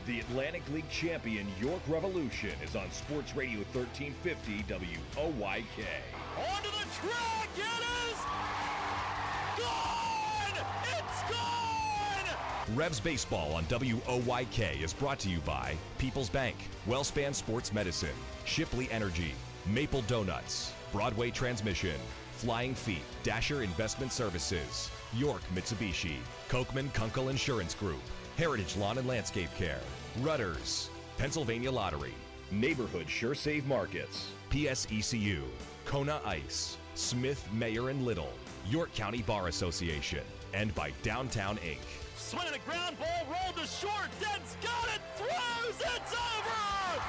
The Atlantic League champion York Revolution is on Sports Radio 1350 WOYK. Onto the track, it is gone! It's gone! Revs Baseball on WOYK is brought to you by People's Bank, Wellspan Sports Medicine, Shipley Energy, Maple Donuts, Broadway Transmission, Flying Feet, Dasher Investment Services, York Mitsubishi, Kochman Kunkel Insurance Group, Heritage Lawn and Landscape Care, Rudders, Pennsylvania Lottery, Neighborhood SureSave Markets, PSECU, Kona Ice, Smith, Mayer and Little, York County Bar Association, and by Downtown Inc. Swinging a ground ball, rolled to short, Dead's got it, throws, it's over!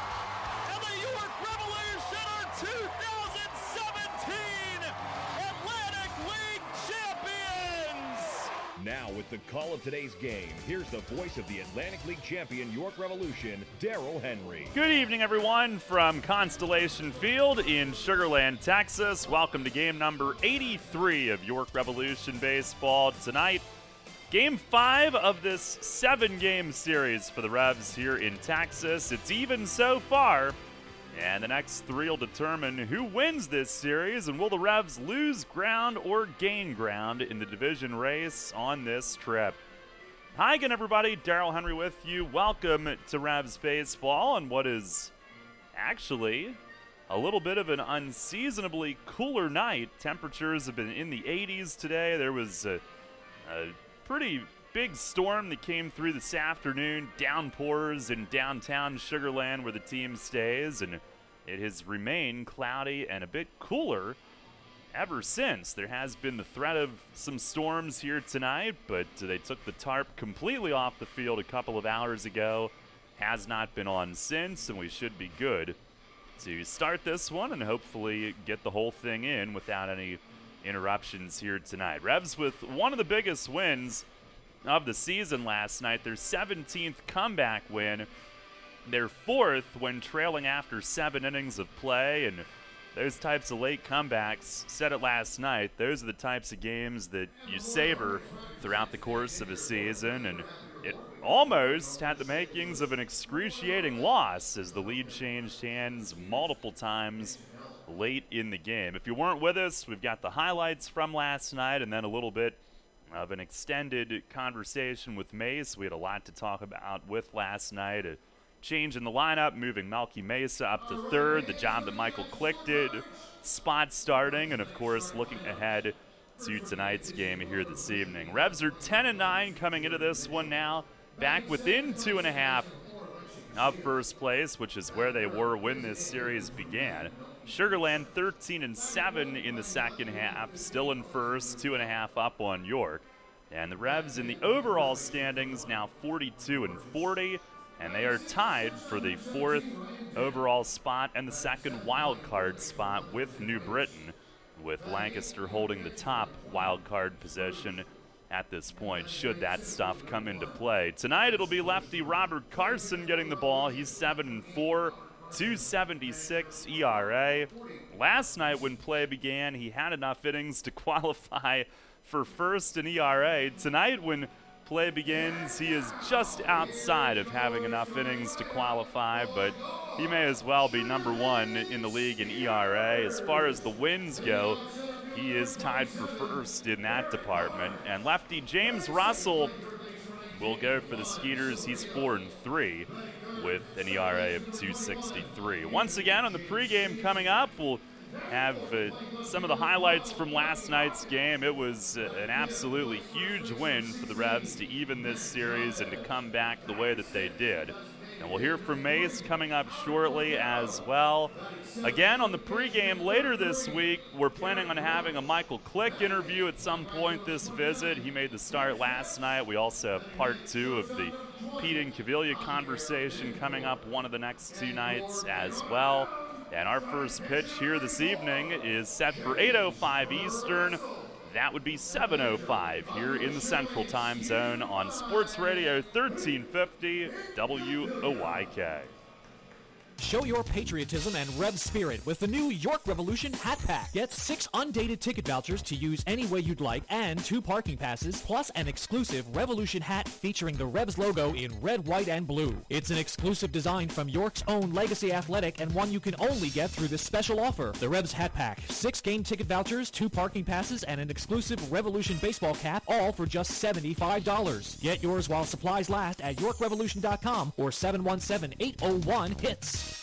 And the York Revolution are 2017 Atlantic League champions! Now with the call of today's game, here's the voice of the Atlantic League champion York Revolution, Darrell Henry. Good evening, everyone, from Constellation Field in Sugar Land, Texas. Welcome to game number 83 of York Revolution Baseball. Tonight, Game 5 of this 7-game series for the Revs here in Texas. It's even so far, and the next 3 will determine who wins this series, and will the Revs lose ground or gain ground in the division race on this trip. Hi again, everybody. Darrell Henry with you. Welcome to Revs Baseball on what is actually a little bit of an unseasonably cooler night. Temperatures have been in the 80s today. There was a pretty big storm that came through this afternoon, downpours in downtown Sugar Land where the team stays, and it has remained cloudy and a bit cooler ever since. There has been the threat of some storms here tonight, but they took the tarp completely off the field a couple of hours ago. Has not been on since, and we should be good to start this one and hopefully get the whole thing in without any interruptions here tonight. Revs with one of the biggest wins of the season last night, their 17th comeback win, their 4th when trailing after 7 innings of play, and those types of late comebacks, said it last night, those are the types of games that you savor throughout the course of a season, and it almost had the makings of an excruciating loss as the lead changed hands multiple times late in the game. If you weren't with us, we've got the highlights from last night and then a little bit of an extended conversation with Mace. We had a lot to talk about with last night. A change in the lineup, moving Melky Mesa up to third, the job that Michael Click did, spot starting, and of course looking ahead to tonight's game here this evening. Revs are 10-9 coming into this one now, back within 2.5 of first place, which is where they were when this series began. Sugar Land 13-7 in the second half, still in first, 2.5 up on York. And the Revs in the overall standings now 42-40, and they are tied for the 4th overall spot and the 2nd wild card spot with New Britain, with Lancaster holding the top wild card position at this point, should that stuff come into play. Tonight it'll be lefty Robert Carson getting the ball. He's 7-4. 2.76 ERA. Last night when play began, he had enough innings to qualify for first in ERA. Tonight when play begins, he is just outside of having enough innings to qualify, but he may as well be number 1 in the league in ERA. As far as the wins go, he is tied for first in that department. And lefty James Russell will go for the Skeeters. He's 4-3. with an ERA of 2.63. Once again, on the pregame coming up, we'll have some of the highlights from last night's game. It was an absolutely huge win for the Revs to even this series and to come back the way that they did. And we'll hear from Mace coming up shortly as well. Again, on the pregame later this week, we're planning on having a Michael Click interview at some point this visit. He made the start last night. We also have part 2 of the Pete and Cavilla conversation coming up one of the next 2 nights as well. And our first pitch here this evening is set for 8:05 Eastern. That would be 7:05 here in the Central Time Zone on Sports Radio 1350 WOYK. Show your patriotism and Revs spirit with the new York Revolution Hat Pack. Get 6 undated ticket vouchers to use any way you'd like and 2 parking passes, plus an exclusive Revolution hat featuring the Revs logo in red, white, and blue. It's an exclusive design from York's own Legacy Athletic and one you can only get through this special offer. The Revs Hat Pack, 6 game ticket vouchers, 2 parking passes, and an exclusive Revolution baseball cap, all for just $75. Get yours while supplies last at YorkRevolution.com or 717-801-HITS.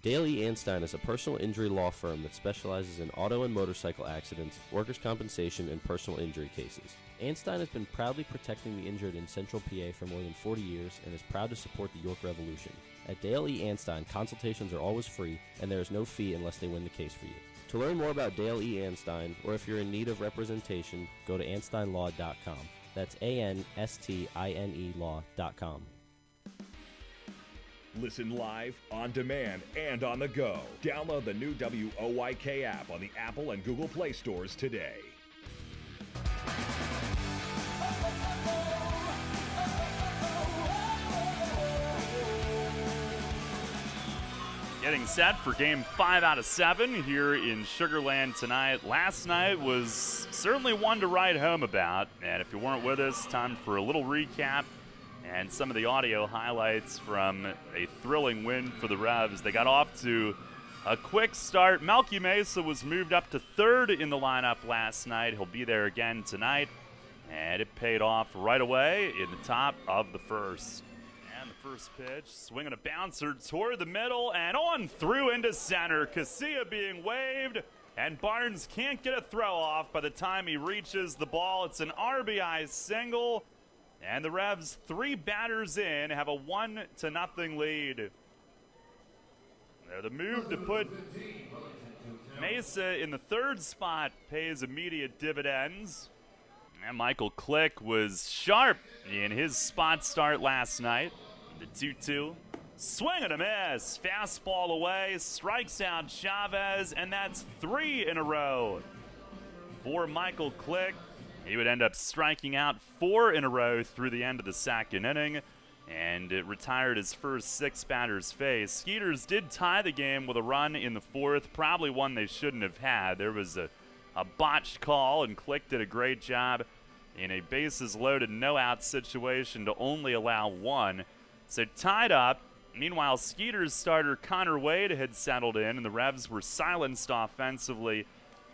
Dale E. Anstein is a personal injury law firm that specializes in auto and motorcycle accidents, workers' compensation, and personal injury cases. Anstein has been proudly protecting the injured in Central PA for more than 40 years and is proud to support the York Revolution. At Dale E. Anstein, consultations are always free, and there is no fee unless they win the case for you. To learn more about Dale E. Anstein, or if you're in need of representation, go to AnsteinLaw.com. That's ANSTINE Law.com. Listen live, on demand, and on the go. Download the new WOYK app on the Apple and Google Play stores today. Getting set for game 5 out of 7 here in Sugar Land tonight. Last night was certainly one to write home about, and if you weren't with us, time for a little recap and some of the audio highlights from a thrilling win for the Revs. They got off to a quick start. Melky Mesa was moved up to 3rd in the lineup last night. He'll be there again tonight, and it paid off right away in the top of the first. And the first pitch, swinging a bouncer toward the middle and on through into center. Casilla being waved, and Barnes can't get a throw off by the time he reaches the ball. It's an RBI single. And the Revs, 3 batters in, have a 1-0 lead. They're the move to put Mesa in the 3rd spot pays immediate dividends. And Michael Click was sharp in his spot start last night. The 2-2. Swing and a miss. Fastball away. Strikes out Chavez. And that's 3 in a row for Michael Click. He would end up striking out 4 in a row through the end of the second inning, and it retired his first 6 batters faced. Skeeters did tie the game with a run in the 4th, probably one they shouldn't have had. There was a botched call, and Click did a great job in a bases-loaded, no-out situation to only allow 1. So tied up. Meanwhile, Skeeters starter Connor Wade had settled in, and the Revs were silenced offensively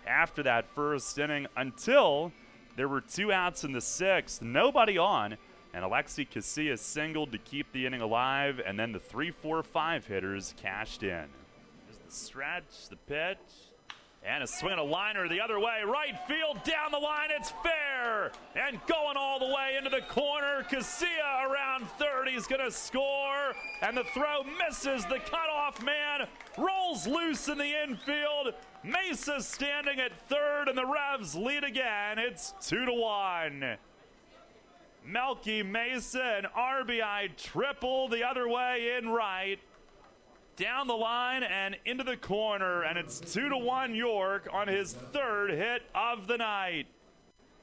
after that first inning until there were 2 outs in the 6th, nobody on, and Alexi Casilla singled to keep the inning alive, and then the 3-4-5 hitters cashed in. There's the stretch, the pitch, and a swing and a liner the other way. Right field, down the line, it's fair! And going all the way into the corner, Casilla around third, he's gonna score, and the throw misses the cutoff man, rolls loose in the infield. Mesa standing at 3rd, and the Revs lead again. It's 2-1. Melky Mesa, an RBI triple the other way in right. Down the line and into the corner, and it's 2-1 York on his 3rd hit of the night.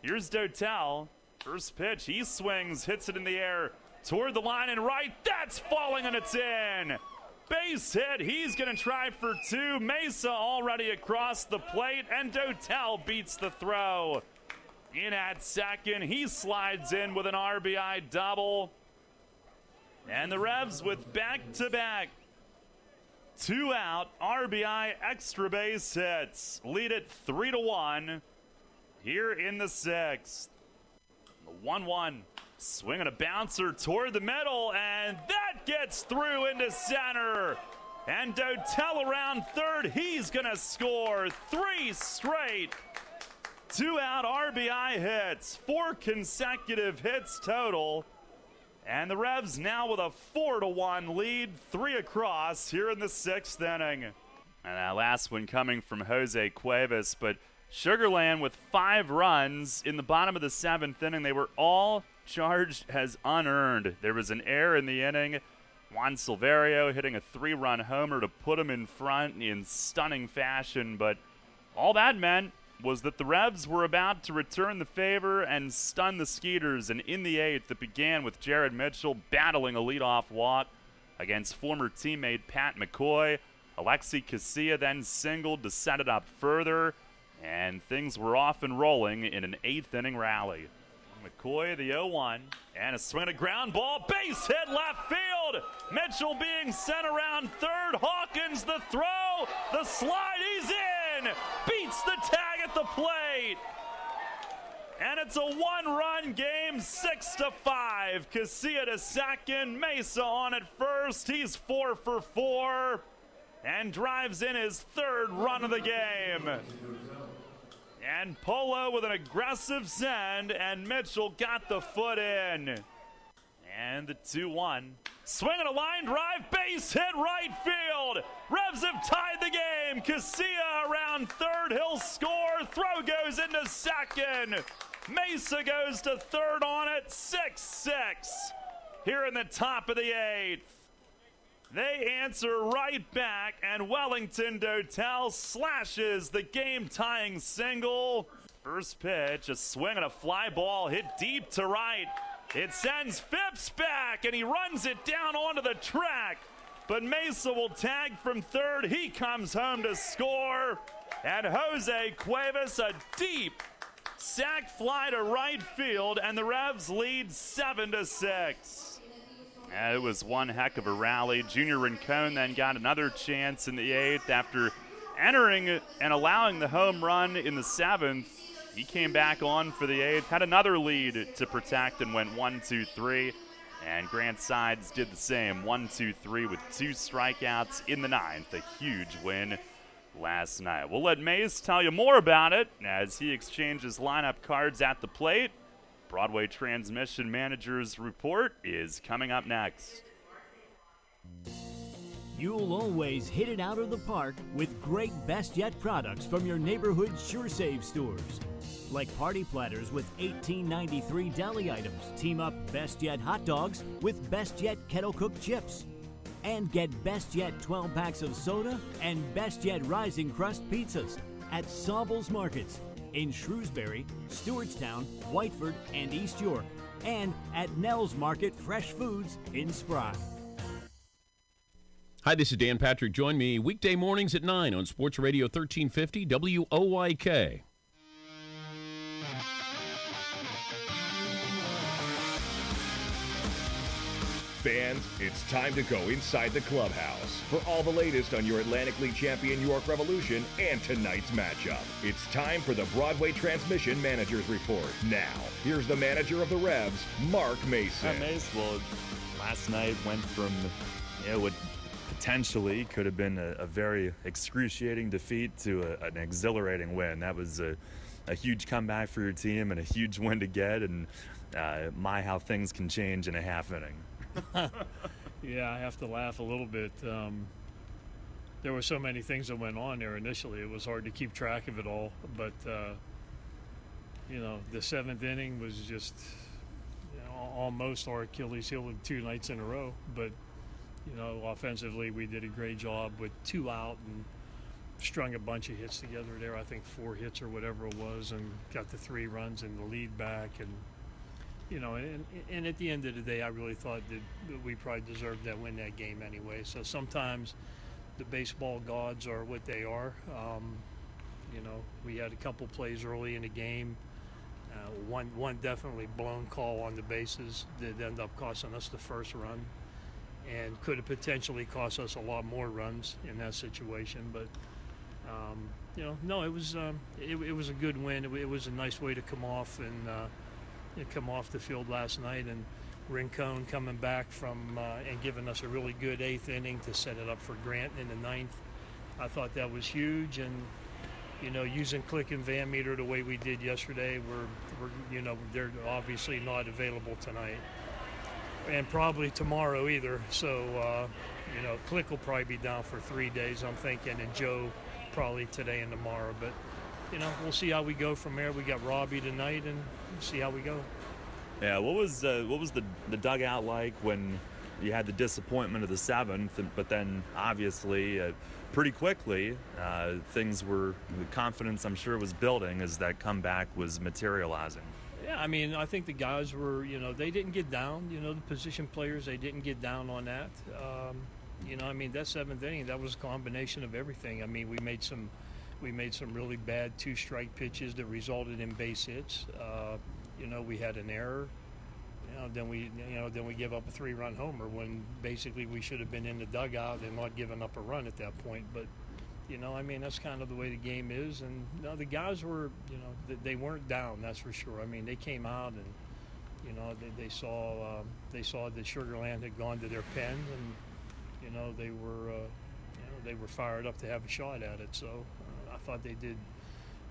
Here's Dotel. First pitch, he swings, hits it in the air toward the line and right. That's falling, and it's in. Base hit, he's going to try for 2. Mesa already across the plate, and Dotel beats the throw. In at second, he slides in with an RBI double. And the Revs with back-to-back 2-out RBI extra base hits lead it 3-1 here in the 6th. The 1-1. Swinging a bouncer toward the middle, and that gets through into center. And Dotel around 3rd, he's going to score 3 straight 2-out RBI hits, 4 consecutive hits total. And the Revs now with a 4-1 lead, 3 across here in the 6th inning. And that last one coming from Jose Cuevas, but Sugar Land with 5 runs in the bottom of the 7th inning. They were all charged as unearned. There was an error in the inning. Juan Silverio hitting a 3-run homer to put him in front in stunning fashion, but all that meant was that the Revs were about to return the favor and stun the Skeeters, and in the 8th, it began with Jared Mitchell battling a leadoff walk against former teammate Pat McCoy. Alexi Casilla then singled to set it up further, and things were off and rolling in an 8th inning rally. McCoy, the 0-1, and a swing and a ground ball, base hit left field. Mitchell being sent around third. Hawkins the throw, the slide, he's in, beats the tag at the plate. And it's a 1-run game, 6-5. Casilla to second, Mesa on at first. He's 4 for 4 and drives in his 3rd run of the game. And Polo with an aggressive send, and Mitchell got the foot in. And the 2-1. Swing and a line drive, base hit right field. Revs have tied the game. Casilla around third, he'll score. Throw goes into second. Mesa goes to third on it, 6-6. Here in the top of the 8th. They answer right back, and Wellington Dotel slashes the game-tying single. First pitch, a swing and a fly ball hit deep to right. It sends Phipps back, and he runs it down onto the track. But Mesa will tag from third. He comes home to score. And Jose Cuevas, a deep sac fly to right field, and the Revs lead 7-6. It was one heck of a rally. Junior Rincon then got another chance in the 8th after entering and allowing the home run in the 7th. He came back on for the 8th, had another lead to protect and went 1-2-3. And Grant Sides did the same, 1-2-3 with 2 strikeouts in the 9th. A huge win last night. We'll let Mace tell you more about it as he exchanges lineup cards at the plate. Broadway Transmission Manager's report is coming up next. You'll always hit it out of the park with great Best Yet products from your neighborhood Sure Save stores. Like party platters with $18.93 deli items. Team up Best Yet hot dogs with Best Yet kettle cooked chips. And get Best Yet 12 packs of soda and Best Yet Rising Crust pizzas at Sobel's Markets in Shrewsbury, Stewartstown, Whiteford, and East York, and at Nell's Market Fresh Foods in Spry. Hi, this is Dan Patrick. Join me weekday mornings at 9 on Sports Radio 1350 WOYK. Fans, it's time to go inside the clubhouse for all the latest on your Atlantic League champion York Revolution and tonight's matchup. It's time for the Broadway Transmission Manager's Report. Now, here's the manager of the Revs, Mark Mason. Well, last night went from what potentially could have been a very excruciating defeat to an exhilarating win. That was a huge comeback for your team and a huge win to get, and how things can change in a half inning. Yeah, I have to laugh a little bit. There were so many things that went on there initially. It was hard to keep track of it all. But, the 7th inning was just almost our Achilles heel of 2 nights in a row. But, offensively we did a great job with 2 out and strung a bunch of hits together there. I think 4 hits or whatever it was, and got the 3 runs and the lead back. And and at the end of the day, I really thought that we probably deserved that win that game anyway. So sometimes the baseball gods are what they are. We had a couple plays early in the game. One definitely blown call on the bases that ended up costing us the first run, and could have potentially cost us a lot more runs in that situation. But no, it was a good win. It was a nice way to come off come off the field last night, and Rincon coming back from and giving us a really good 8th inning to set it up for Grant in the 9th. I thought that was huge, and using Click and Van Meter the way we did yesterday, they're obviously not available tonight, and probably tomorrow either. So Click will probably be down for 3 days, I'm thinking, and Joe probably today and tomorrow. But we'll see how we go from there. We got Robbie tonight, and see how we go. Yeah, what was the dugout like when you had the disappointment of the 7th, but then obviously pretty quickly the confidence I'm sure was building as that comeback was materializing? Yeah, I mean, I think the guys were, they didn't get down. The position players, they didn't get down on that. I mean, that seventh inning, that was a combination of everything. I mean, we made some really bad two-strike pitches that resulted in base hits. We had an error. Then we give up a 3-run homer when basically we should have been in the dugout and not given up a run at that point. But I mean, that's kind of the way the game is. And the guys were, they weren't down, that's for sure. I mean, they came out and, they saw that Sugar Land had gone to their pen, and they were fired up to have a shot at it. So I thought they did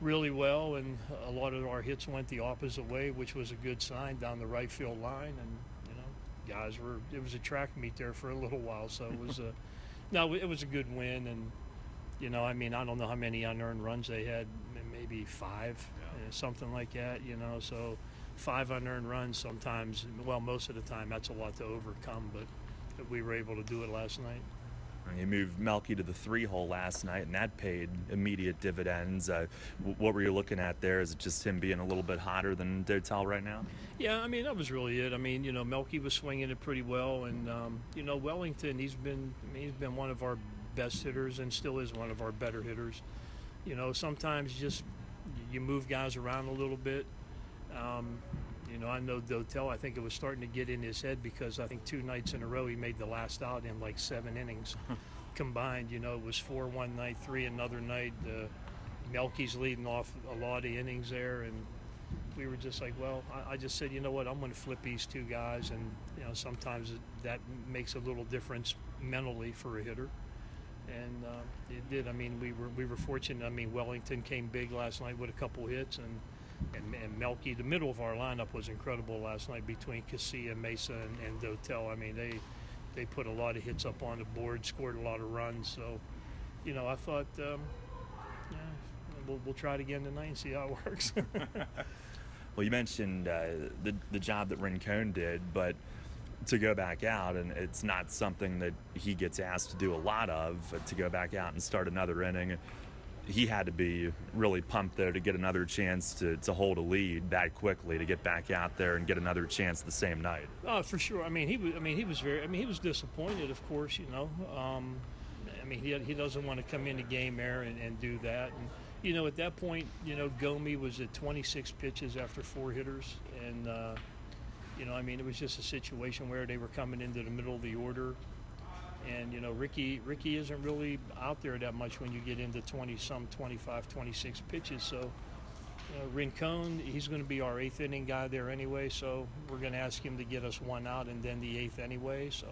really well, and a lot of our hits went the opposite way, which was a good sign down the right field line. And guys it was a track meet there for a little while, so it was it was a good win. And I mean, I don't know how many unearned runs they had, maybe 5, something like that, so 5 unearned runs sometimes, well, most of the time, that's a lot to overcome, but we were able to do it last night. You moved Melky to the 3-hole last night, and that paid immediate dividends. What were you looking at there? Is it just him being a little bit hotter than Dotel right now? Yeah, I mean, that was really it. I mean, Melky was swinging it pretty well, and Wellington, he's been one of our best hitters and still is one of our better hitters. Sometimes just you move guys around a little bit. I know Dotel, I think it was starting to get in his head because I think 2 nights in a row he made the last out in like 7 innings combined. It was 4 one night, 3 another night. Melky's leading off a lot of innings there, and we were just like, well, I just said, you know what, I'm going to flip these 2 guys, and sometimes that makes a little difference mentally for a hitter. And it did. I mean, we were fortunate. I mean, Wellington came big last night with a couple hits, and Melky, the middle of our lineup was incredible last night between Casilla, Mesa, and Dotel. I mean, they put a lot of hits up on the board, scored a lot of runs. So, I thought, we'll try it again tonight and see how it works. Well, you mentioned the job that Rincon did, but to go back out, and it's not something that he gets asked to do a lot of, to go back out and start another inning. He had to be really pumped there to get another chance to hold a lead that quickly, to get back out there and get another chance the same night. Oh, for sure. I mean, he was disappointed, of course. I mean, he doesn't want to come into game air and do that. And at that point, Gomi was at 26 pitches after 4 hitters, and I mean, it was just a situation where they were coming into the middle of the order. And, Ricky isn't really out there that much when you get into 25, 26 pitches. So, Rincon, he's going to be our 8th inning guy there anyway. So we're going to ask him to get us 1 out and then the 8th anyway. So,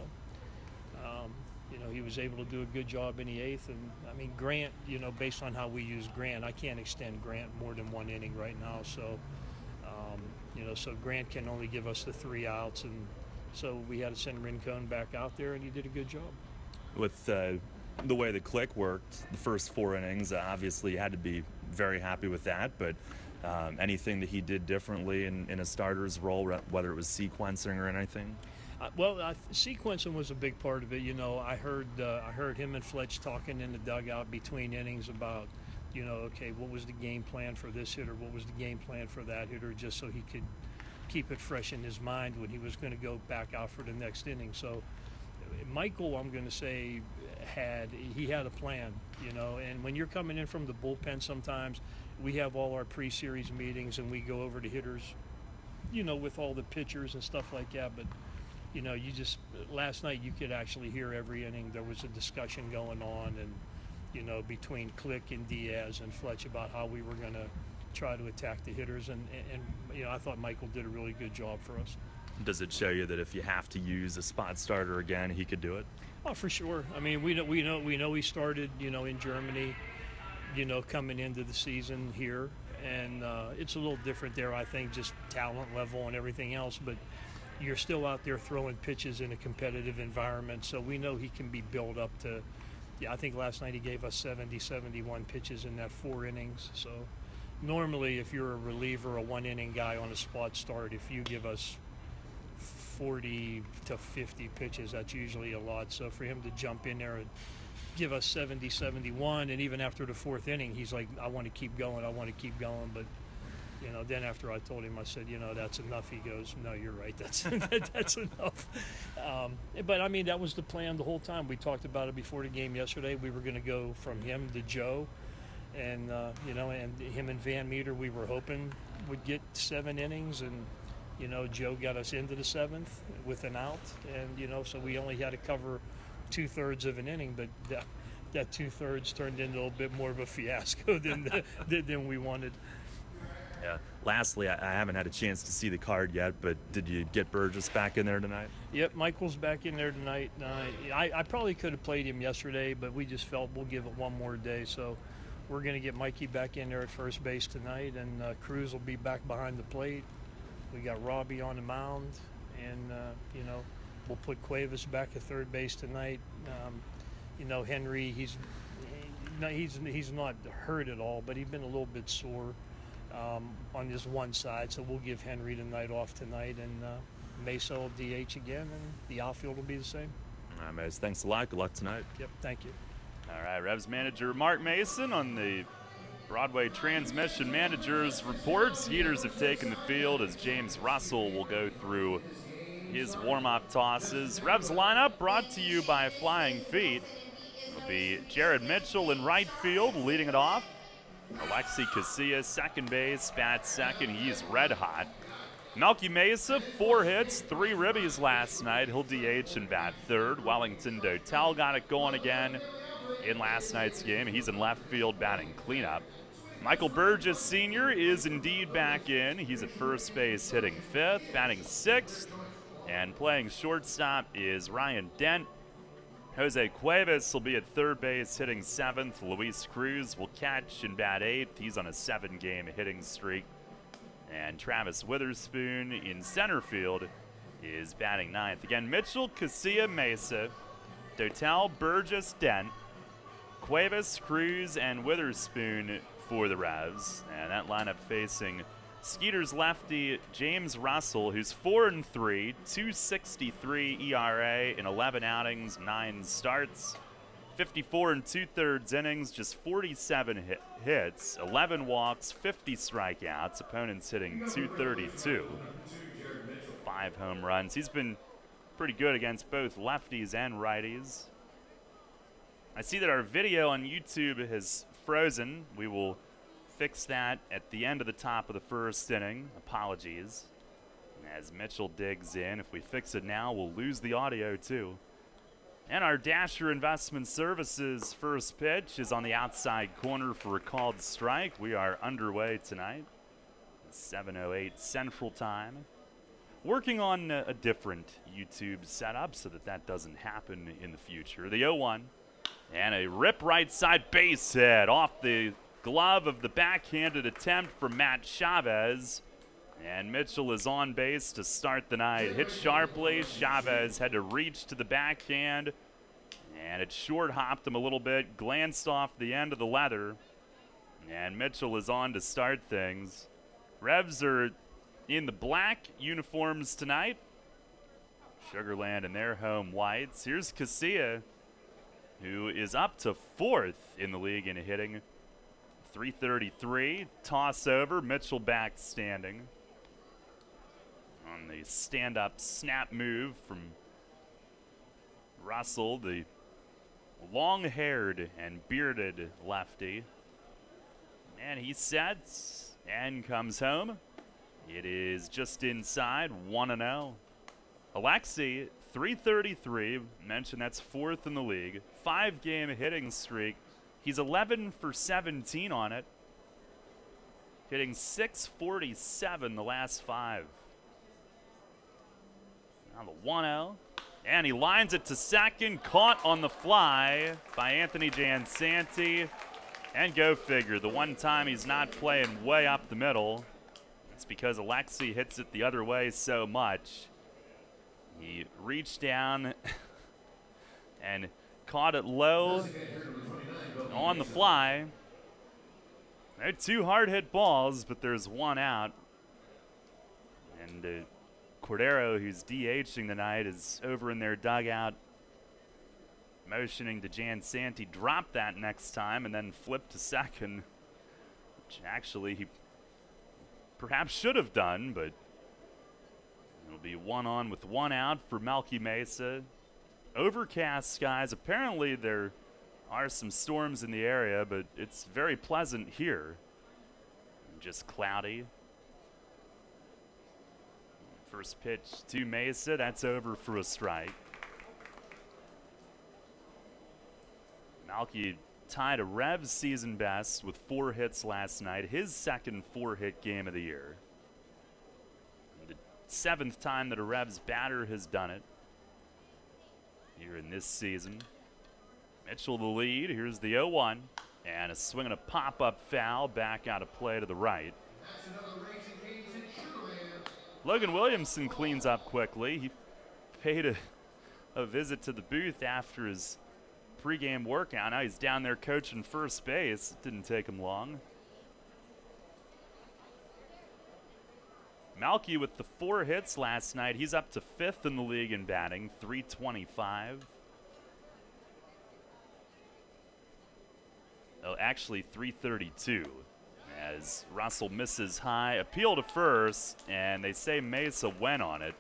he was able to do a good job in the 8th. And, I mean, Grant, based on how we use Grant, I can't extend Grant more than 1 inning right now. So, so Grant can only give us the 3 outs. And so we had to send Rincon back out there, and he did a good job. With the way the click worked, the first 4 innings, obviously you had to be very happy with that, but anything that he did differently in a starter's role, whether it was sequencing or anything? Sequencing was a big part of it. I heard him and Fletch talking in the dugout between innings about, okay, what was the game plan for this hitter? What was the game plan for that hitter? Just so he could keep it fresh in his mind when he was going to go back out for the next inning. So Michael, I'm going to say, had a plan, and when you're coming in from the bullpen, sometimes we have all our pre-series meetings and we go over to hitters, with all the pitchers and stuff like that. But, last night you could actually hear every inning. There was a discussion going on, and, between Click and Diaz and Fletch about how we were going to try to attack the hitters, and I thought Michael did a really good job for us. Does it show you that if you have to use a spot starter again, he could do it? Oh, for sure. I mean, we know he started, in Germany, coming into the season here, and it's a little different there, I think, just talent level and everything else, but you're still out there throwing pitches in a competitive environment, so we know he can be built up to, I think last night he gave us 71 pitches in that 4 innings, so normally if you're a reliever, a 1-inning guy on a spot start, if you give us 40 to 50 pitches, that's usually a lot. So for him to jump in there and give us 71, and even after the 4th inning, he's like, I want to keep going. But, Then after I told him, I said, that's enough. He goes, no, you're right. That's that's enough. But I mean, that was the plan the whole time. We talked about it before the game yesterday. We were going to go from him to Joe, and and him and Van Meter. We were hoping would get 7 innings, and Joe got us into the 7th with an out, and so we only had to cover 2/3 of an inning, but that 2/3 turned into a little bit more of a fiasco than we wanted. Yeah. Lastly, I haven't had a chance to see the card yet, but did you get Burgess back in there tonight? Yep, Michael's back in there tonight. I probably could have played him yesterday, but we just felt we'll give it one more day. So we're going to get Mikey back in there at first base tonight, and Cruz will be back behind the plate. We got Robbie on the mound, and we'll put Cuevas back at third base tonight. Henry, he's not hurt at all, but he's been a little bit sore on this one side, so we'll give Henry the night off tonight, and Mesa will DH again, and the outfield will be the same. All right, Mace, thanks a lot. Good luck tonight. Yep, thank you. All right, Revs manager Mark Mason on the Broadway Transmission Managers report. Skeeters have taken the field as James Russell will go through his warm-up tosses. Revs lineup brought to you by Flying Feet. It'll be Jared Mitchell in right field leading it off. Alexi Casilla, second base, bats second. He's red hot. Melky Mesa, 4 hits, 3 ribbies last night. He'll DH and bat third. Wellington Dotel got it going again in last night's game. He's in left field batting cleanup. Michael Burgess Sr. is indeed back in. He's at first base hitting 5th, batting 6th. And playing shortstop is Ryan Dent. Jose Cuevas will be at third base hitting 7th. Luis Cruz will catch and bat 8th. He's on a 7-game hitting streak. And Travis Witherspoon in center field is batting 9th. Again, Mitchell, Casilla, Mesa, Dotel, Burgess, Dent, Cuevas, Cruz, and Witherspoon for the Revs. And that lineup facing Skeeters lefty James Russell, who's 4-3, 2.63 ERA in 11 outings, 9 starts, 54 2/3 innings, just 47 hits, 11 walks, 50 strikeouts. Opponents hitting .232, 5 home runs. He's been pretty good against both lefties and righties. I see that our video on YouTube has frozen. We will fix that at the end of the top of the first inning. Apologies. As Mitchell digs in, if we fix it now, we'll lose the audio too. And our Dasher Investment Services first pitch is on the outside corner for a called strike. We are underway tonight. 7:08 Central Time. Working on a different YouTube setup so that doesn't happen in the future. The 0-1. And a rip right side base hit off the glove of the backhanded attempt from Matt Chavez. And Mitchell is on base to start the night. Hit sharply. Chavez had to reach to the backhand, and it short hopped him a little bit, glanced off the end of the leather, and Mitchell is on to start things. Revs are in the black uniforms tonight. Sugarland in their home whites. Here's Casilla, who is up to 4th in the league in hitting. 333, toss over, Mitchell back standing. On the stand-up snap move from Russell, the long-haired and bearded lefty. And he sets and comes home. It is just inside, 1-0. Alexi, 333, mentioned that's 4th in the league. 5-game hitting streak. He's 11 for 17 on it. Hitting .647 the last 5. Now the 1-0. And he lines it to second. Caught on the fly by Anthony Jansanti. And go figure, the one time he's not playing way up the middle, it's because Alexi hits it the other way so much. He reached down and caught it low on the fly. They're 2 hard-hit balls, but there's 1 out. And Cordero, who's DHing tonight, is over in their dugout motioning to Jansanti drop that next time and then flip to second, which actually he perhaps should have done, but it'll be 1 on with 1 out for Malky Mesa. Overcast skies. Apparently there are some storms in the area, but it's very pleasant here. Just cloudy. First pitch to Mesa. That's over for a strike. Malky tied a Revs season best with 4 hits last night. His second 4-hit game of the year. The 7th time that a Revs batter has done it here in this season. Mitchell the lead. Here's the 0-1. And a swing and a pop-up foul back out of play to the right. Logan Williamson cleans up quickly. He paid a visit to the booth after his pregame workout. Now he's down there coaching first base. It didn't take him long. Malky with the 4 hits last night. He's up to 5th in the league in batting, .325. Oh, actually .332. As Russell misses high, appeal to first, and they say Mesa went on it.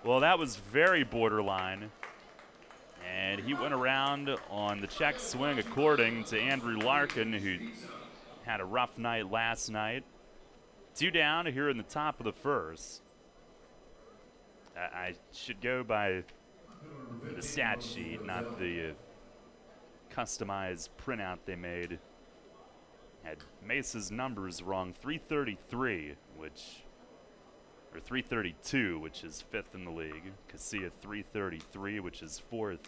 Well, that was very borderline. And he went around on the check swing according to Andrew Larkin, who had a rough night last night. 2 down here in the top of the first. I should go by the stat sheet, not the customized printout they made. Had Mesa's numbers wrong. 333, or 332, which is 5th in the league. Casilla 333, which is 4th.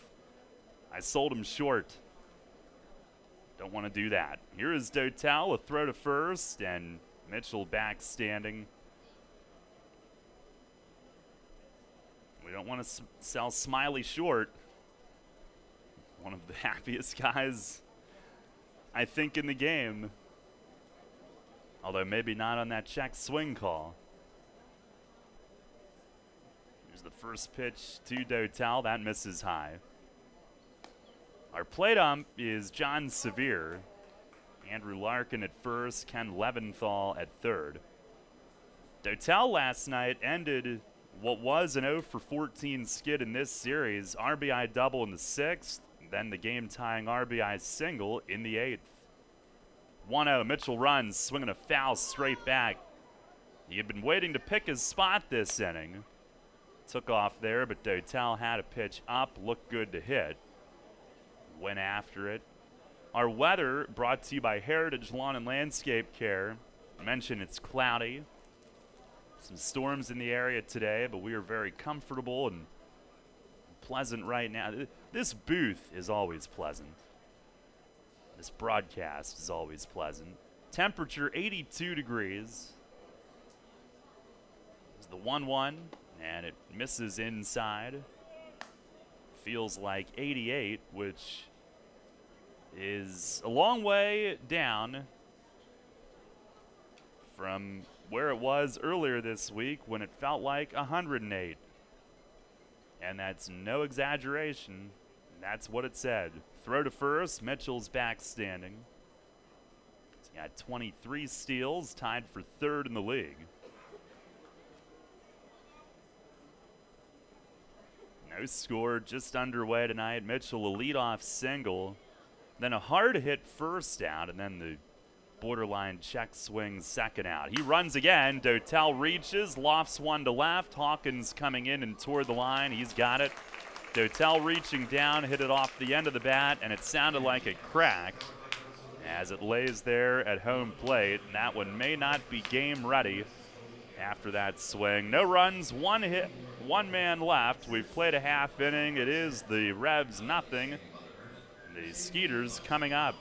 I sold him short. Don't want to do that. Here is Dotel, a throw to first, and Mitchell back standing. We don't want to sell Smiley short. One of the happiest guys, I think, in the game. Although maybe not on that check swing call. Here's the first pitch to Dotel. That misses high. Our plate ump is John Sevier. Andrew Larkin at first, Ken Leventhal at third. Dotel last night ended what was an 0 for 14 skid in this series. RBI double in the 6th, then the game-tying RBI single in the 8th. 1-0, Mitchell runs, swinging a foul straight back. He had been waiting to pick his spot this inning. Took off there, but Dotel had a pitch up, looked good to hit. Went after it. Our weather brought to you by Heritage Lawn and Landscape Care. I mentioned it's cloudy. Some storms in the area today, but we are very comfortable and pleasant right now. This booth is always pleasant. This broadcast is always pleasant. Temperature 82 degrees. It's the 1-1, and it misses inside. Feels like 88, which is a long way down from where it was earlier this week when it felt like 108. And that's no exaggeration. That's what it said. Throw to first. Mitchell's back standing. He's got 23 steals, tied for 3rd in the league. No score, just underway tonight. Mitchell, a leadoff single. Then a hard hit first out, and then the borderline check swing second out. He runs again. Dotel reaches, lofts one to left. Hawkins coming in and toward the line. He's got it. Dotel reaching down, hit it off the end of the bat, and it sounded like it cracked as it lays there at home plate. And that one may not be game ready after that swing. No runs, 1 hit, 1 man left. We've played a half inning. It is the Revs nothing. The Skeeters coming up.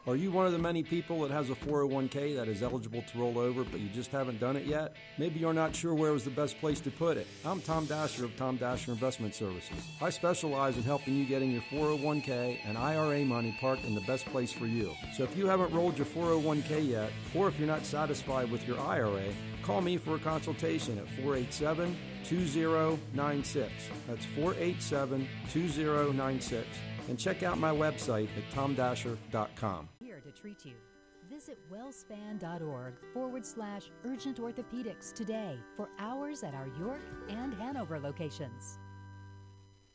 Are you one of the many people that has a 401k that is eligible to roll over, but you just haven't done it yet? Maybe you're not sure where was the best place to put it. I'm Tom Dasher of Tom Dasher Investment Services. I specialize in helping you getting your 401k and IRA money parked in the best place for you. So if you haven't rolled your 401k yet, or if you're not satisfied with your IRA, call me for a consultation at 487-2096. That's 487-2096. And check out my website at tomdasher.com. Here to treat you. Visit wellspan.org/urgent orthopedics today for hours at our York and Hanover locations.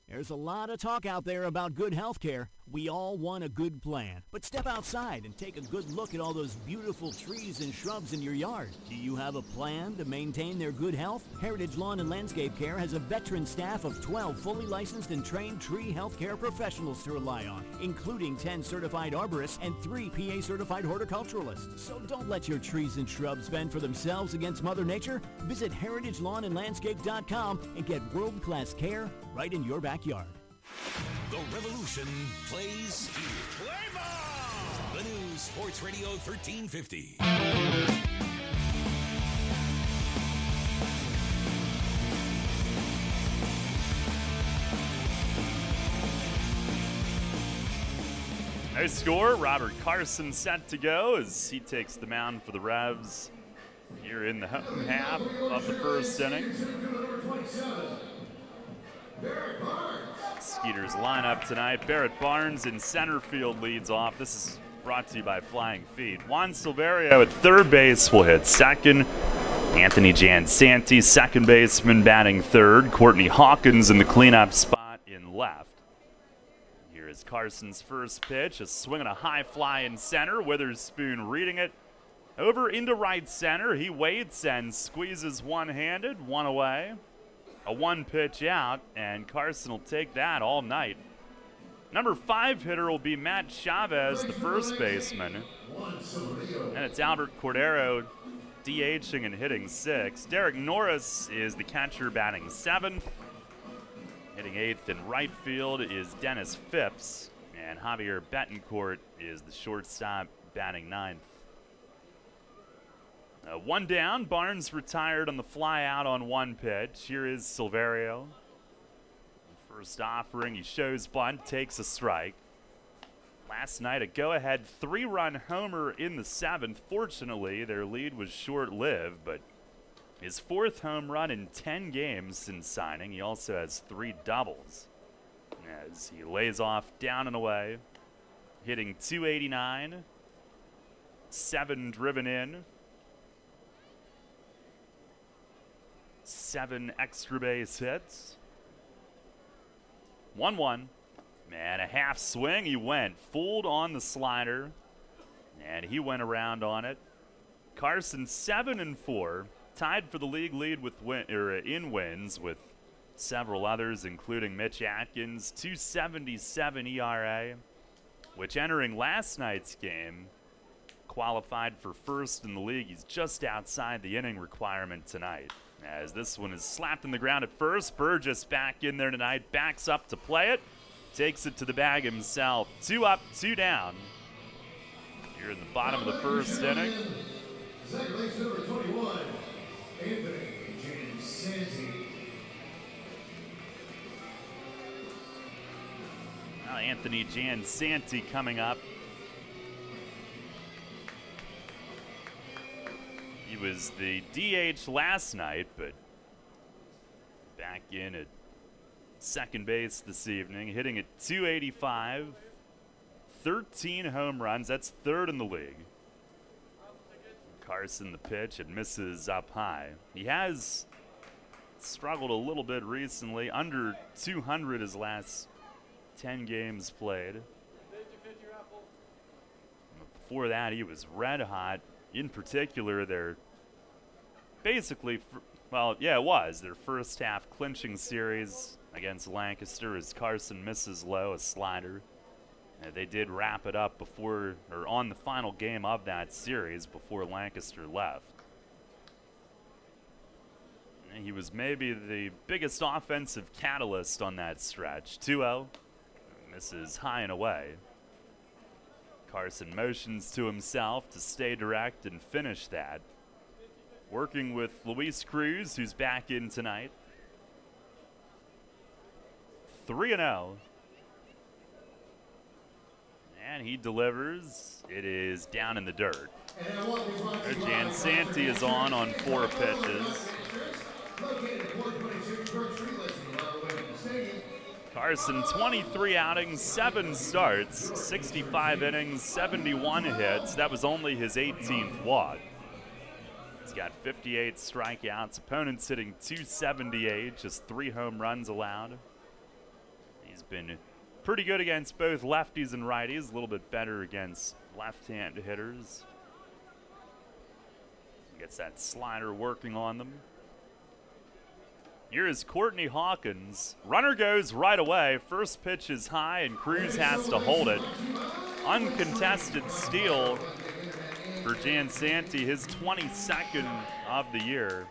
There's a lot of talk out there about good health care. We all want a good plan. But step outside and take a good look at all those beautiful trees and shrubs in your yard. Do you have a plan to maintain their good health? Heritage Lawn and Landscape Care has a veteran staff of 12 fully licensed and trained tree health care professionals to rely on, including 10 certified arborists and 3 PA certified horticulturalists. So don't let your trees and shrubs fend for themselves against Mother Nature. Visit heritagelawnandlandscape.com and get world-class care right in your backyard. The Revolution plays here. Play ball! The new Sports Radio 1350. No score. Robert Carson set to go as he takes the mound for the Revs here in the home half of the first inning. Skeeters lineup tonight. Barrett Barnes in center field leads off. This is brought to you by Flying Feet. Juan Silverio at third base will hit second. Anthony Jansanti, second baseman, batting third. Courtney Hawkins in the cleanup spot in left. Here is Carson's first pitch. A swing and a high fly in center. Witherspoon reading it. Over into right center. He waits and squeezes one-handed. One away. A one pitch out, and Carson will take that all night. Number 5 hitter will be Matt Chavez, the first baseman. And it's Albert Cordero DHing and hitting 6. Derek Norris is the catcher batting 7th. Hitting 8th in right field is Dennis Phipps. And Javier Betancourt is the shortstop batting 9th. One down, Barnes retired on the fly out on one pitch. Here is Silverio. First offering, he shows bunt, takes a strike. Last night, a go-ahead 3-run homer in the 7th. Fortunately, their lead was short-lived, but his 4th home run in 10 games since signing. He also has 3 doubles. As he lays off down and away, hitting .289, 7 driven in. 7 extra base hits. 1-1. And a half swing. He went. Fooled on the slider. And he went around on it. Carson 7-4. Tied for the league lead with in wins with several others, including Mitch Atkins. .277 ERA, which entering last night's game qualified for first in the league. He's just outside the inning requirement tonight. As this one is slapped in the ground at first. Burgess back in there tonight. Backs up to play it. Takes it to the bag himself. 2 up, 2 down. Here in the bottom of the first inning. Second base number 21, Anthony Jansanti. Now Anthony Jansanti coming up. He was the DH last night, but back in at second base this evening, hitting at .285, 13 home runs. That's 3rd in the league. Carson the pitch, it misses up high. He has struggled a little bit recently, under 200 his last 10 games played. Before that, he was red hot. In particular, their basically, well, yeah, it was their first half clinching series against Lancaster as Carson misses low, a slider. They did wrap it up before, or on the final game of that series before Lancaster left. And he was maybe the biggest offensive catalyst on that stretch. 2-0, misses high and away. Carson motions to himself to stay direct and finish that. Working with Luis Cruz, who's back in tonight. 3-0. And he delivers. It is down in the dirt. Jansanti is on 4 pitches. Carson, 23 outings, 7 starts, 65 innings, 71 hits. That was only his 18th walk. He's got 58 strikeouts. Opponents hitting .278, just 3 home runs allowed. He's been pretty good against both lefties and righties, a little bit better against left-hand hitters. Gets that slider working on them. Here is Courtney Hawkins. Runner goes right away. First pitch is high, and Cruz has to hold it. Uncontested steal for Jansanti, his 22nd of the year.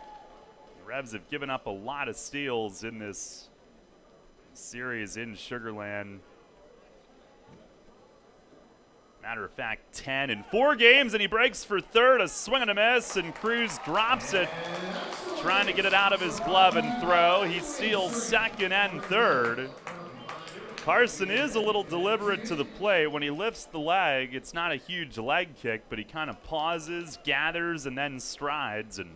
The Revs have given up a lot of steals in this series in Sugar Land. Matter of fact, 10 in 4 games, and he breaks for third. A swing and a miss, and Cruz drops it, trying to get it out of his glove and throw. He steals second and third. Carson is a little deliberate to the plate. When he lifts the leg, it's not a huge leg kick, but he kind of pauses, gathers, and then strides. And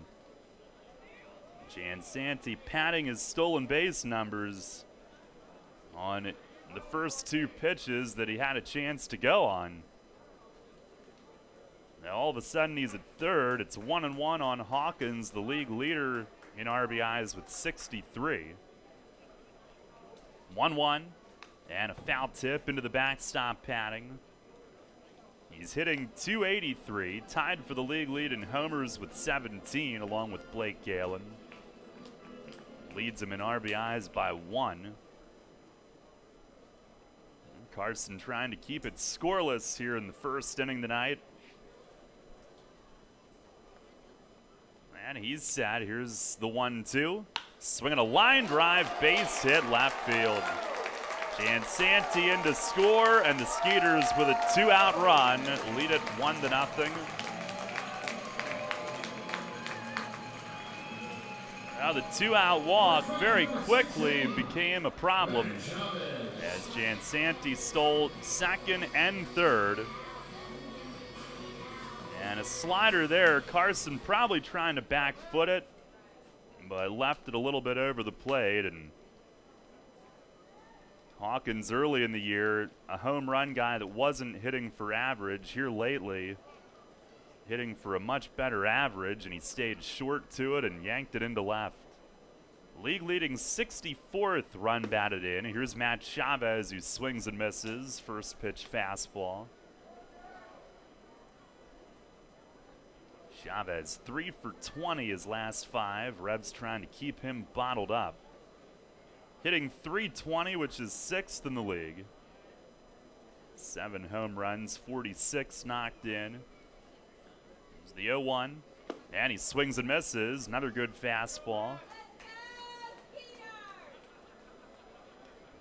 Jansanti padding his stolen base numbers on the first 2 pitches that he had a chance to go on. Now all of a sudden he's at third. It's 1-1 on Hawkins, the league leader in RBIs with 63. 1-1, and a foul tip into the backstop padding. He's hitting .283, tied for the league lead in homers with 17, along with Blake Galen. Leads him in RBIs by 1. Carson trying to keep it scoreless here in the first inning tonight. And he's set. Here's the 1-2. Swinging a line drive, base hit, left field. Jansanti in to score, and the Skeeters with a 2-out run lead it 1-0. Now the 2-out walk very quickly became a problem as Jansanti stole second and third. And a slider there. Carson probably trying to back foot it, but left it a little bit over the plate. And Hawkins early in the year, a home run guy that wasn't hitting for average. Here lately, hitting for a much better average, and he stayed short to it and yanked it into left. League leading 64th run batted in. Here's Matt Chavez, who swings and misses. First pitch fastball. Chavez 3 for 20 his last 5. Revs trying to keep him bottled up. Hitting .320, which is 6th in the league. 7 home runs, 46 knocked in. There's the 0-1, and he swings and misses. Another good fastball.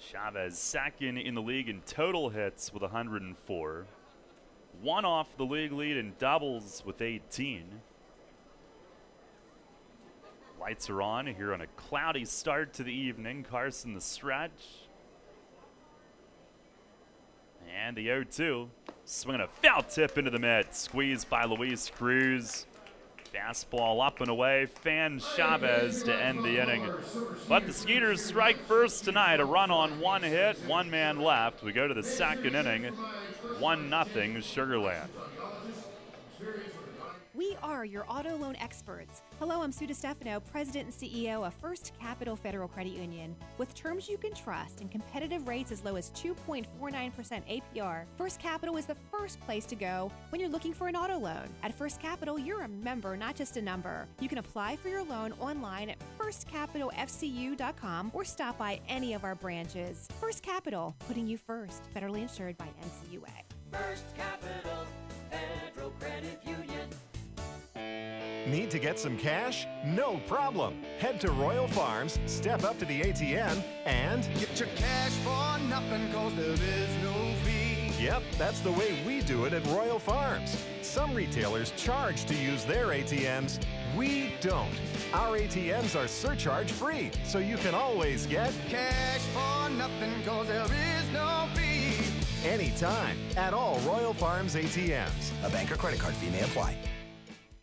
Chavez second in the league in total hits with 104. 1 off the league lead in doubles with 18. Lights are on here on a cloudy start to the evening. Carson the stretch. And the 0-2. Swinging a foul tip into the mitt. Squeezed by Luis Cruz. Fastball up and away. Fans Chavez to end the inning. But the Skeeters strike first tonight. A run on 1 hit, 1 man left. We go to the second inning. 1-0 Sugar Land. We are your auto loan experts. Hello, I'm Sue DeStefano, President and CEO of First Capital Federal Credit Union. With terms you can trust and competitive rates as low as 2.49% APR, First Capital is the first place to go when you're looking for an auto loan. At First Capital, you're a member, not just a number. You can apply for your loan online at firstcapitalfcu.com or stop by any of our branches. First Capital, putting you first. Federally insured by NCUA. First Capital Federal Credit Union. Need to get some cash? No problem. Head to Royal Farms, step up to the ATM, and get your cash for nothing, cause there is no fee. Yep, that's the way we do it at Royal Farms. Some retailers charge to use their ATMs. We don't. Our ATMs are surcharge free, so you can always get cash for nothing, cause there is no fee. Anytime at all Royal Farms ATMs. A bank or credit card fee may apply.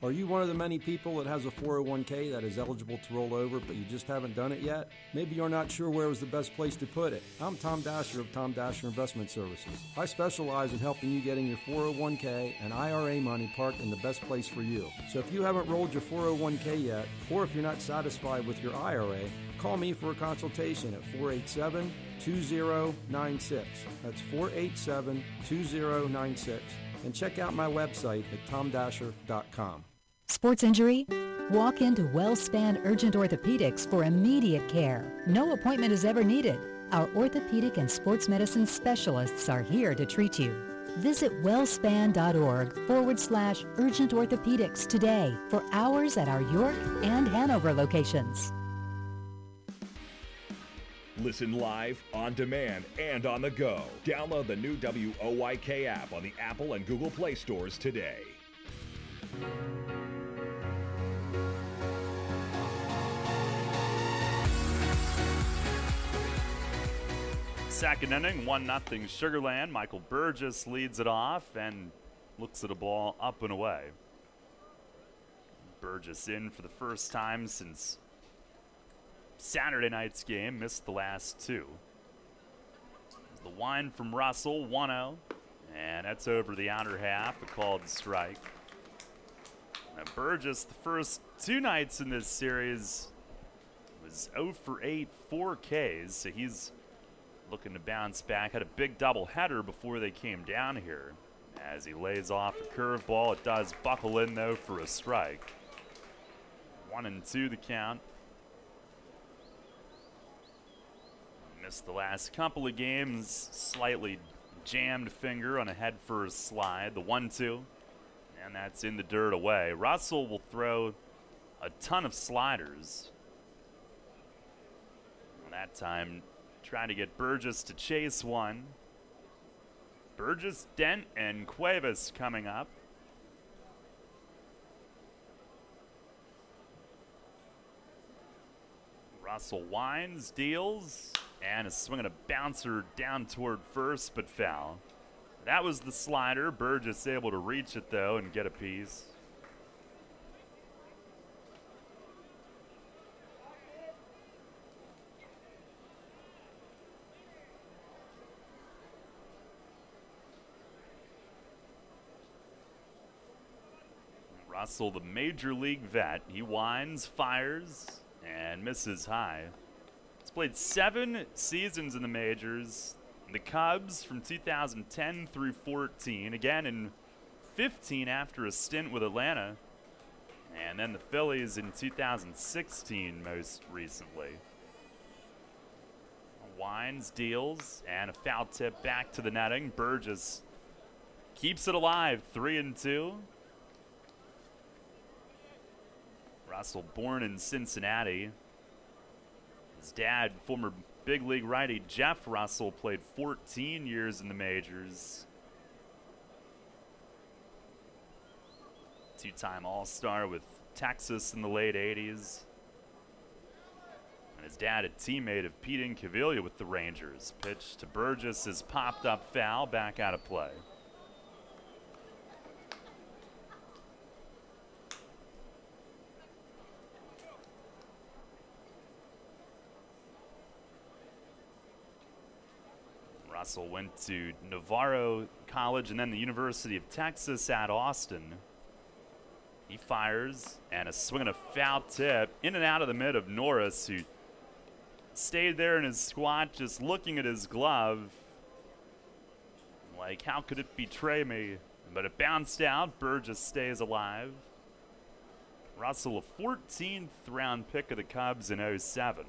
Are you one of the many people that has a 401k that is eligible to roll over, but you just haven't done it yet? Maybe you're not sure where was the best place to put it. I'm Tom Dasher of Tom Dasher Investment Services. I specialize in helping you getting your 401k and IRA money parked in the best place for you. So if you haven't rolled your 401k yet, or if you're not satisfied with your IRA, call me for a consultation at 487-2096. That's 487-2096. And check out my website at tomdasher.com. Sports injury? Walk into WellSpan Urgent Orthopedics for immediate care. No appointment is ever needed. Our orthopedic and sports medicine specialists are here to treat you. Visit wellspan.org/urgent orthopedics today for hours at our York and Hanover locations. Listen live, on demand, and on the go. Download the new WOYK app on the Apple and Google Play stores today. Second inning, 1-0 Sugar Land. Michael Burgess leads it off and looks at a ball up and away. Burgess in for the first time since Saturday night's game, missed the last two. The wind from Russell, 1-0, and that's over the outer half, a called strike. Now Burgess, the first two nights in this series, was 0 for 8, 4 Ks, so he's looking to bounce back. Had a big doubleheader before they came down here. As he lays off a curveball, it does buckle in, though, for a strike. 1-2 the count. Missed the last couple of games, slightly jammed finger on a head first slide. The 1-2, and that's in the dirt away. Russell will throw a ton of sliders. That time, trying to get Burgess to chase one. Burgess, Dent, and Cuevas coming up. Russell winds, deals, and is swinging a bouncer down toward first, but foul. That was the slider. Burgess able to reach it, though, and get a piece. Russell, the major league vet, he winds, fires, and misses high. He's played 7 seasons in the majors. The Cubs from 2010 through 14, again in 15 after a stint with Atlanta, and then the Phillies in 2016 most recently. Winds, deals, and a foul tip back to the netting. Burgess keeps it alive, 3-2. Russell, born in Cincinnati. His dad, former big league righty Jeff Russell, played 14 years in the majors. Two-time All-Star with Texas in the late 80s. And his dad, a teammate of Pete Incaviglia with the Rangers. Pitch to Burgess is popped up foul, back out of play. Russell went to Navarro College and then the University of Texas at Austin. He fires, and a swing and a foul tip in and out of the mid of Norris, who stayed there in his squat just looking at his glove. Like, how could it betray me? But it bounced out. Burgess stays alive. Russell, a 14th round pick of the Cubs in 07.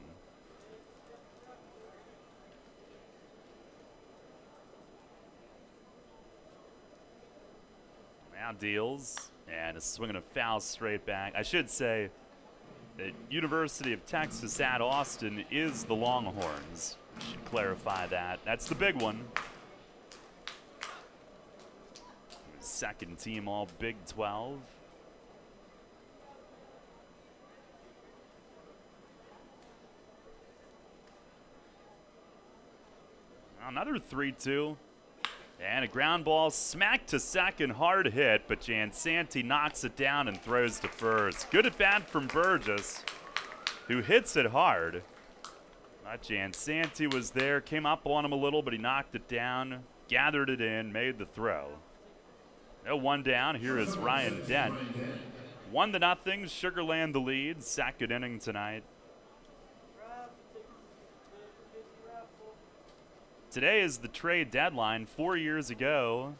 Now deals, and a swing and a foul straight back. I should say that University of Texas at Austin is the Longhorns. Should clarify that. That's the big one. Second team all Big 12. Another 3-2. And a ground ball smacked to second, hard hit, but Jansanti knocks it down and throws to first. Good at bat from Burgess, who hits it hard. Jansanti was there, came up on him a little, but he knocked it down, gathered it in, made the throw. No one down. Here is Ryan Dent. 1-0. Sugarland the lead. Second inning tonight. Today is the trade deadline. 4 years ago,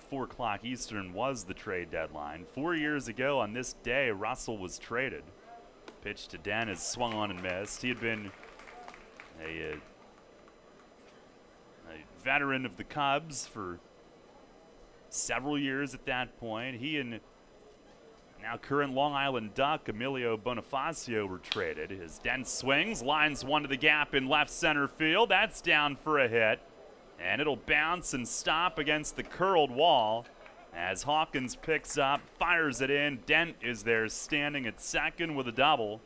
4 o'clock Eastern was the trade deadline. 4 years ago on this day, Russell was traded. Pitch to Dent is swung on and missed. He had been a veteran of the Cubs for several years at that point. He and now current Long Island Duck Emilio Bonifacio were traded. His Dent swings, lines one to the gap in left center field. That's down for a hit, and it'll bounce and stop against the curled wall as Hawkins picks up, fires it in. Dent is there standing at second with a double.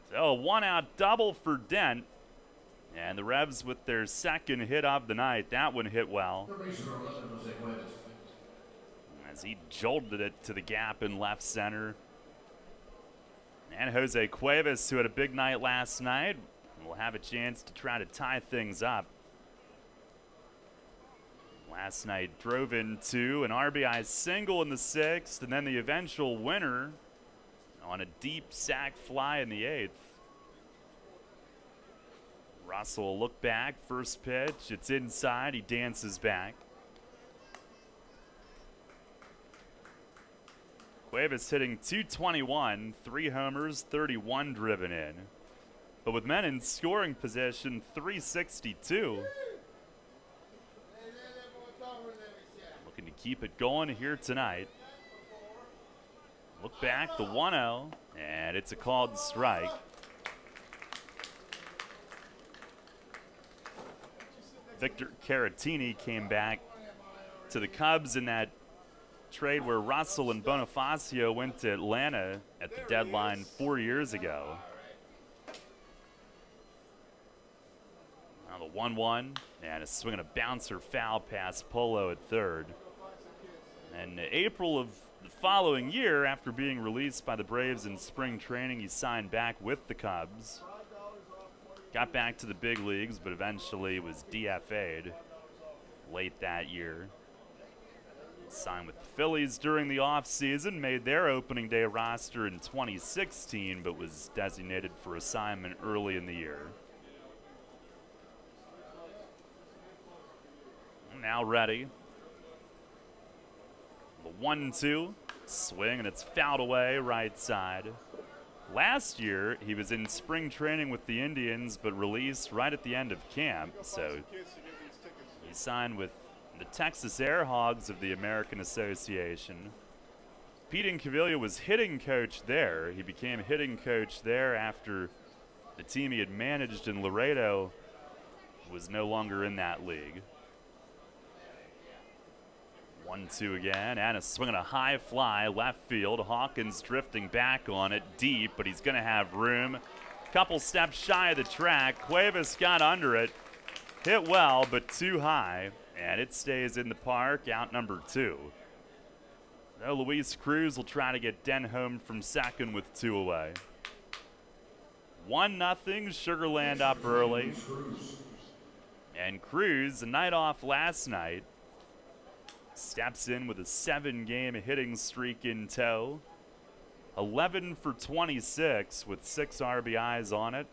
So a one-out double for Dent. And the Revs with their second hit of the night. That one hit well, as he jolted it to the gap in left center. And Jose Cuevas, who had a big night last night, will have a chance to try to tie things up. Last night drove into an RBI single in the 6th, and then the eventual winner on a deep sac fly in the 8th. Russell will look back, first pitch, it's inside, he dances back. Cuevas hitting .221, 3 homers, 31 driven in. But with men in scoring position, .362. Looking to keep it going here tonight. Look back, the 1-0, and it's a called strike. Victor Caratini came back to the Cubs in that trade where Russell and Bonifacio went to Atlanta at the deadline 4 years ago. Now the 1-1, and a swing and a bouncer foul past Polo at third. And in April of the following year, after being released by the Braves in spring training, he signed back with the Cubs. Got back to the big leagues, but eventually was DFA'd late that year. Signed with the Phillies during the offseason, made their opening day roster in 2016, but was designated for assignment early in the year. Now ready. The 1-2, swing, and it's fouled away right side. Last year, he was in spring training with the Indians, but released right at the end of camp, so he signed with the Texas Air Hogs of the American Association. Pete Incaviglia was hitting coach there. He became hitting coach there after the team he had managed in Laredo was no longer in that league. 1-2 again, and a swing and a high fly left field. Hawkins drifting back on it deep, but he's going to have room. Couple steps shy of the track. Cuevas got under it. Hit well, but too high, and it stays in the park, out number 2. Now Luis Cruz will try to get Dent home from second with 2 away. 1-0, Sugarland up early. And Cruz, a night off last night, steps in with a 7-game hitting streak in tow. 11 for 26 with 6 RBIs on it.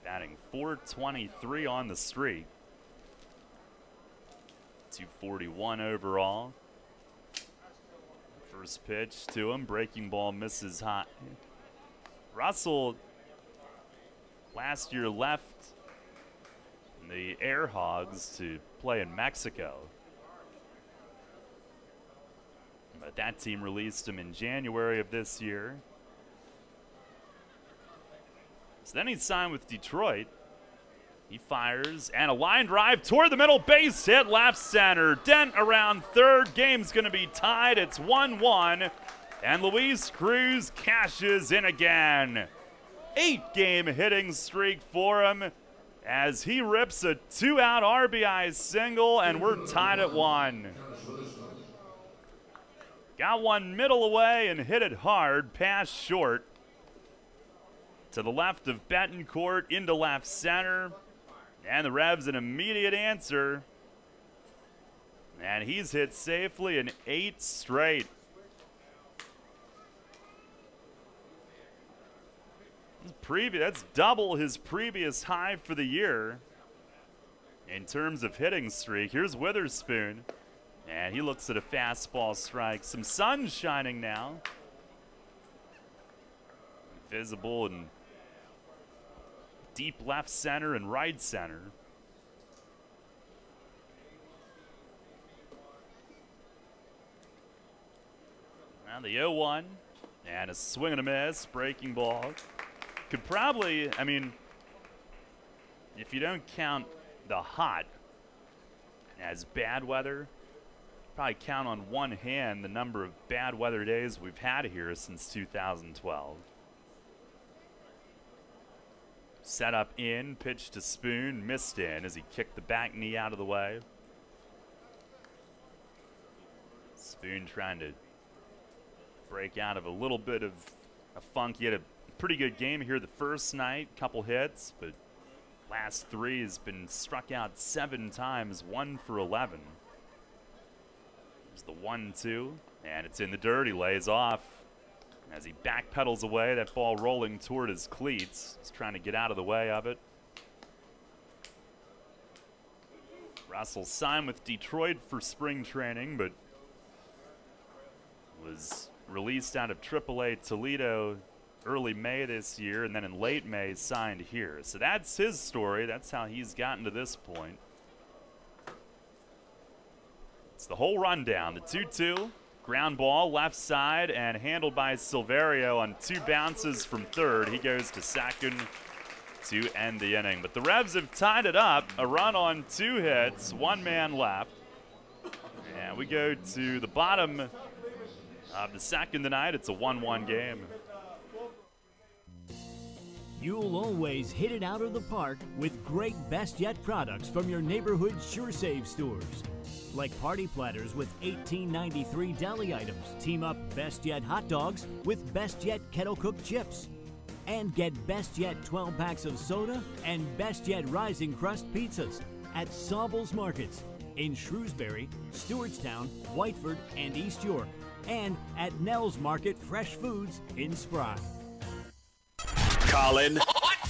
Batting .423 on the streak. 241 overall. First pitch to him. Breaking ball misses high. Russell last year left the Air Hogs to play in Mexico. But that team released him in January of this year. So then he signed with Detroit. He fires, and a line drive toward the middle, base hit left center. Dent around third. Game's going to be tied. It's 1-1, and Luis Cruz cashes in again. 8-game hitting streak for him. as he rips a 2-out RBI single, and we're tied at 1. Got one middle away and hit it hard, past short. To the left of Betancourt, into left center. And the Revs an immediate answer. And he's hit safely in 8 straight. That's double his previous high for the year in terms of hitting streak. Here's Witherspoon. And he looks at a fastball strike. Some sun shining now. Visible in deep left center and right center. Now the 0-1. And a swing and a miss. Breaking ball. Could probably, I mean, if you don't count the hot as bad weather, probably count on one hand the number of bad weather days we've had here since 2012. Set up in, pitch to Spoon, missed in as he kicked the back knee out of the way. Spoon trying to break out of a little bit of a funk. He had a pretty good game here the first night, couple hits, but last 3 has been struck out 7 times, 1 for 11. There's the 1-2, and it's in the dirt. He lays off as he backpedals away, that ball rolling toward his cleats. He's trying to get out of the way of it. Russell signed with Detroit for spring training, but was released out of AAA Toledo early May this year, and then in late May signed here. So that's his story. That's how he's gotten to this point. It's the whole rundown. The 2-2, ground ball left side, and handled by Silverio on 2 bounces from third. He goes to second to end the inning. But the Revs have tied it up. A run on 2 hits, 1 man left. And we go to the bottom of the second tonight. It's a 1-1 game. You'll always hit it out of the park with great Best Yet products from your neighborhood Sure Save stores. Like party platters with $18.93 deli items. Team up Best Yet hot dogs with Best Yet kettle cooked chips. And get Best Yet 12 packs of soda and Best Yet Rising Crust pizzas at Sobel's Markets in Shrewsbury, Stewartstown, Whiteford, and East York. And at Nell's Market Fresh Foods in Spry. Colin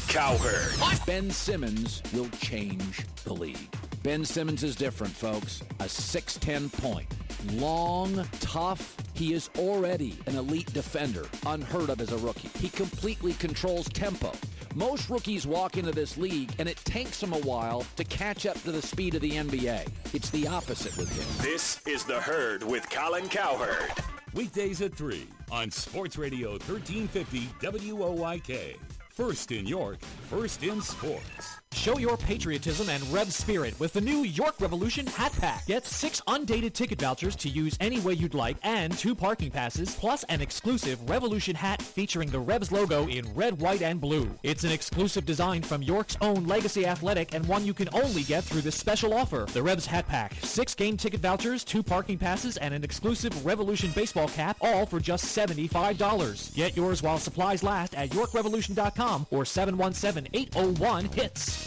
Cowherd. Ben Simmons will change the league. Ben Simmons is different, folks. A 6'10 point. Long, tough. He is already an elite defender, unheard of as a rookie. He completely controls tempo. Most rookies walk into this league, and it takes them a while to catch up to the speed of the NBA. It's the opposite with him. This is The Herd with Colin Cowherd. Weekdays at 3 on Sports Radio 1350 WOYK. First in York, first in sports. Show your patriotism and Rev spirit with the new York Revolution Hat Pack. Get 6 undated ticket vouchers to use any way you'd like and 2 parking passes, plus an exclusive Revolution hat featuring the Revs logo in red, white, and blue. It's an exclusive design from York's own Legacy Athletic and one you can only get through this special offer. The Revs Hat Pack. 6 game ticket vouchers, 2 parking passes, and an exclusive Revolution baseball cap, all for just $75. Get yours while supplies last at YorkRevolution.com or 717-801-HITS.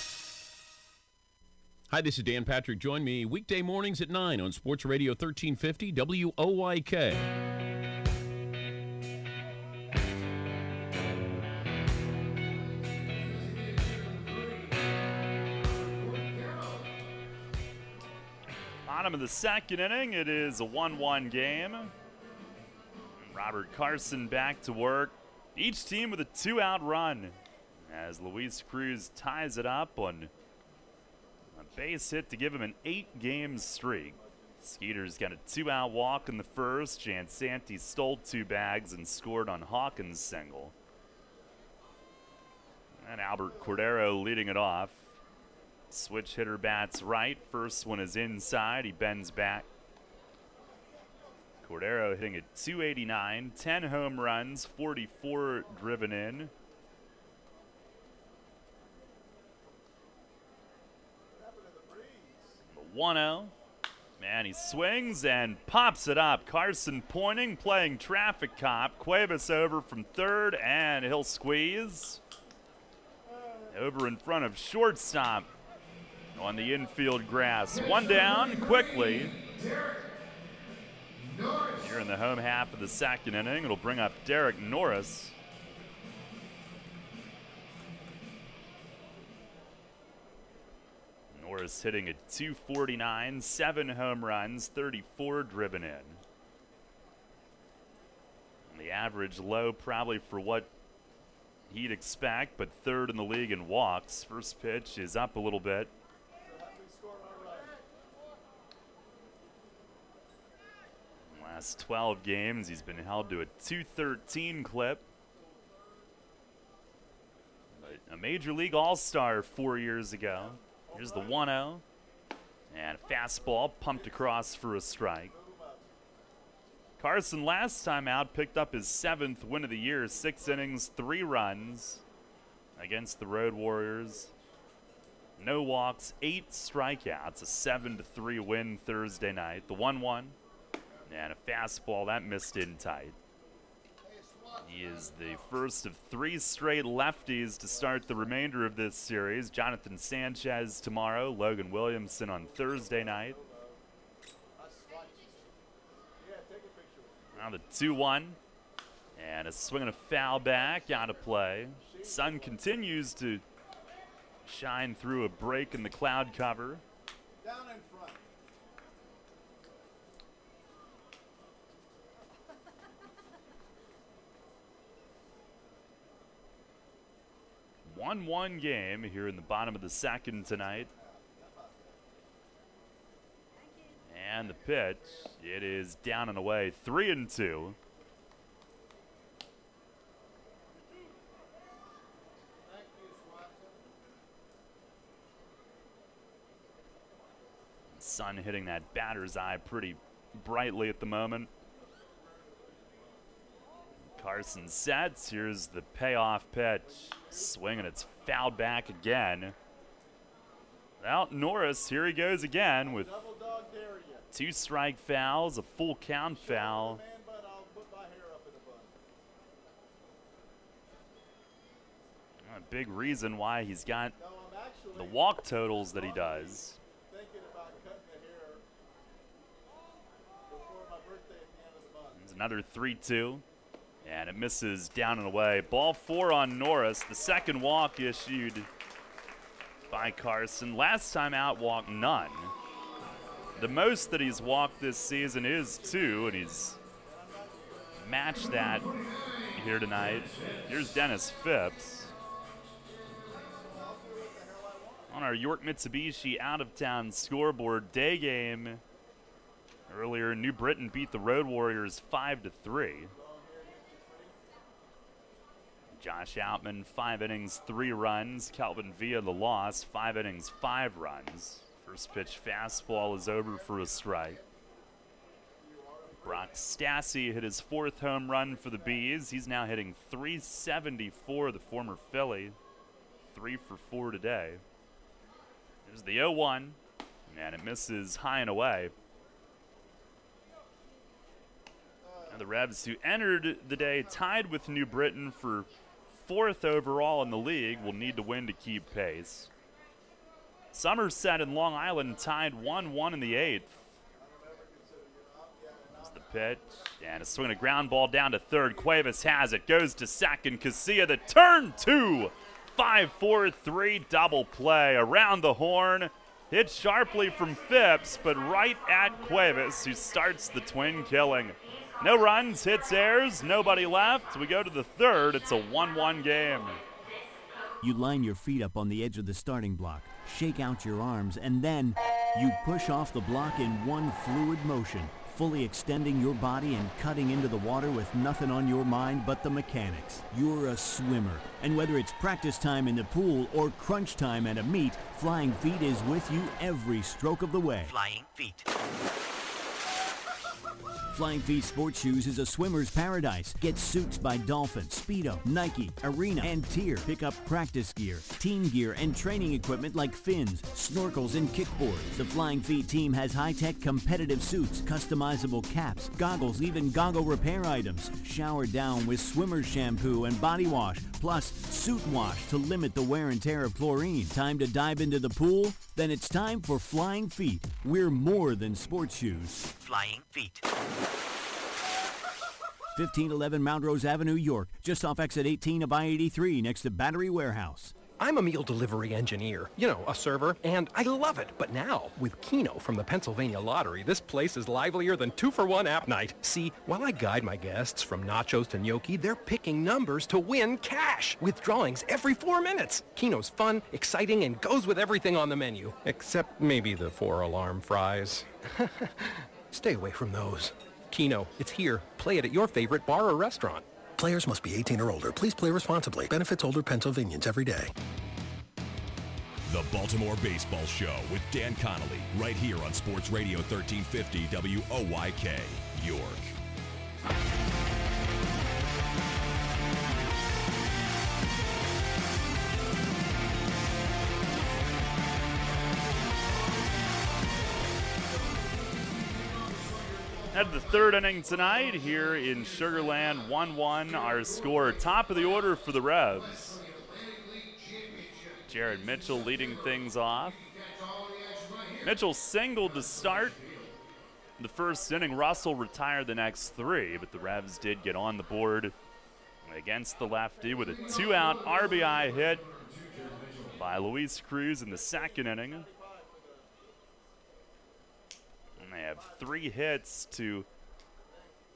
Hi, this is Dan Patrick. Join me weekday mornings at 9 on Sports Radio 1350 WOYK. Bottom of the second inning, it is a 1-1 game. Robert Carson back to work. Each team with a 2-out run as Luis Cruz ties it up on a base hit to give him an 8-game streak. Skeeters got a 2-out walk in the first. Jansanti stole 2 bags and scored on Hawkins' single. And Albert Cordero leading it off. Switch hitter bats right. First one is inside. He bends back. Cordero hitting at .289, 10 home runs, 44 driven in. 1-0. And he swings and pops it up. Carson pointing, playing traffic cop. Cuevas over from third, and he'll squeeze. Over in front of shortstop on the infield grass. One down quickly. Here in the home half of the second inning, it'll bring up Derek Norris. Norris hitting at .249, 7 home runs, 34 driven in. And the average low probably for what he'd expect, but third in the league in walks. First pitch is up a little bit. Last 12 games, he's been held to a .213 clip. But a Major League All-Star 4 years ago. Here's the 1-0. And a fastball pumped across for a strike. Carson last time out picked up his 7th win of the year. 6 innings, 3 runs against the Road Warriors. No walks, 8 strikeouts. A 7-3 win Thursday night. The 1-1. And a fastball that missed in tight. He is the first of 3 straight lefties to start the remainder of this series. Jonathan Sanchez tomorrow, Logan Williamson on Thursday night. Now the 2-1. And a swing and a foul back, out of play. Sun continues to shine through a break in the cloud cover. Down in front. 1-1 game here in the bottom of the second tonight. And the pitch, it is down and away, 3-2. Sun hitting that batter's eye pretty brightly at the moment. Carson sets. Here's the payoff pitch. Swing, and it's fouled back again. Well, Norris, here he goes again with 2 strike fouls, a full count foul. A big reason why he's got the walk totals that he does. There's another 3-2. And it misses down and away. Ball 4 on Norris. The second walk issued by Carson. Last time out, walked none. The most that he's walked this season is 2, and he's matched that here tonight. Here's Dennis Phipps. On our York Mitsubishi out-of-town scoreboard, day game earlier, New Britain beat the Road Warriors 5-3. Josh Outman, 5 innings, 3 runs. Kelvin Villa, the loss, 5 innings, 5 runs. First pitch fastball is over for a strike. Brock Stassi hit his 4th home run for the Bees. He's now hitting .374, the former Philly. 3 for 4 today. There's the 0-1, and it misses high and away. And the Revs, who entered the day tied with New Britain for 4th overall in the league, will need to win to keep pace. Somerset and Long Island tied 1-1 in the 8th. There's the pitch, and a swing and a ground ball down to third. Cuevas has it, goes to second. Casilla, the turn 2. 5-4-3 double play around the horn. Hit sharply from Phipps, but right at Cuevas, who starts the twin killing. No runs, hits, errors, nobody left. We go to the third. It's a 1-1 game. You line your feet up on the edge of the starting block, shake out your arms, and then you push off the block in one fluid motion, fully extending your body and cutting into the water with nothing on your mind but the mechanics. You're a swimmer, and whether it's practice time in the pool or crunch time at a meet, Flying Feet is with you every stroke of the way. Flying Feet. Flying Feet Sports Shoes is a swimmer's paradise. Get suits by Dolphin, Speedo, Nike, Arena, and Tier. Pick up practice gear, team gear, and training equipment like fins, snorkels, and kickboards. The Flying Feet team has high-tech competitive suits, customizable caps, goggles, even goggle repair items. Shower down with swimmer's shampoo and body wash, plus suit wash to limit the wear and tear of chlorine. Time to dive into the pool? Then it's time for Flying Feet. We're more than sports shoes. Flying Feet. 1511 Mount Rose Avenue, York, just off exit 18 of I-83 next to Battery Warehouse. I'm a meal delivery engineer, you know, a server, and I love it. But now, with Keno from the Pennsylvania Lottery, this place is livelier than 2-for-1 app night. See, while I guide my guests from nachos to gnocchi, they're picking numbers to win cash with drawings every 4 minutes. Keno's fun, exciting, and goes with everything on the menu, except maybe the 4-alarm fries. Stay away from those. Keno, it's here. Play it at your favorite bar or restaurant. Players must be 18 or older. Please play responsibly. Benefits older Pennsylvanians every day. The Baltimore Baseball Show with Dan Connolly, right here on Sports Radio 1350 WOYK, York. At the third inning tonight here in Sugar Land, 1-1 our score. Top of the order for the Revs. Jared Mitchell leading things off. Mitchell singled to start the first inning. Russell retired the next three, but the Revs did get on the board against the lefty with a 2-out RBI hit by Luis Cruz in the second inning. They have 3 hits to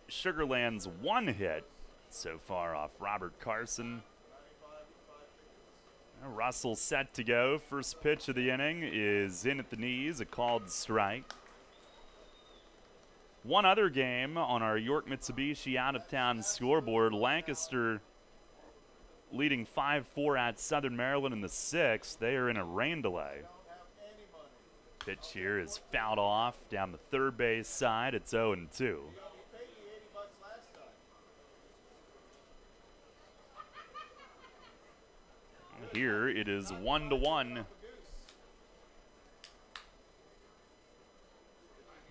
Sugar Land's 1 hit so far off Robert Carson. Russell set to go. First pitch of the inning is in at the knees, a called strike. One other game on our York Mitsubishi out-of-town scoreboard. Lancaster leading 5-4 at Southern Maryland in the 6th. They are in a rain delay. Pitch here is fouled off down the third base side. It's 0-2. Here it is 1-1.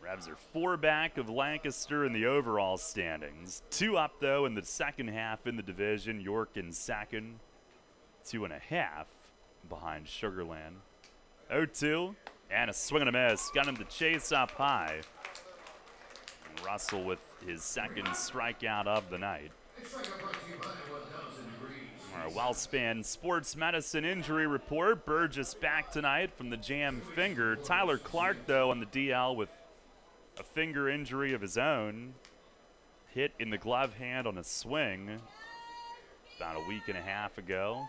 Revs are 4 back of Lancaster in the overall standings. 2 up, though, in the second half in the division. York in second. 2.5 behind Sugar Land. 0-2. And a swing and a miss. Got him to chase up high. And Russell with his second strikeout of the night. Our Wellspan Sports Medicine injury report. Burgess back tonight from the jammed finger. Tyler Clark, though, on the DL with a finger injury of his own. Hit in the glove hand on a swing about a week and a half ago.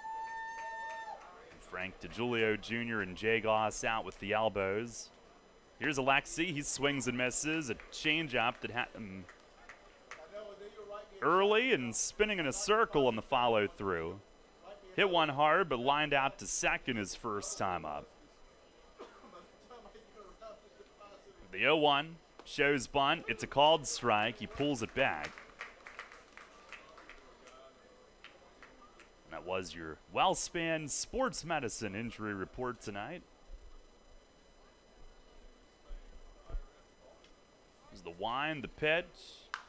Frank DeGiulio Jr. and Jay Goss out with the elbows. Here's Alexi. He swings and misses. A changeup that had him early and spinning in a circle on the follow-through. Hit one hard, but lined out to second his first time up. The 0-1 shows bunt. It's a called strike. He pulls it back. That was your Wellspan Sports Medicine injury report tonight. There's the wind, the pitch.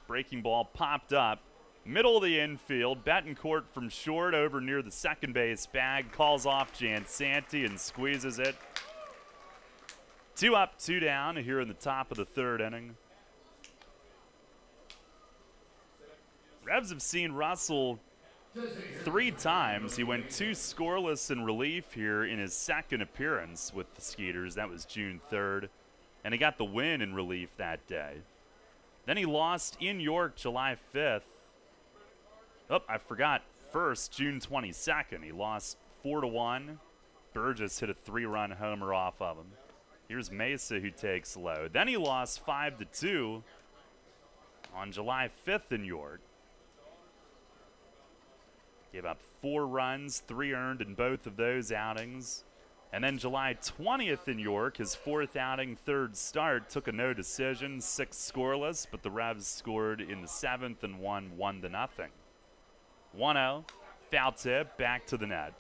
Breaking ball popped up. Middle of the infield. Betancourt from short over near the second base bag. Calls off Jansanti and squeezes it. 2 up, 2 down here in the top of the third inning. Revs have seen Russell 3 times. He went 2 scoreless in relief here in his second appearance with the Skeeters. That was June 3rd. And he got the win in relief that day. Then he lost in York July 5th. Oh, I forgot. First, June 22nd. He lost 4-1. Burgess hit a 3-run homer off of him. Here's Mesa who takes load. Then he lost 5-2 on July 5th in York. Gave up 4 runs, 3 earned in both of those outings. And then July 20th in York, his 4th outing, 3rd start, took a no decision, 6 scoreless, but the Revs scored in the 7th and won 1-0. 1-0, foul tip, back to the net.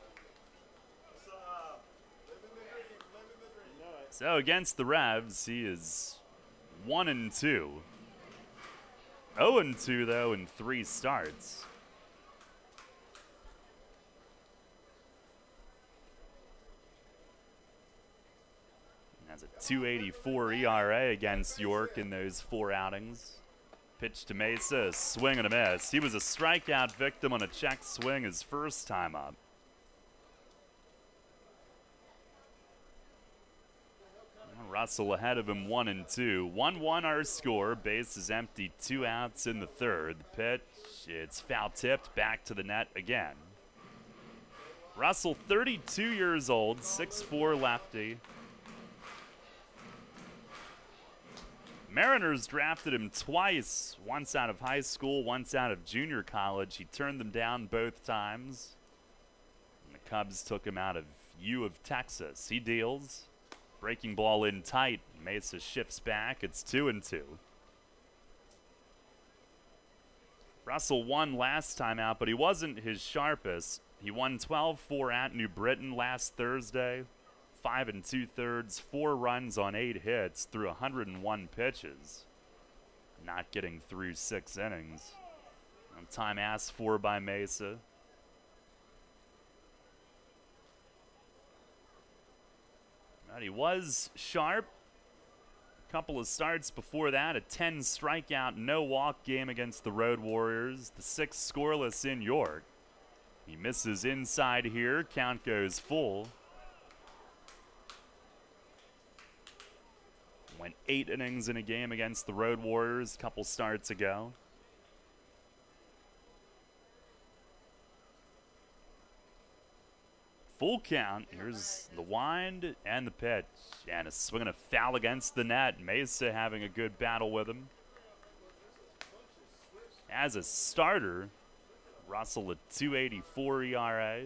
So against the Revs, he is 1-2. 0-2 though in 3 starts. Has a 2.84 ERA against York in those 4 outings. Pitch to Mesa, a swing and a miss. He was a strikeout victim on a check swing his first time up. Russell ahead of him 1-2. 1-1 our score. Base is empty. 2 outs in the 3rd. The pitch, it's foul tipped back to the net again. Russell, 32 years old, 6'4" lefty. Mariners drafted him twice, once out of high school, once out of junior college. He turned them down both times. And the Cubs took him out of U of Texas. He deals. Breaking ball in tight. Mesa shifts back. It's 2-2. Russell won last time out, but he wasn't his sharpest. He won 12-4 at New Britain last Thursday. 5 2/3, 4 runs on 8 hits through 101 pitches. Not getting through 6 innings. Time asked for by Mesa. But he was sharp. A couple of starts before that, a 10 strikeout, no walk game against the Road Warriors. The 6 scoreless in York. He misses inside here. Count goes full. Went 8 innings in a game against the Road Warriors a couple starts ago. Full count. Here's the wind and the pitch. And a swing and a foul against the net. Mesa having a good battle with him. As a starter, Russell a 2.84 ERA.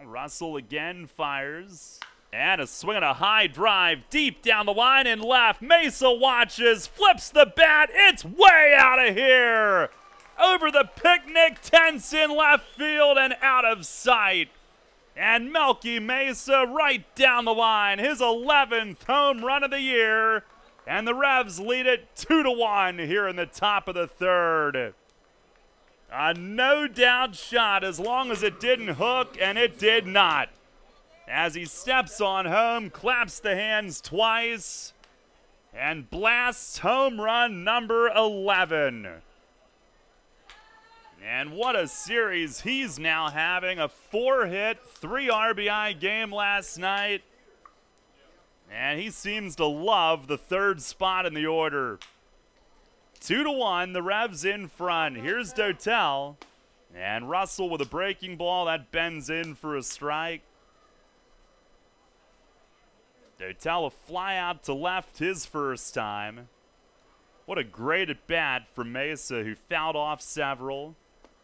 Russell again fires. And a swing and a high drive deep down the line and left. Mesa watches, flips the bat. It's way out of here. Over the picnic tents in left field and out of sight. And Melky Mesa right down the line. His 11th home run of the year. And the Revs lead it 2-1 here in the top of the 3rd. A no-doubt shot as long as it didn't hook, and it did not. As he steps on home, claps the hands twice, and blasts home run number 11. And what a series he's now having. A 4-hit, 3 RBI game last night. And he seems to love the 3rd spot in the order. 2-1, the Revs in front. Here's Dotel. And Russell with a breaking ball. That bends in for a strike. Dotel a fly out to left his first time. What a great at-bat from Mesa, who fouled off several.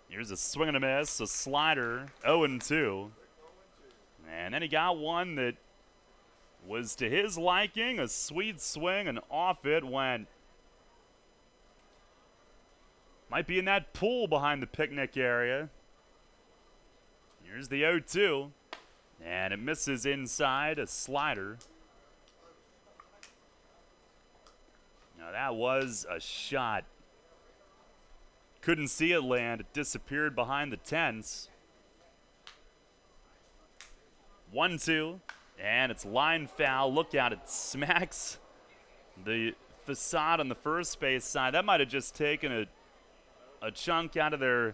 Here's a swing and a miss, a slider, 0-2. And then he got one that was to his liking, a sweet swing, and off it went. Might be in that pool behind the picnic area. Here's the 0-2. And it misses inside, a slider. Now that was a shot. Couldn't see it land. It disappeared behind the tents. 1-2. And it's line foul. Look out, it smacks the facade on the first base side. That might have just taken a chunk out of their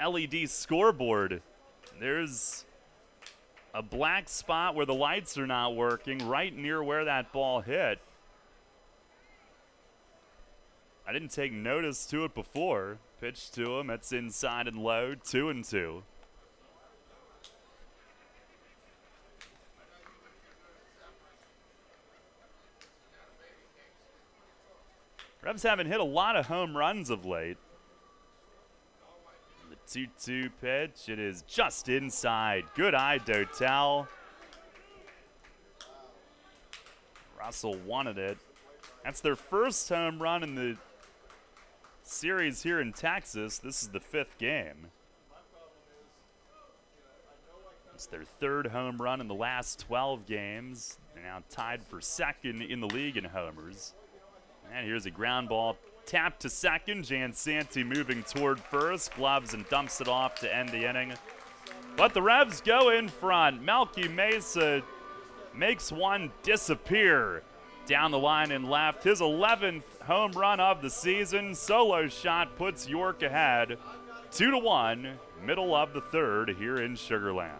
LED scoreboard. There's a black spot where the lights are not working right near where that ball hit. I didn't take notice to it before. Pitch to him. It's inside and low. 2-2. Revs haven't hit a lot of home runs of late. The 2-2 pitch, it is just inside. Good eye, Dotel. Russell wanted it. That's their first home run in the series here in Texas. This is the 5th game. It's their 3rd home run in the last 12 games. They're now tied for 2nd in the league in homers. And here's a ground ball tapped to second. Jansanti moving toward first. Gloves and dumps it off to end the inning. But the Revs go in front. Melky Mesa makes one disappear down the line and left. His 11th home run of the season. Solo shot puts York ahead 2-1, middle of the 3rd here in Sugar Land.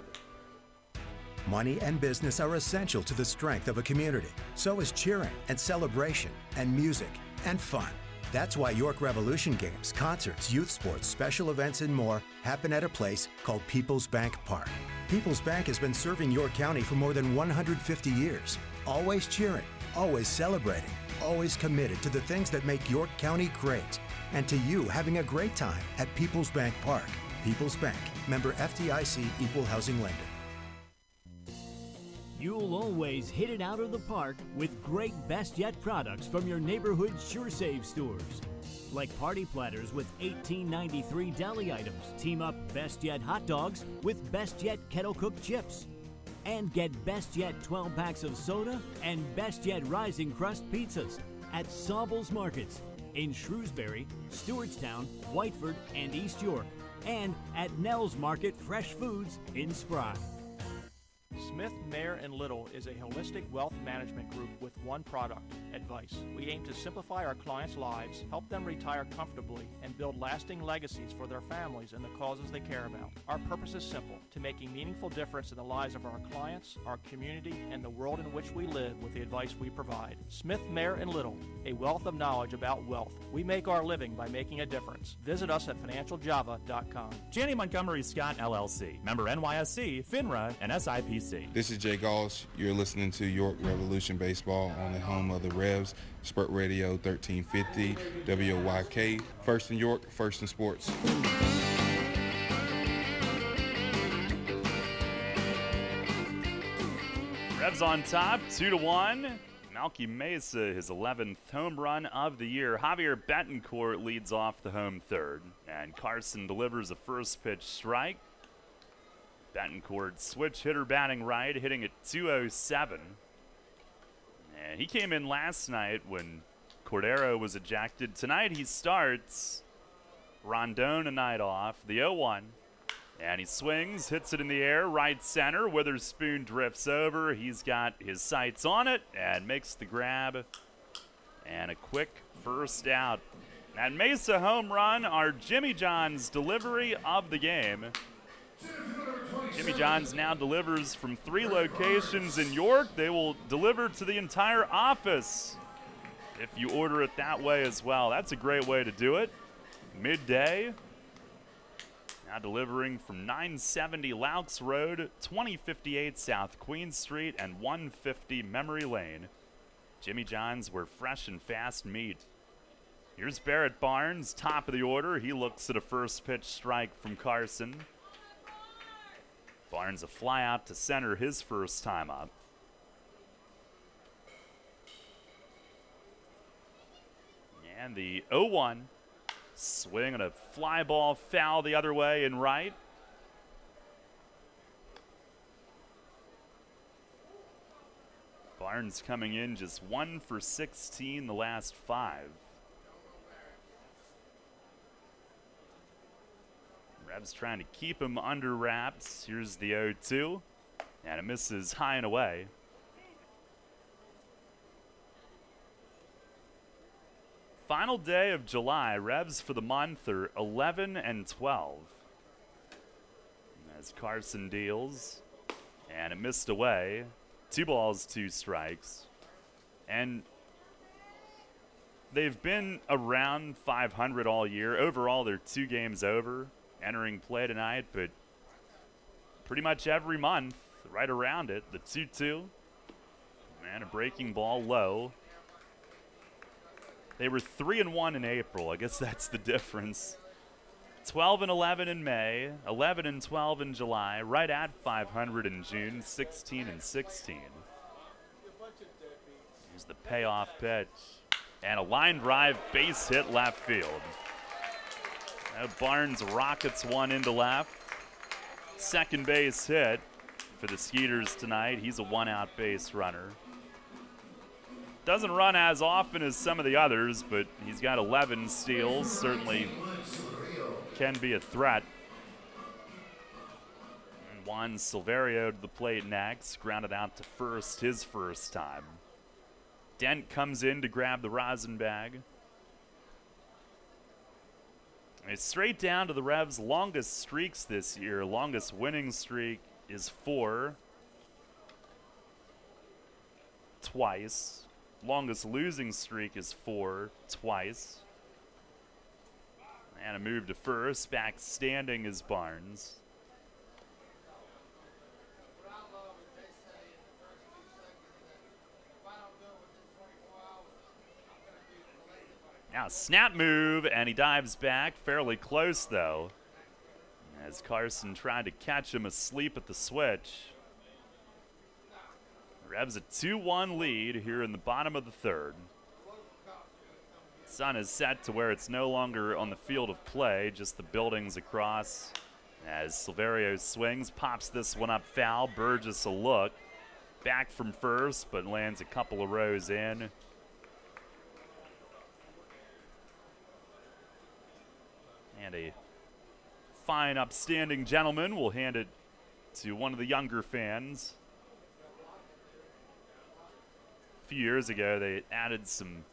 Money and business are essential to the strength of a community. So is cheering and celebration and music and fun. That's why York Revolution games, concerts, youth sports, special events, and more happen at a place called People's Bank Park. People's Bank has been serving York County for more than 150 years. Always cheering, always celebrating, always committed to the things that make York County great. And to you having a great time at People's Bank Park. People's Bank, member FDIC, equal housing lender. You'll always hit it out of the park with great Best Yet products from your neighborhood SureSave stores. Like party platters with $18.93 deli items. Team up Best Yet hot dogs with Best Yet kettle cooked chips. And get Best Yet 12 packs of soda and Best Yet Rising Crust pizzas at Saubles Markets in Shrewsbury, Stewartstown, Whiteford, and East York. And at Nell's Market Fresh Foods in Spry. Smith, Mayer & Little is a holistic wealth management group with one product, advice. We aim to simplify our clients' lives, help them retire comfortably, and build lasting legacies for their families and the causes they care about. Our purpose is simple, to make a meaningful difference in the lives of our clients, our community, and the world in which we live with the advice we provide. Smith, Mayer & Little, a wealth of knowledge about wealth. We make our living by making a difference. Visit us at financialjava.com. Janney Montgomery Scott LLC, member NYSC, FINRA, and SIPC. This is Jay Gauls. You're listening to York Revolution Baseball on the home of the Revs, Spurt Radio 1350, WYK. First in York, first in sports. Revs on top, 2-1. Melky Mesa, his 11th home run of the year. Javier Betancourt leads off the home 3rd, and Carson delivers a first pitch strike. Betancourt switch hitter batting right, hitting at 207. And he came in last night when Cordero was ejected. Tonight he starts. Rondon a night off, the 0-1. And he swings, hits it in the air, right center. Witherspoon drifts over. He's got his sights on it and makes the grab. And a quick first out. That Mesa home run, our Jimmy John's delivery of the game. Jimmy John's now delivers from 3 locations in York. They will deliver to the entire office if you order it that way as well. That's a great way to do it. Midday. Now delivering from 970 Loucks Road, 2058 South Queen Street, and 150 Memory Lane. Jimmy John's, where fresh and fast meet. Here's Barrett Barnes, top of the order. He looks at a first pitch strike from Carson. Barnes a fly out to center his first time up. And the 0-1. Swing and a fly ball foul the other way in right. Barnes coming in just 1 for 16 the last 5. Revs trying to keep him under wraps. Here's the 0-2. And it misses high and away. Final day of July. Revs for the month are 11-12. As Carson deals. And it missed away. 2 balls, 2 strikes. And they've been around 500 all year. Overall, they're 2 games over entering play tonight, but pretty much every month, right around it. The 2-2. And a breaking ball low. They were 3-1 in April. I guess that's the difference. 12-11 in May, 11-12 in July, right at 500 in June, 16-16. Here's the payoff pitch. And a line drive base hit left field. Now Barnes rockets one into left. Second base hit for the Skeeters tonight. He's a one-out base runner. Doesn't run as often as some of the others, but he's got 11 steals. Certainly can be a threat. And Juan Silverio to the plate next. Grounded out to first his first time. Dent comes in to grab the rosin bag. It's straight down to the Revs' longest streaks this year. Longest winning streak is 4. Twice. Longest losing streak is 4. Twice. And a move to first. Back standing is Barnes. Now snap move, and he dives back. Fairly close, though, as Carson tried to catch him asleep at the switch. Revs a 2-1 lead here in the bottom of the third. Sun is set to where it's no longer on the field of play, just the buildings across. As Silverio swings, pops this one up foul. Burgess a look. Back from first, but lands a couple of rows in. And a fine, upstanding gentleman will hand it to one of the younger fans. A few years ago, they added some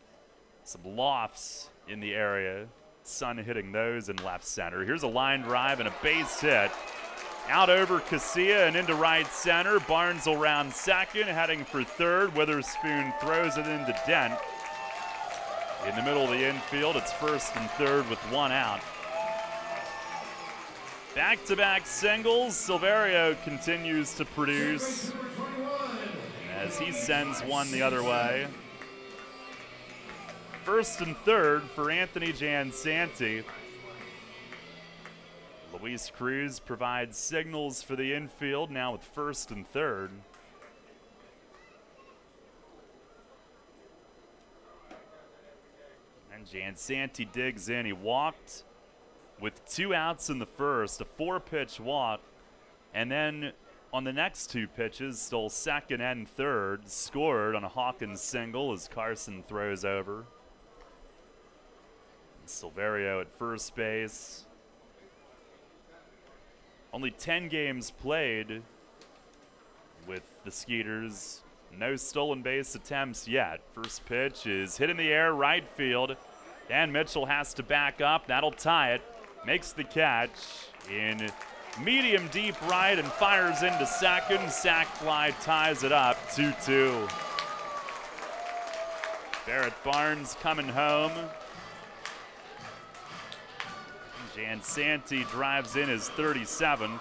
lofts in the area. Sun hitting those in left center. Here's a line drive and a base hit. Out over Casilla and into right center. Barnes will round second, heading for third. Witherspoon throws it into Dent. In the middle of the infield, it's first and third with one out. Back-to-back singles. Silverio continues to produce as he sends one the other way. First and third for Anthony Jansanti. Luis Cruz provides signals for the infield now with first and third. And Jansanti digs in. He walked with 2 outs in the first, a 4-pitch walk, and then on the next 2 pitches, stole second and third, scored on a Hawkins single as Carson throws over. Silverio at first base. Only 10 games played with the Skeeters. No stolen base attempts yet. First pitch is hit in the air, right field. Dan Mitchell has to back up. That'll tie it. Makes the catch in medium deep right and fires into second. Sac fly ties it up, 2-2. Barrett Barnes coming home. Jansanti drives in his 37th.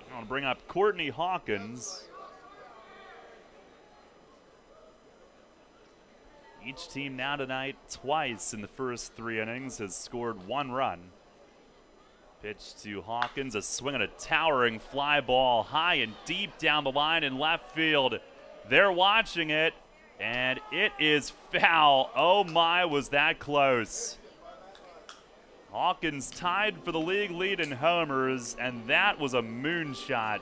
I want to bring up Courtney Hawkins. Each team now tonight twice in the first 3 innings has scored 1 run. Pitch to Hawkins, a swing and a towering fly ball high and deep down the line in left field. They're watching it, and it is foul. Oh my, was that close. Hawkins tied for the league lead in homers, and that was a moonshot.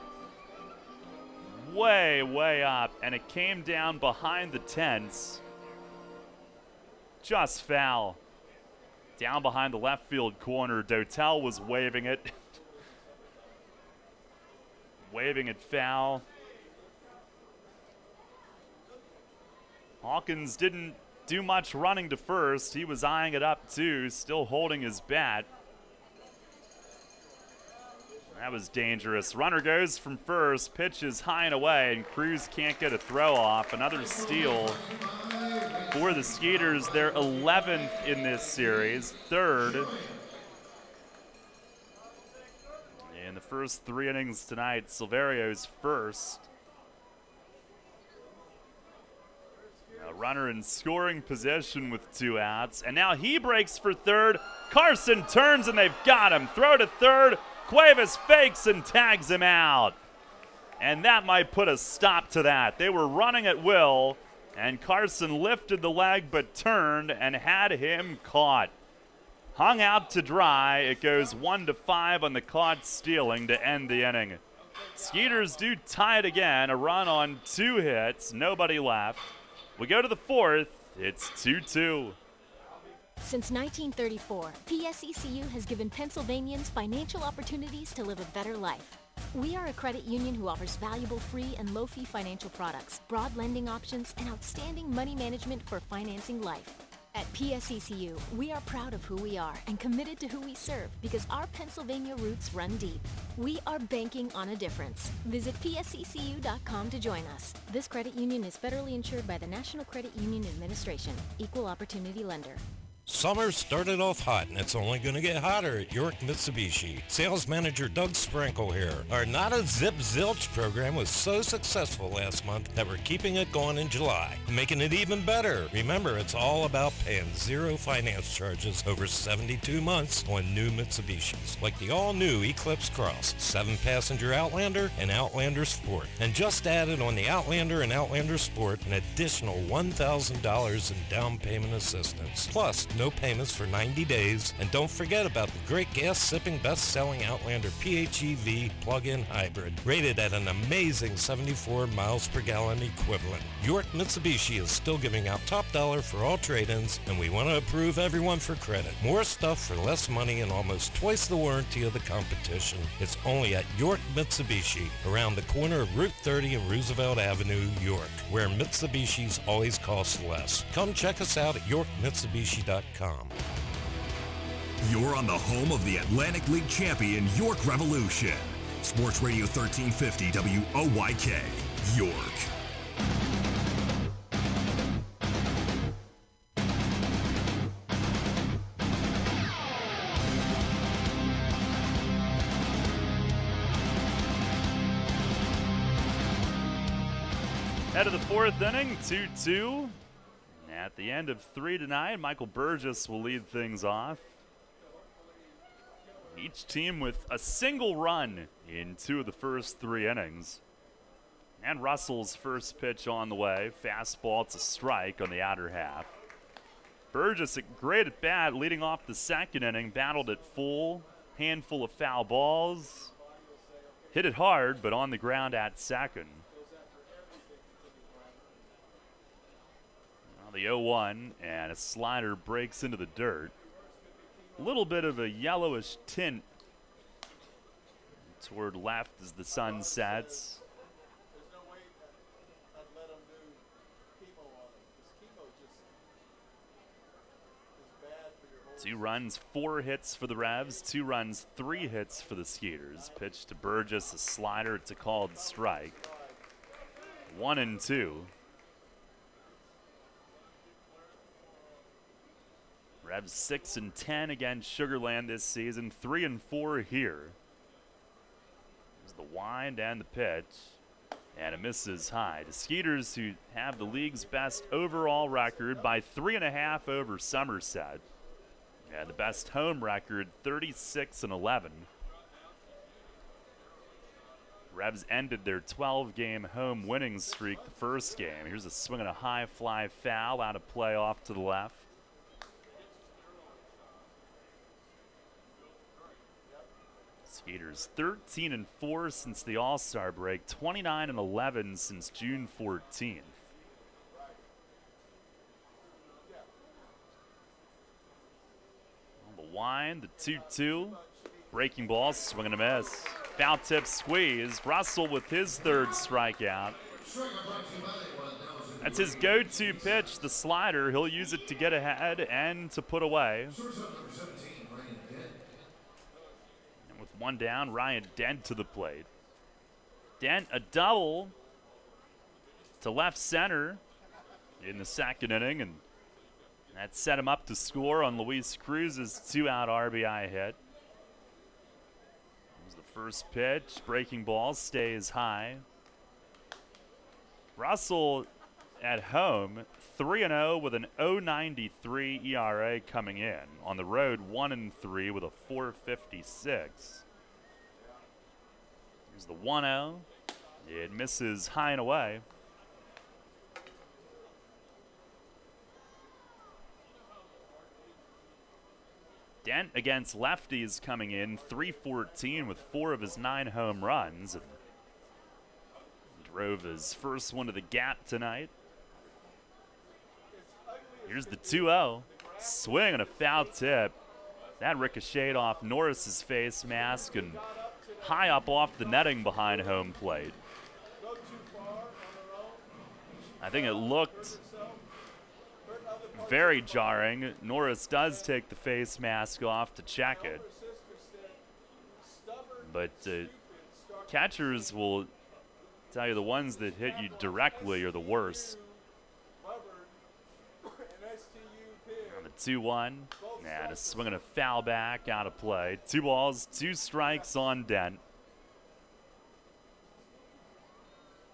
Way, way up, and it came down behind the tents. Just foul. Down behind the left field corner, Dotel was waving it. Waving it foul. Hawkins didn't do much running to first. He was eyeing it up too, still holding his bat. That was dangerous. Runner goes from first, pitches high and away, and Cruz can't get a throw off. Another steal for the Skeeters. They're 11th in this series, 3rd. in the first 3 innings tonight. Silverio's first. A runner in scoring position with 2 outs. And now he breaks for third. Carson turns and they've got him. Throw to third. Cuevas fakes and tags him out. And that might put a stop to that. They were running at will, and Carson lifted the leg but turned and had him caught. Hung out to dry. It goes 1-5 on the caught stealing to end the inning. Skeeters do tie it again. A run on 2 hits. Nobody left. We go to the 4th. It's 2-2. Since 1934, PSECU has given Pennsylvanians financial opportunities to live a better life. We are a credit union who offers valuable free and low-fee financial products, broad lending options, and outstanding money management for financing life. At PSECU, we are proud of who we are and committed to who we serve because our Pennsylvania roots run deep. We are banking on a difference. Visit pseccu.com to join us. This credit union is federally insured by the National Credit Union Administration. Equal Opportunity Lender. Summer started off hot, and it's only going to get hotter at York Mitsubishi. Sales Manager Doug Sprankle here. Our Not a Zip Zilch program was so successful last month that we're keeping it going in July, making it even better. Remember, it's all about paying 0 finance charges over 72 months on new Mitsubishis, like the all-new Eclipse Cross, 7-passenger Outlander, and Outlander Sport. And just added on the Outlander and Outlander Sport an additional $1,000 in down payment assistance. Plus, no payments for 90 days. And don't forget about the great gas-sipping, best-selling Outlander PHEV plug-in hybrid, rated at an amazing 74 miles per gallon equivalent. York Mitsubishi is still giving out top dollar for all trade-ins, and we want to approve everyone for credit. More stuff for less money and almost twice the warranty of the competition. It's only at York Mitsubishi, around the corner of Route 30 and Roosevelt Avenue, York, where Mitsubishis always cost less. Come check us out at yorkmitsubishi.com. You're on the home of the Atlantic League champion York Revolution. Sports Radio 1350 WOYK, York. Head of the 4th inning, 2-2. At the end of 3 tonight, Michael Burgess will lead things off. Each team with a single run in 2 of the first 3 innings. And Russell's first pitch on the way. Fastball to strike on the outer half. Burgess great at bat, leading off the 2nd inning. Battled it full. Handful of foul balls. Hit it hard, but on the ground at 2nd. The 0-1, and a slider breaks into the dirt. A little bit of a yellowish tint toward left as the sun sets. 2 runs, 4 hits for the Revs. 2 runs, 3 hits for the Skeeters. Pitch to Burgess, a slider to called strike. 1-2. Revs 6-10 against Sugarland this season, 3-4 here. There's the wind and the pitch, and it misses high. The Skeeters, who have the league's best overall record by 3.5 over Somerset, and the best home record, 36-11. Revs ended their 12-game home winning streak the first game. Here's a swing and a high fly foul out of play off to the left. Skeeters 13-4 since the All-Star break, 29-11 since June 14th. On the wind, the 2-2. Breaking ball, swing and a miss. Foul tip squeeze. Russell with his 3rd strikeout. That's his go-to pitch, the slider. He'll use it to get ahead and to put away. One down, Ryan Dent to the plate. Dent, a double to left center in the 2nd inning, and that set him up to score on Luis Cruz's 2-out RBI hit. It was the First pitch, breaking ball, stays high. Russell at home, 3-0 with an 0.93 ERA coming in. On the road, 1-3 with a 4.56. Here's the 1-0. It misses high and away. Dent against lefties coming in, 314 with 4 of his 9 home runs. And drove his first one to the gap tonight. Here's the 2-0. Swing and a foul tip. That ricocheted off Norris's face mask and high up off the netting behind home plate. I think it looked very jarring. Norris does take the face mask off to check it. But catchers will tell you the ones that hit you directly are the worst. On the 2-1, and a swing and a foul back out of play. 2 balls, 2 strikes on Dent.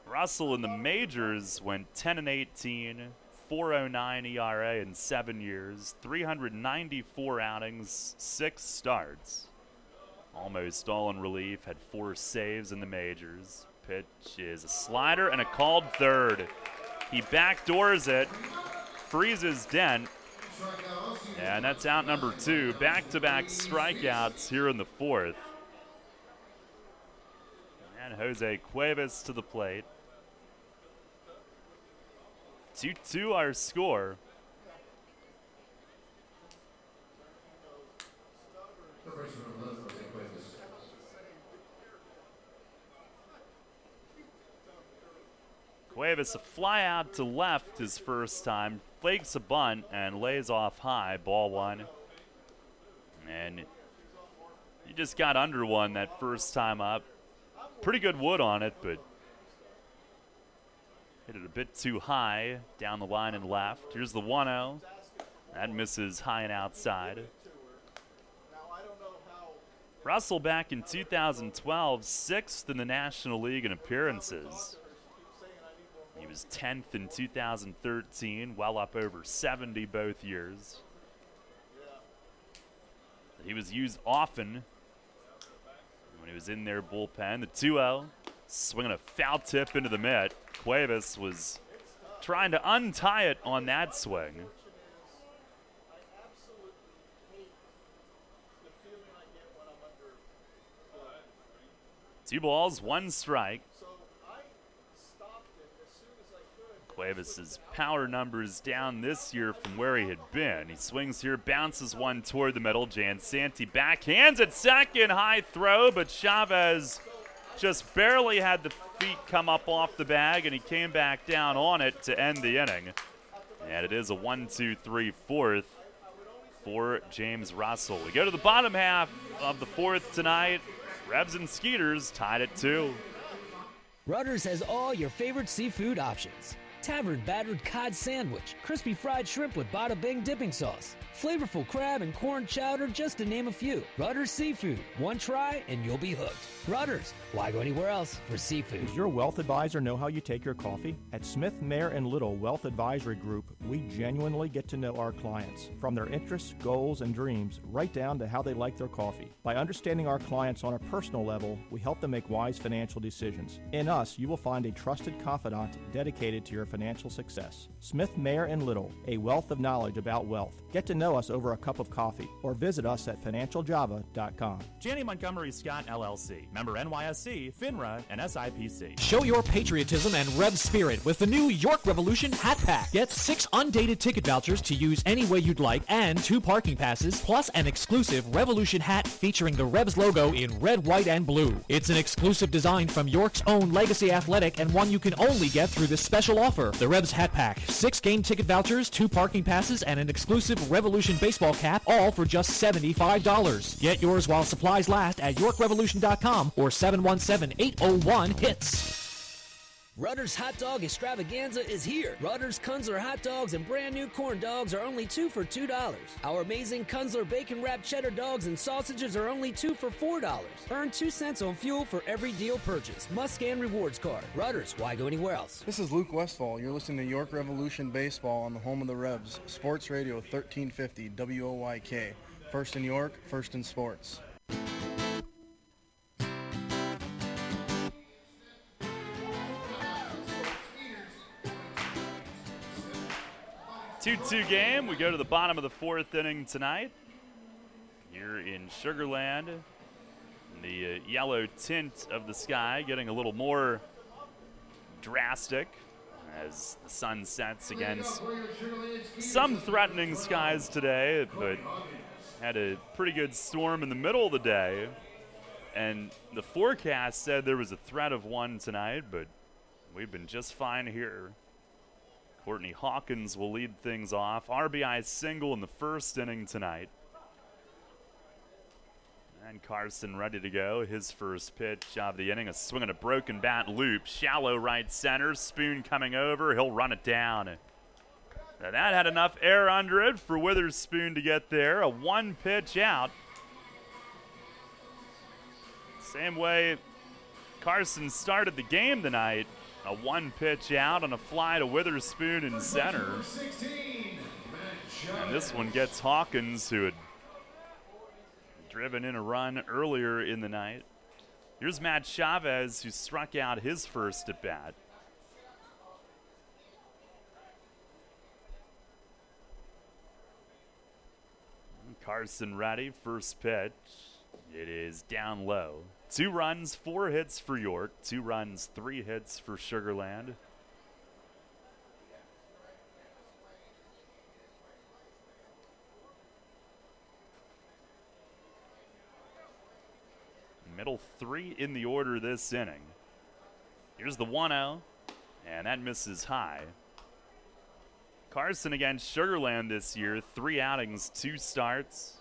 Russell in the majors went 10-18, 4.09 ERA in 7 years, 394 outings, 6 starts. Almost all in relief, had 4 saves in the majors. Pitch is a slider and a called third. He backdoors it, freezes Dent, and that's out number 2. Back-to-back strikeouts here in the 4th. And Jose Cuevas to the plate. 2-2 our score. Cuevas a fly out to left his first time, fakes a bunt and lays off high, ball 1. And he just got under one that first time up. Pretty good wood on it, but hit it a bit too high down the line and left. Here's the 1-0. That misses high and outside. Russell back in 2012, 6th in the National League in appearances. He was 10th in 2013, well up over 70 both years. He was used often when he was in their bullpen. The 2-0, swinging a foul tip into the mitt. Cuevas was trying to untie it on that swing. Two balls, 1 strike. Cuevas' power numbers down this year from where he had been. He swings here, bounces one toward the middle. Jansanti backhands at second, high throw, but Chavez just barely had the feet come up off the bag, and he came back down on it to end the inning. And it is a 1-2-3 4th for James Russell. We go to the bottom half of the 4th tonight. Revs and Skeeters tied at 2. Rutter's has all your favorite seafood options. Tavern battered cod sandwich, crispy fried shrimp with bada bing dipping sauce, flavorful crab and corn chowder, just to name a few. Rutter's Seafood. One try and you'll be hooked. Rutter's. Why go anywhere else for seafood? Does your wealth advisor know how you take your coffee? At Smith, Mayer & Little Wealth Advisory Group, we genuinely get to know our clients, from their interests, goals, and dreams, right down to how they like their coffee. By understanding our clients on a personal level, we help them make wise financial decisions. In us, you will find a trusted confidant dedicated to your financial success. Smith, Mayer & Little, a wealth of knowledge about wealth. Get to know us over a cup of coffee or visit us at financialjava.com. Janney Montgomery Scott LLC, member NYSE, FINRA, and SIPC. Show your patriotism and Revs spirit with the new York Revolution Hat Pack. Get 6 undated ticket vouchers to use any way you'd like and 2 parking passes, plus an exclusive Revolution hat featuring the Revs logo in red, white, and blue. It's an exclusive design from York's own Legacy Athletic and one you can only get through this special offer. The Revs Hat Pack, 6 game ticket vouchers, 2 parking passes, and an exclusive Revolution baseball cap, all for just $75. Get yours while supplies last at YorkRevolution.com or 717-801-HITS. Rutter's Hot Dog Extravaganza is here. Rutter's Kunzler hot dogs and brand new corn dogs are only 2 for $2. Our amazing Kunzler bacon wrapped cheddar dogs and sausages are only 2 for $4. Earn 2 cents on fuel for every deal purchase. Must scan rewards card. Rutter's, why go anywhere else? This is Luke Westfall. You're listening to York Revolution Baseball on the home of the Revs, Sports Radio 1350 WOYK. First in York, first in sports. 2-2 game. We go to the bottom of the 4th inning tonight here in Sugar Land. The yellow tint of the sky getting a little more drastic as the sun sets against some threatening skies today, but had a pretty good storm in the middle of the day. And the forecast said there was a threat of one tonight, but we've been just fine here. Courtney Hawkins will lead things off. RBI single in the 1st inning tonight. And Carson ready to go. His first pitch of the inning, a swing and a broken bat loop. Shallow right center. Spoon coming over. He'll run it down. Now that had enough air under it for Witherspoon to get there. A 1-pitch out. Same way Carson started the game tonight. A 1-pitch out on a fly to Witherspoon in center. And this one gets Hawkins, who had driven in a run earlier in the night. Here's Matt Chavez, who struck out his first at bat. Carson ready, first pitch. It is down low. 2 runs, 4 hits for York. 2 runs, 3 hits for Sugar Land. Middle 3 in the order this inning. Here's the 1-0, and that misses high. Carson against Sugar Land this year, 3 outings, 2 starts.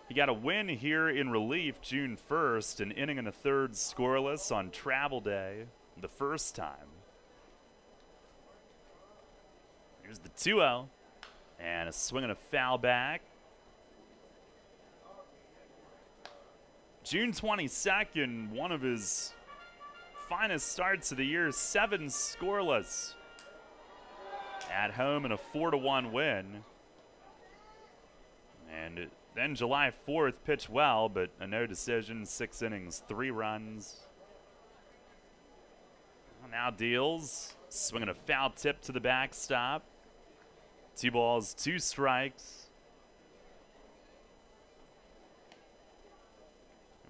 He got a win here in relief June 1st, an inning and a third scoreless on travel day the first time. Here's the 2-0, and a swing and a foul back. June 22nd, one of his finest starts of the year, 7 scoreless at home in a 4-1 win. And then July 4th, pitched well, but a no decision, 6 innings, 3 runs. Now deals, swinging a foul tip to the backstop. 2 balls, 2 strikes.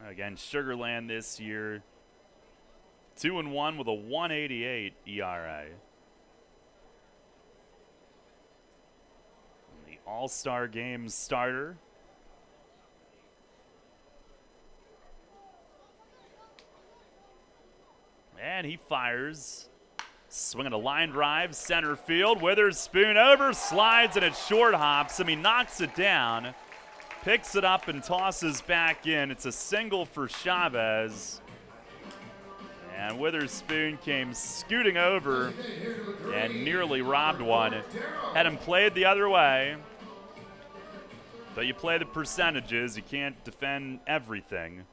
Again, Sugar Land this year, 2-1 with a 1.88 ERA. The All-Star Game starter. And he fires. Swinging a line drive, center field. Witherspoon over, slides, and it short hops him. He knocks it down, picks it up, and tosses back in. It's a single for Chavez. And Witherspoon came scooting over and nearly robbed one. Had him played the other way. But you play the percentages. You can't defend everything.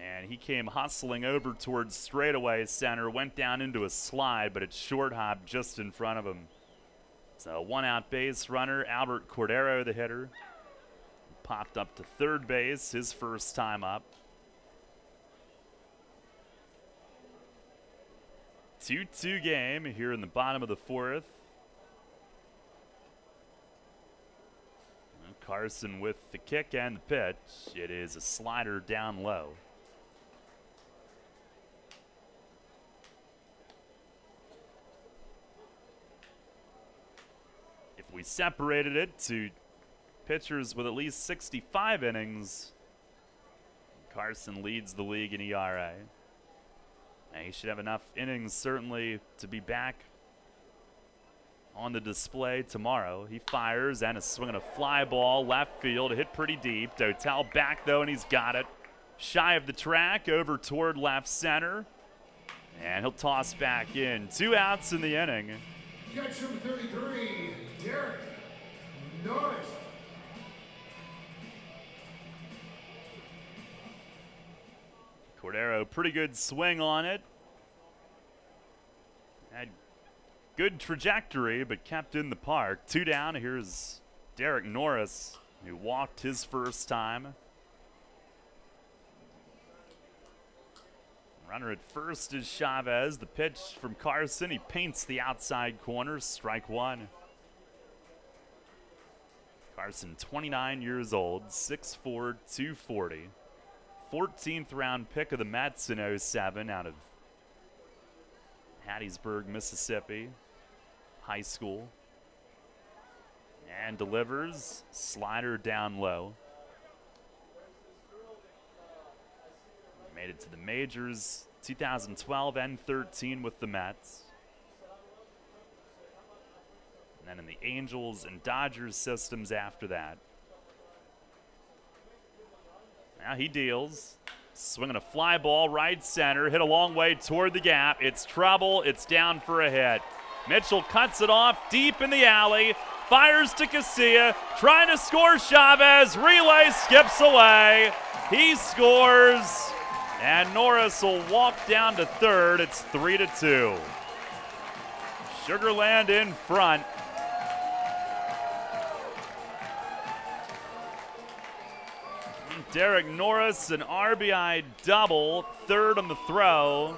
And he came hustling over towards straightaway center, went down into a slide, but it short hopped just in front of him. So 1-out base runner, Albert Cordero, the hitter, popped up to third base, his first time up. 2-2 game here in the bottom of the 4th. Carson with the kick and the pitch. It is a slider down low. We separated it to pitchers with at least 65 innings. Carson leads the league in ERA. And he should have enough innings, certainly, to be back on the display tomorrow. He fires, and a swing and a fly ball left field, hit pretty deep. Dotel back, though, and he's got it. Shy of the track, over toward left center. And he'll toss back in. 2 outs in the inning. Catch number 33, Derek Norris. Cordero, pretty good swing on it. Had good trajectory, but kept in the park. 2 down. Here's Derek Norris, who walked his first time. Runner at first is Chavez. The pitch from Carson. He paints the outside corner. Strike 1. Carson, 29 years old, 6'4", 240. 14th round pick of the Mets in 07 out of Hattiesburg, Mississippi, high school. And delivers. Slider down low. Made it to the majors 2012 and 13 with the Mets. And then in the Angels and Dodgers systems after that. Now he deals. Swinging a fly ball right center. Hit a long way toward the gap. It's trouble. It's down for a hit. Mitchell cuts it off deep in the alley. Fires to Casilla. Trying to score Chavez. Relay skips away. He scores. And Norris will walk down to third. It's 3-2. Sugarland in front. Derek Norris, an RBI double, third on the throw,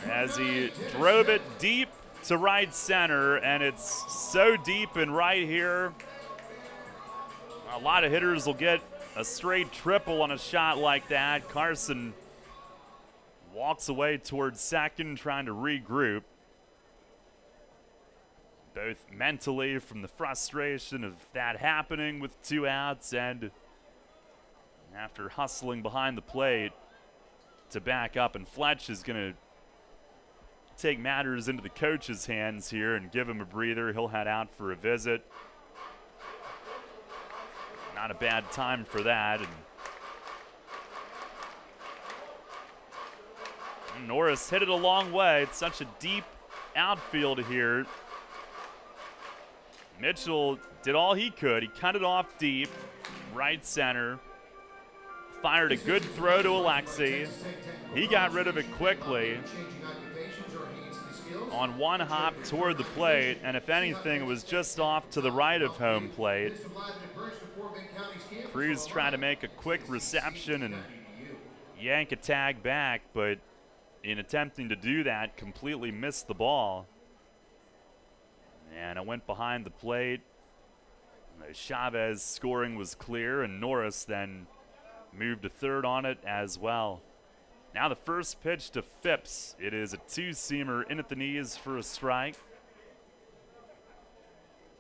as he drove it deep to right center, and it's so deep and right here. A lot of hitters will get a straight triple on a shot like that. Carson walks away towards second, trying to regroup, both mentally from the frustration of that happening with 2 outs and after hustling behind the plate to back up. And Fletch is going to take matters into the coach's hands here and give him a breather. He'll head out for a visit. Not a bad time for that. And Norris hit it a long way. It's such a deep outfield here. Mitchell did all he could. He cut it off deep, right center. Fired a good throw to Alexi. He got rid of it quickly on one hop toward the plate, and if anything, it was just off to the right of home plate. Cruz trying to make a quick reception and yank a tag back, but in attempting to do that, completely missed the ball. And it went behind the plate. Chavez scoring was clear, and Norris then moved to third on it as well. Now the first pitch to Phipps. It is a 2-seamer in at the knees for a strike.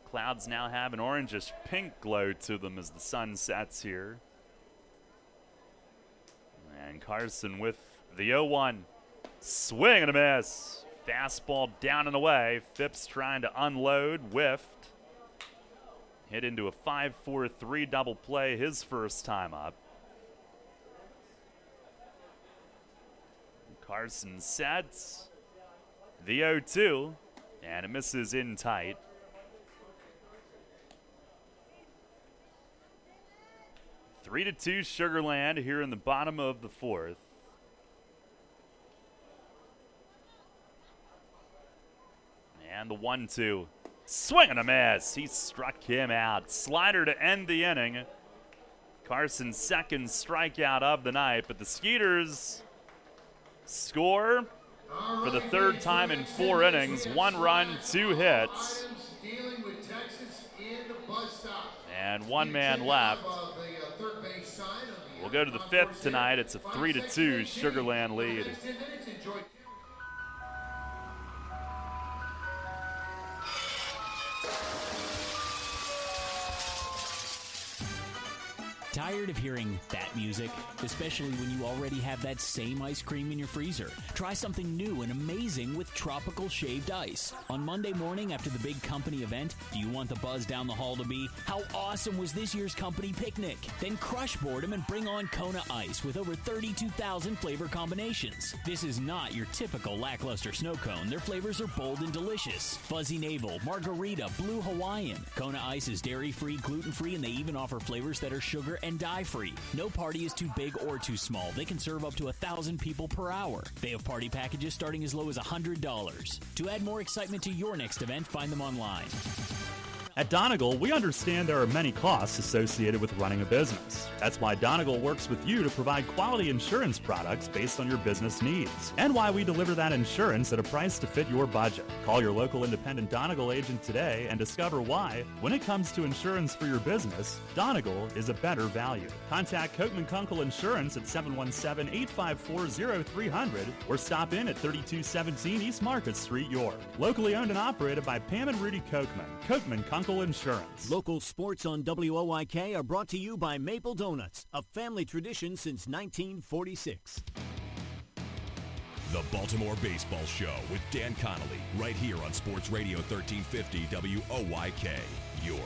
Clouds now have an orangish pink glow to them as the sun sets here. And Carson with the 0-1. Swing and a miss. Fastball down and away. Phipps trying to unload, whiffed. Hit into a 5-4-3 double play his first time up. Carson sets the 0-2, and it misses in tight. Three to 2 Sugarland here in the bottom of the 4th. And the 1-2. Swing and a miss. He struck him out. Slider to end the inning. Carson's second strikeout of the night, but the Skeeters score for the third time in 4 innings. 1 run, 2 hits. And 1 man left. We'll go to the 5th tonight. It's a 3-2 Sugarland lead. Tired of hearing that music? Especially when you already have that same ice cream in your freezer. Try something new and amazing with tropical shaved ice. On Monday morning after the big company event, do you want the buzz down the hall to be, how awesome was this year's company picnic? Then crush boredom and bring on Kona Ice with over 32,000 flavor combinations. This is not your typical lackluster snow cone. Their flavors are bold and delicious. Fuzzy Navel, Margarita, Blue Hawaiian. Kona Ice is dairy-free, gluten-free, and they even offer flavors that are sugar and dye-free. No party is too big or too small. They can serve up to 1,000 people per hour. They have party packages starting as low as $100. To add more excitement to your next event, find them online. At Donegal, we understand there are many costs associated with running a business. That's why Donegal works with you to provide quality insurance products based on your business needs, and why we deliver that insurance at a price to fit your budget. Call your local independent Donegal agent today and discover why, when it comes to insurance for your business, Donegal is a better value. Contact Kochman Kunkel Insurance at 717-854-0300 or stop in at 3217 East Market Street, York. Locally owned and operated by Pam and Rudy Kochman. Kochman Kunkel Insurance. Local sports on WOYK are brought to you by Maple Donuts, a family tradition since 1946. The Baltimore Baseball Show with Dan Connolly, right here on Sports Radio 1350 WOYK, York.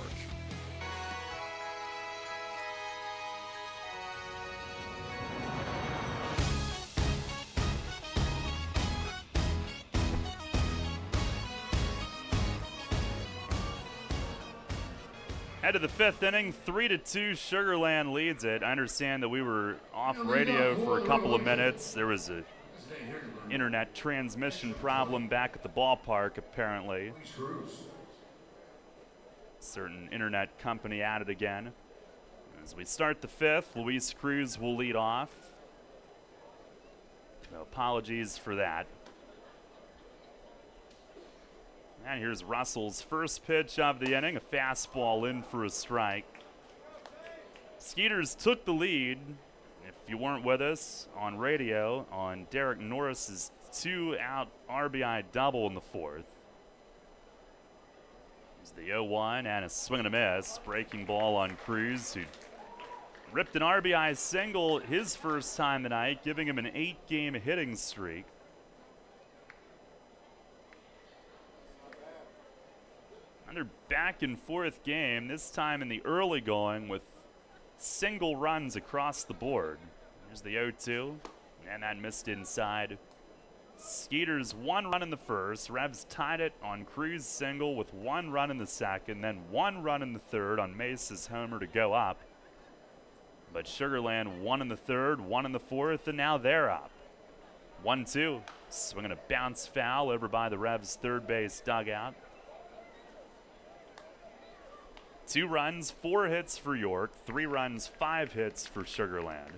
Head of the fifth inning, 3-2, Sugarland leads it. I understand that we were off radio for a couple of minutes. There was an internet transmission problem back at the ballpark, apparently. Certain internet company at it again. As we start the fifth, Luis Cruz will lead off. No apologies for that. And here's Russell's first pitch of the inning, a fastball in for a strike. Skeeters took the lead, if you weren't with us on radio, on Derek Norris's 2-out RBI double in the fourth. Here's the 0-1 and a swing and a miss. Breaking ball on Cruz, who ripped an RBI single his first time tonight, giving him an 8-game hitting streak. Another back and forth game, this time in the early going with single runs across the board. Here's the 0-2, and that missed inside. Skeeters 1 run in the first. Revs tied it on Cruz single with 1 run in the second, then 1 run in the third on Mesa's homer to go up. But Sugarland 1 in the third, 1 in the fourth, and now they're up. 1-2, swinging a bounce foul over by the Revs' third base dugout. 2 runs, 4 hits for York. 3 runs, 5 hits for Sugarland.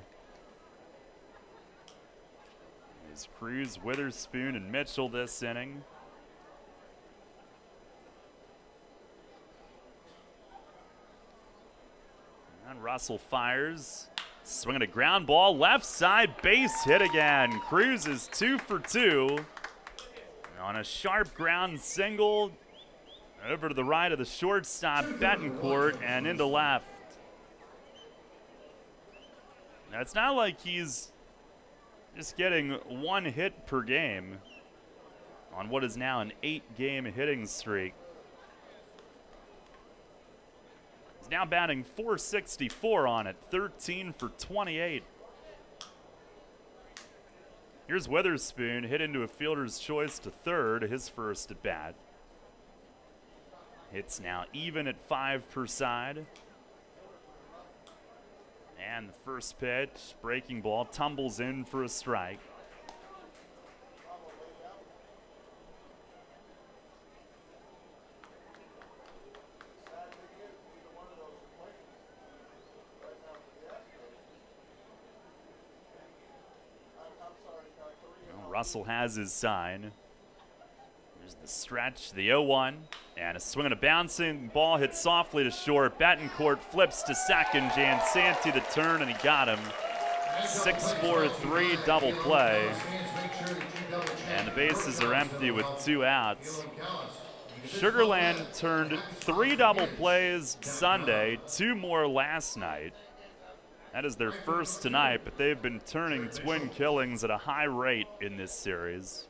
There's Cruz, Witherspoon, and Mitchell this inning. And Russell fires. Swinging a ground ball, left side, base hit again. Cruz is 2 for 2 on a sharp ground single. Over to the right of the shortstop, Betancourt, and into left. Now, it's not like he's just getting 1 hit per game on what is now an 8-game hitting streak. He's now batting .464 on it, 13 for 28. Here's Witherspoon, hit into a fielder's choice to third, his first at bat. Hits now even at 5 per side. And the first pitch, breaking ball, tumbles in for a strike. Well, Russell has his sign. There's the stretch, the 0-1, and a swing and a bouncing ball hit softly to short. Betancourt flips to second. Jansanti the turn, and he got him. 6-4-3 double play. And the bases are empty with 2 outs. Sugarland turned 3 double plays Sunday, 2 more last night. That is their first tonight, but they've been turning twin killings at a high rate in this series.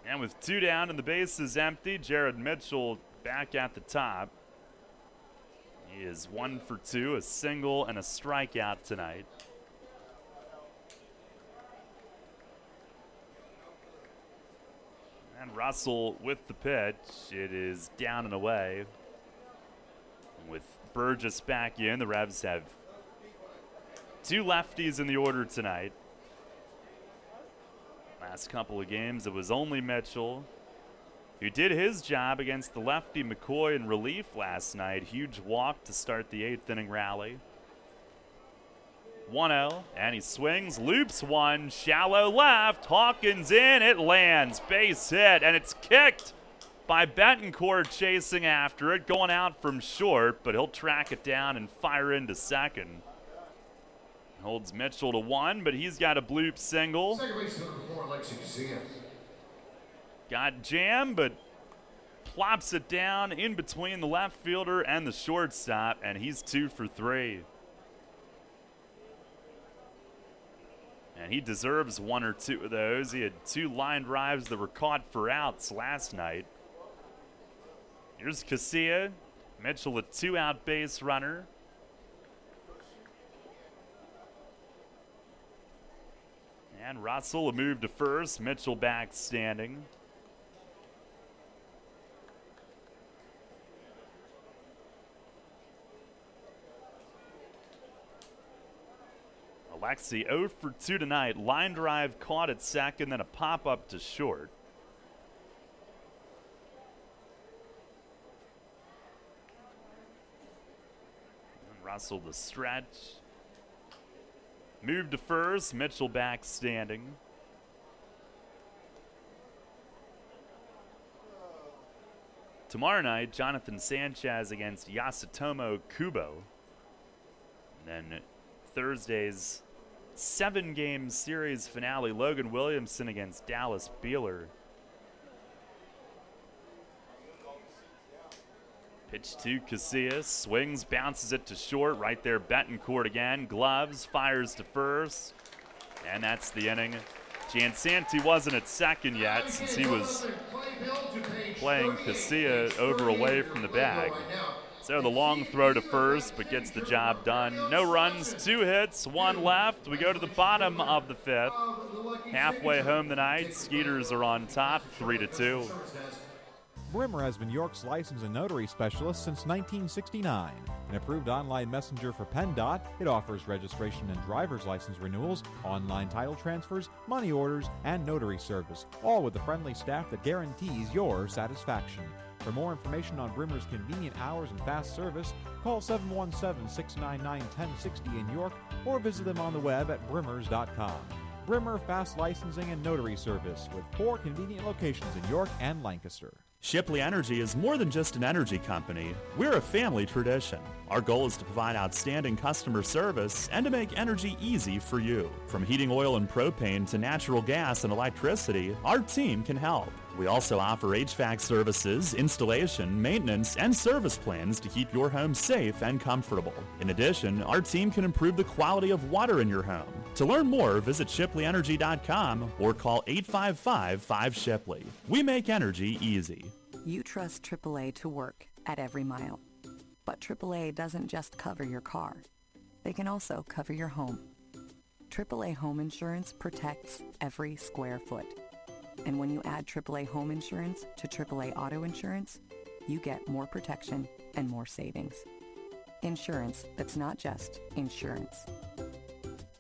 And with 2 down and the bases empty, Jared Mitchell back at the top. He is 1 for 2, a single and a strikeout tonight. And Russell with the pitch. It is down and away. With Burgess back in, the Revs have 2 lefties in the order tonight. Last couple of games, it was only Mitchell who did his job against the lefty McCoy in relief last night. Huge walk to start the 8th inning rally. 1-0, and he swings, loops one, shallow left. Hawkins in, it lands, base hit, and it's kicked by Betancourt chasing after it, going out from short, but he'll track it down and fire into second. Holds Mitchell to 1, but he's got a bloop single. Second base number 4, Alexi Casilla. Got jammed, but plops it down in between the left fielder and the shortstop, and he's 2 for 3. And he deserves 1 or 2 of those. He had 2 line drives that were caught for outs last night. Here's Casilla. Mitchell, a 2-out base runner. And Russell, a move to first. Mitchell back standing. Alexi 0 for 2 tonight. Line drive caught at second, then a pop-up to short. And Russell the stretch. Move to first. Mitchell back standing. Tomorrow night, Jonathan Sanchez against Yasutomo Kubo. And then Thursday's 7-game series finale, Logan Williamson against Dallas Beeler. Pitch to Casillas, swings, bounces it to short. Right there, Betancourt again. Gloves, fires to first. And that's the inning. Jansanti wasn't at second yet since he was playing Casilla over away from the bag. So the long throw to first, but gets the job done. No runs, 2 hits, 1 left. We go to the bottom of the 5th. Halfway home tonight, Skeeters are on top, 3-2. Brimmer has been York's license and notary specialist since 1969. An approved online messenger for PennDOT, it offers registration and driver's license renewals, online title transfers, money orders, and notary service, all with the friendly staff that guarantees your satisfaction. For more information on Brimmer's convenient hours and fast service, call 717-699-1060 in York or visit them on the web at brimmers.com. Brimmer Fast Licensing and Notary Service with 4 convenient locations in York and Lancaster. Shipley Energy is more than just an energy company. We're a family tradition. Our goal is to provide outstanding customer service and to make energy easy for you. From heating oil and propane to natural gas and electricity, our team can help. We also offer HVAC services, installation, maintenance, and service plans to keep your home safe and comfortable. In addition, our team can improve the quality of water in your home. To learn more, visit ShipleyEnergy.com or call 855-5-SHIPLEY. We make energy easy. You trust AAA to work at every mile. But AAA doesn't just cover your car. They can also cover your home. AAA Home Insurance protects every square foot. And when you add AAA Home Insurance to AAA Auto Insurance, you get more protection and more savings. Insurance that's not just insurance.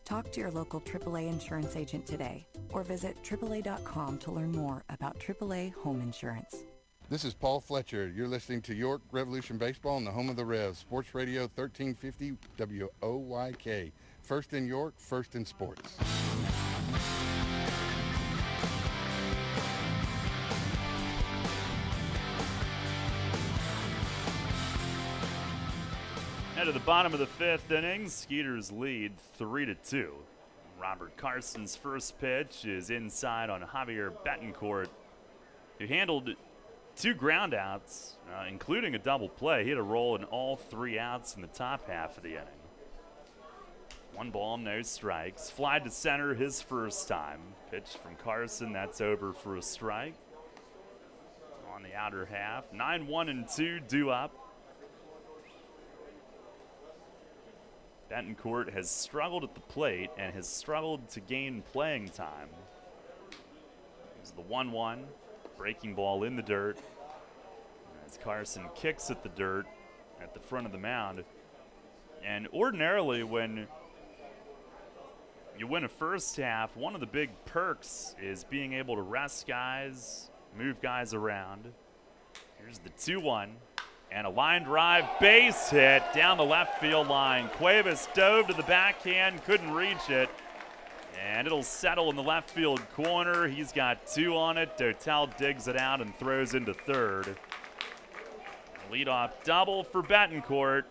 Talk to your local AAA insurance agent today or visit AAA.com to learn more about AAA Home Insurance. This is Paul Fletcher. You're listening to York Revolution Baseball on the home of the Revs, Sports Radio 1350 WOYK. First in York, first in sports. At the bottom of the 5th inning, Skeeters lead 3-2. Robert Carson's first pitch is inside on Javier Betancourt, who handled 2 groundouts, including a double play. He had a roll in all 3 outs in the top half of the inning. 1 ball, no strikes. Fly to center his first time. Pitch from Carson, that's over for a strike. On the outer half, 9-1-2 due up. Betancourt has struggled at the plate and has struggled to gain playing time. Here's the 1-1, breaking ball in the dirt. As Carson kicks at the dirt at the front of the mound. And ordinarily when you win a first half, one of the big perks is being able to rest guys, move guys around. Here's the 2-1, and a line drive base hit down the left field line. Cuevas dove to the backhand, couldn't reach it, and it'll settle in the left field corner. He's got 2 on it. Dotel digs it out and throws into third. Leadoff double for Betancourt.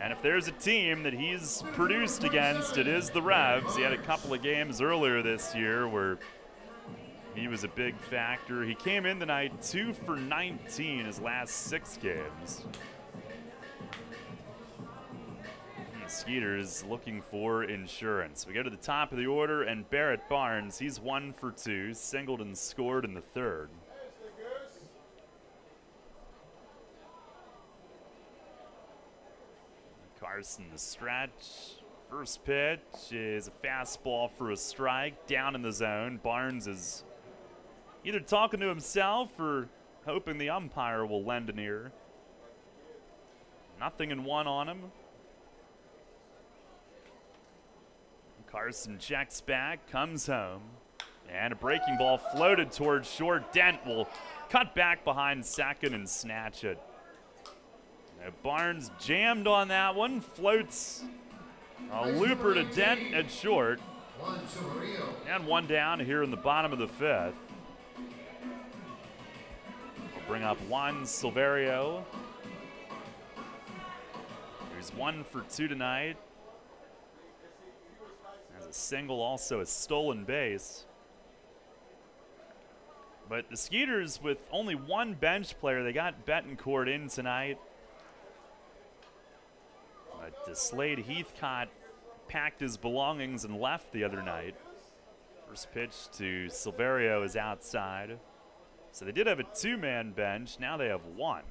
And if there's a team that he's produced against, it is the Revs. He had a couple of games earlier this year where he was a big factor. He came in tonight 2 for 19 his last 6 games. And Skeeters looking for insurance. We go to the top of the order, and Barrett Barnes, he's 1 for 2, singled and scored in the third. Carson the stretch. First pitch is a fastball for a strike, down in the zone. Barnes is either talking to himself or hoping the umpire will lend an ear. 0-1 on him. Carson checks back, comes home, and a breaking ball floated towards short. Dent will cut back behind second and snatch it. Barnes jammed on that one, floats a looper to Dent at short. And 1 down here in the bottom of the 5th. We'll bring up Juan Silverio, who's 1 for 2 tonight. Has a single, also a stolen base. But the Skeeters, with only 1 bench player, they got Betancourt in tonight. But Slade Heathcott packed his belongings and left the other night. First pitch to Silverio is outside. So they did have a 2-man bench. Now they have 1.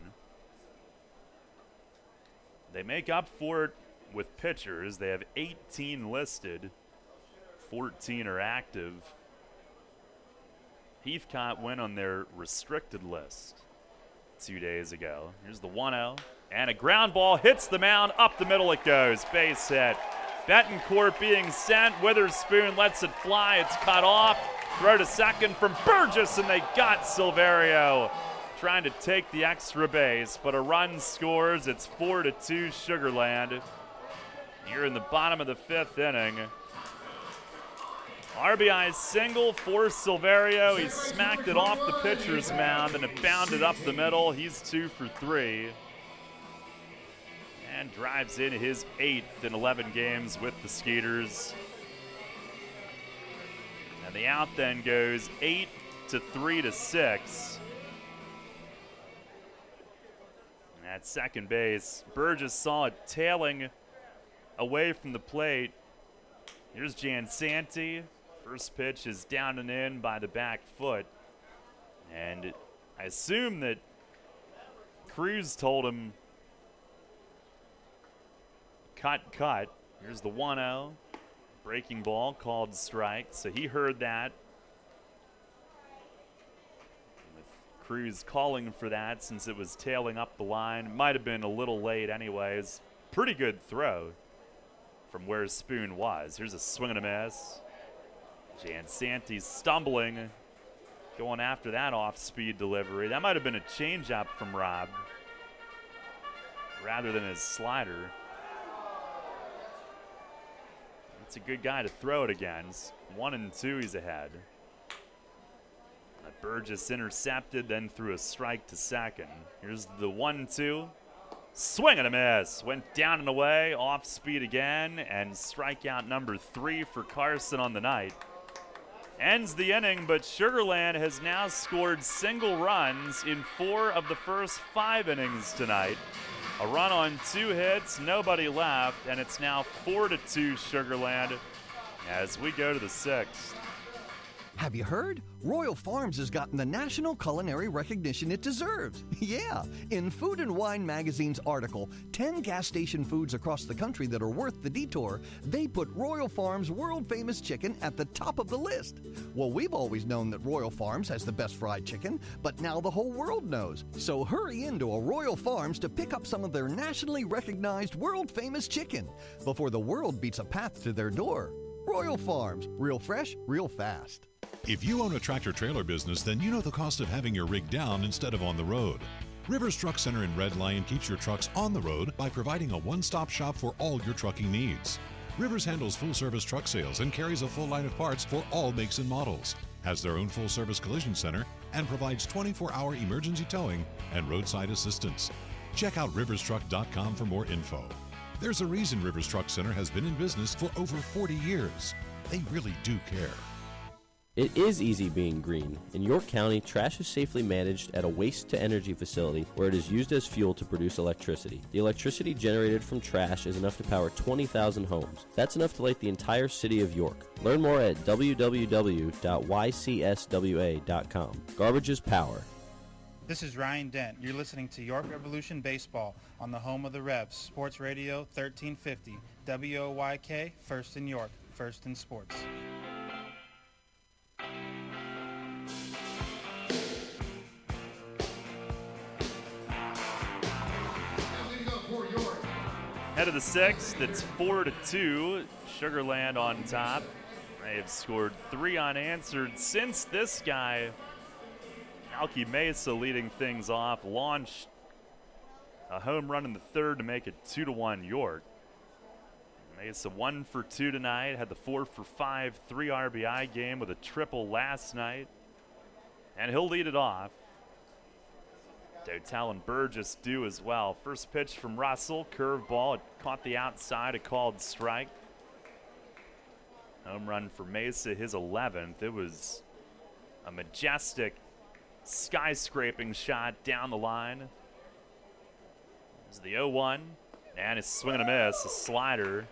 They make up for it with pitchers. They have 18 listed. 14 are active. Heathcott went on their restricted list 2 days ago. Here's the 1-0. And a ground ball hits the mound. Up the middle it goes. Base hit. Betancourt being sent. Witherspoon lets it fly. It's cut off. Throw to second from Burgess, and they got Silverio trying to take the extra base, but a run scores. It's 4-2 Sugarland here in the bottom of the 5th inning. RBI single for Silverio. He smacked it off the pitcher's mound, and it bounded up the middle. He's 2 for 3. And drives in his 8th in 11 games with the Skeeters. And the out then goes 8-3-6. And at second base, Burgess saw it tailing away from the plate. Here's Jansanti. First pitch is down and in by the back foot. And I assume that Cruz told him, cut. Here's the 1-0. Breaking ball called strike. So he heard that. With Cruz calling for that since it was tailing up the line. Might have been a little late anyways. Pretty good throw from where Spoon was. Here's a swing and a miss. Jansanti's stumbling, going after that off-speed delivery. That might have been a changeup from Rob rather than his slider. It's a good guy to throw it against. 1-2, he's ahead. Burgess intercepted, then threw a strike to second. Here's the 1-2. Swing and a miss. Went down and away, off speed again, and strikeout number 3 for Carson on the night. Ends the inning, but Sugarland has now scored single runs in 4 of the first 5 innings tonight. A run on 2 hits, nobody left, and it's now 4-2 Sugarland as we go to the 6th. Have you heard? Royal Farms has gotten the national culinary recognition it deserves. Yeah, in Food and Wine magazine's article, 10 gas station foods across the country that are worth the detour, they put Royal Farms' world-famous chicken at the top of the list. Well, we've always known that Royal Farms has the best fried chicken, but now the whole world knows. So hurry into a Royal Farms to pick up some of their nationally recognized world-famous chicken before the world beats a path to their door. Royal Farms, real fresh, real fast. If you own a tractor-trailer business, then you know the cost of having your rig down instead of on the road. Rivers Truck Center in Red Lion keeps your trucks on the road by providing a one-stop shop for all your trucking needs. Rivers handles full-service truck sales and carries a full line of parts for all makes and models, has their own full-service collision center, and provides 24-hour emergency towing and roadside assistance. Check out riverstruck.com for more info. There's a reason Rivers Truck Center has been in business for over 40 years. They really do care. It is easy being green. In York County, trash is safely managed at a waste-to-energy facility where it is used as fuel to produce electricity. The electricity generated from trash is enough to power 20,000 homes. That's enough to light the entire city of York. Learn more at www.ycswa.com. Garbage is power. This is Ryan Dent. You're listening to York Revolution Baseball on the home of the Revs, Sports Radio 1350, WOYK, first in York, first in sports. Head of the 6th, it's 4-2. Sugarland on top. They have scored 3 unanswered since this guy, Alki Mesa, leading things off, launched a home run in the 3rd to make it 2-1 York. Mesa 1 for 2 tonight, had the 4 for 5 3 RBI game with a triple last night, and he'll lead it off. Dotel and Burgess do as well. First pitch from Russell, curveball, it caught the outside, a called strike. Home run for Mesa, his 11th. It was a majestic, skyscraping shot down the line. There's the 0-1, and it's swing and a miss, a slider.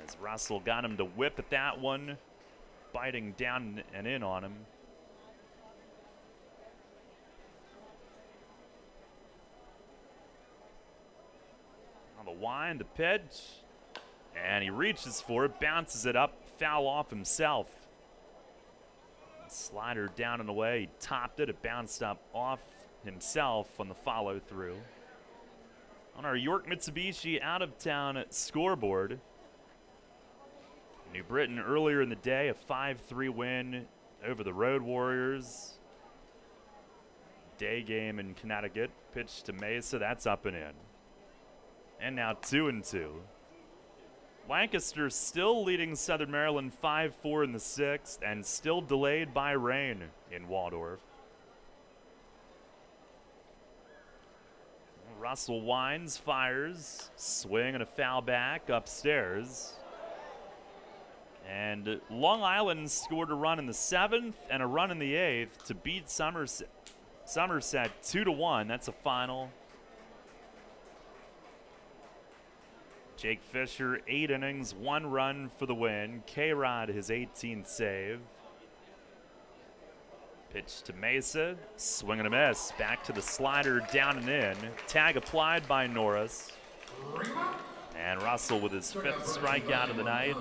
As Russell got him to whip at that one, biting down and in on him. On the wind, the pitch, and he reaches for it, bounces it up, foul off himself. Slider down and away, he topped it, it bounced up off himself on the follow through. On our York Mitsubishi out of town scoreboard, New Britain earlier in the day, a 5-3 win over the Road Warriors. Day game in Connecticut, pitch to Mesa, that's up and in. And now 2-2. Lancaster still leading Southern Maryland 5-4 in the 6th and still delayed by rain in Waldorf. Russell winds, fires, swing and a foul back upstairs. And Long Island scored a run in the 7th and a run in the 8th to beat Somerset 2-1. That's a final. Jake Fisher, 8 innings, 1 run for the win. K-Rod, his 18th save. Pitch to Mesa, swing and a miss. Back to the slider, down and in. Tag applied by Norris. And Russell with his 5th strikeout of the night.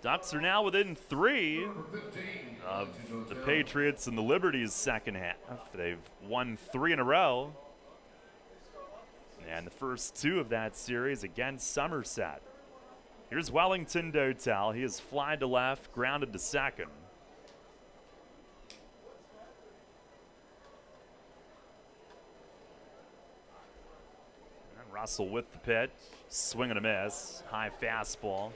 Ducks are now within 3 of the Patriots and the Liberties' second half. They've won 3 in a row. And the first 2 of that series against Somerset. Here's Wellington Dotel. He is fly to left, grounded to second. And Russell with the pitch. Swing and a miss. High fastball.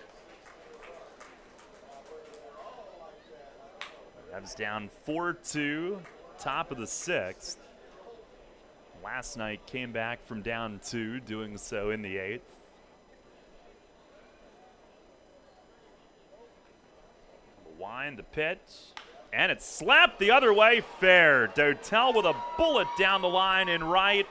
Revs down 4-2, top of the 6th. Last night came back from down 2, doing so in the 8th. The wind, the pitch, And it's slapped the other way, fair. Dotel with a bullet down the line in right.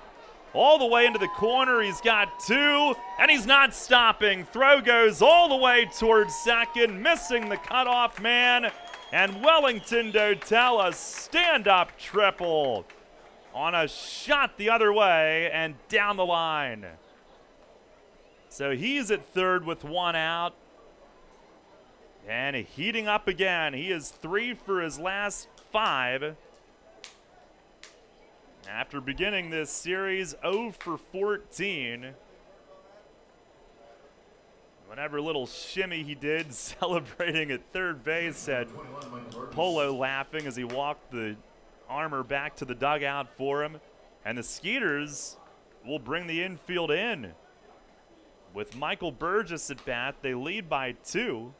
All the way into the corner, he's got two, and he's not stopping. Throw goes all the way towards second, missing the cutoff man. And Wellington Dotel, a stand-up triple on a shot the other way and down the line. So he's at third with one out. And heating up again. He is 3 for his last 5. After beginning this series 0 for 14. Whatever little shimmy he did celebrating at third base had Polo laughing as he walked the armor back to the dugout for him. And the Skeeters will bring the infield in. With Michael Burgess at bat, they lead by 2.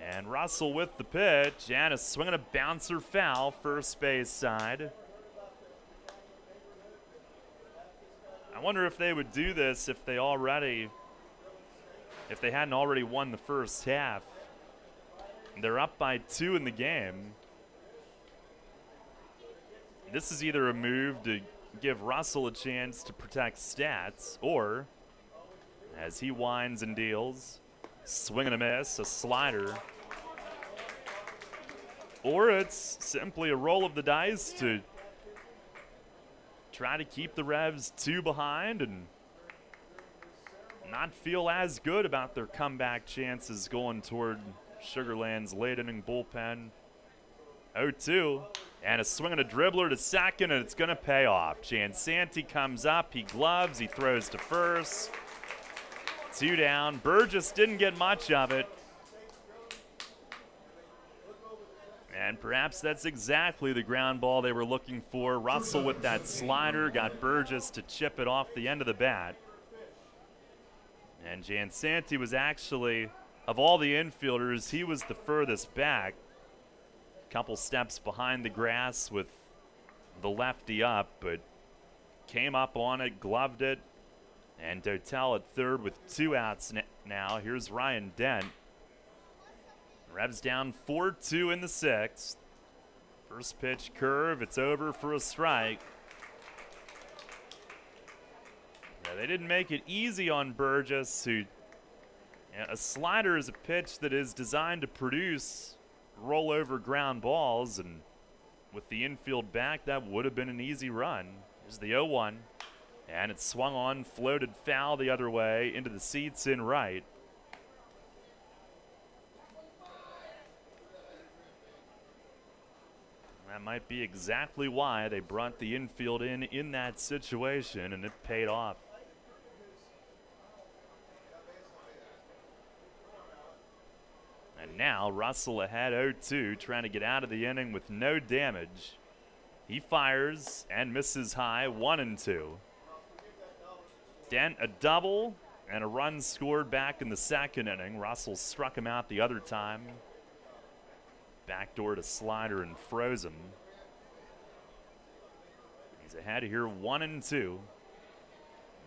And Russell with the pitch, and a swing and a bouncer foul, first base side. I wonder if they would do this if they hadn't already won the first half. They're up by 2 in the game. This is either a move to give Russell a chance to protect stats, or as he winds and deals, swing and a miss, a slider. Or it's simply a roll of the dice to try to keep the Revs 2 behind and not feel as good about their comeback chances going toward Sugarland's late inning bullpen. 0-2, and a swing and a dribbler to second, and it's going to pay off. Jansanti comes up, he gloves, he throws to first. 2 down. Burgess didn't get much of it. And perhaps that's exactly the ground ball they were looking for. Russell with that slider got Burgess to chip it off the end of the bat. And Jansanti was actually, of all the infielders, he was the furthest back. Couple steps behind the grass with the lefty up, but came up on it, gloved it. And Dotel at third with 2 outs now. Here's Ryan Dent. Revs down 4-2 in the 6th. First pitch curve, it's over for a strike. Now, they didn't make it easy on Burgess, who, a slider is a pitch that is designed to produce rollover ground balls, and with the infield back, that would have been an easy run. Here's the 0-1, and it's swung on, floated foul the other way into the seats in right. That might be exactly why they brought the infield in that situation, and it paid off. And now Russell ahead 0-2, trying to get out of the inning with no damage. He fires and misses high, 1-2. Dent a double and a run scored back in the second inning. Russell struck him out the other time. Backdoor to slider and froze him. He's ahead here, 1-2.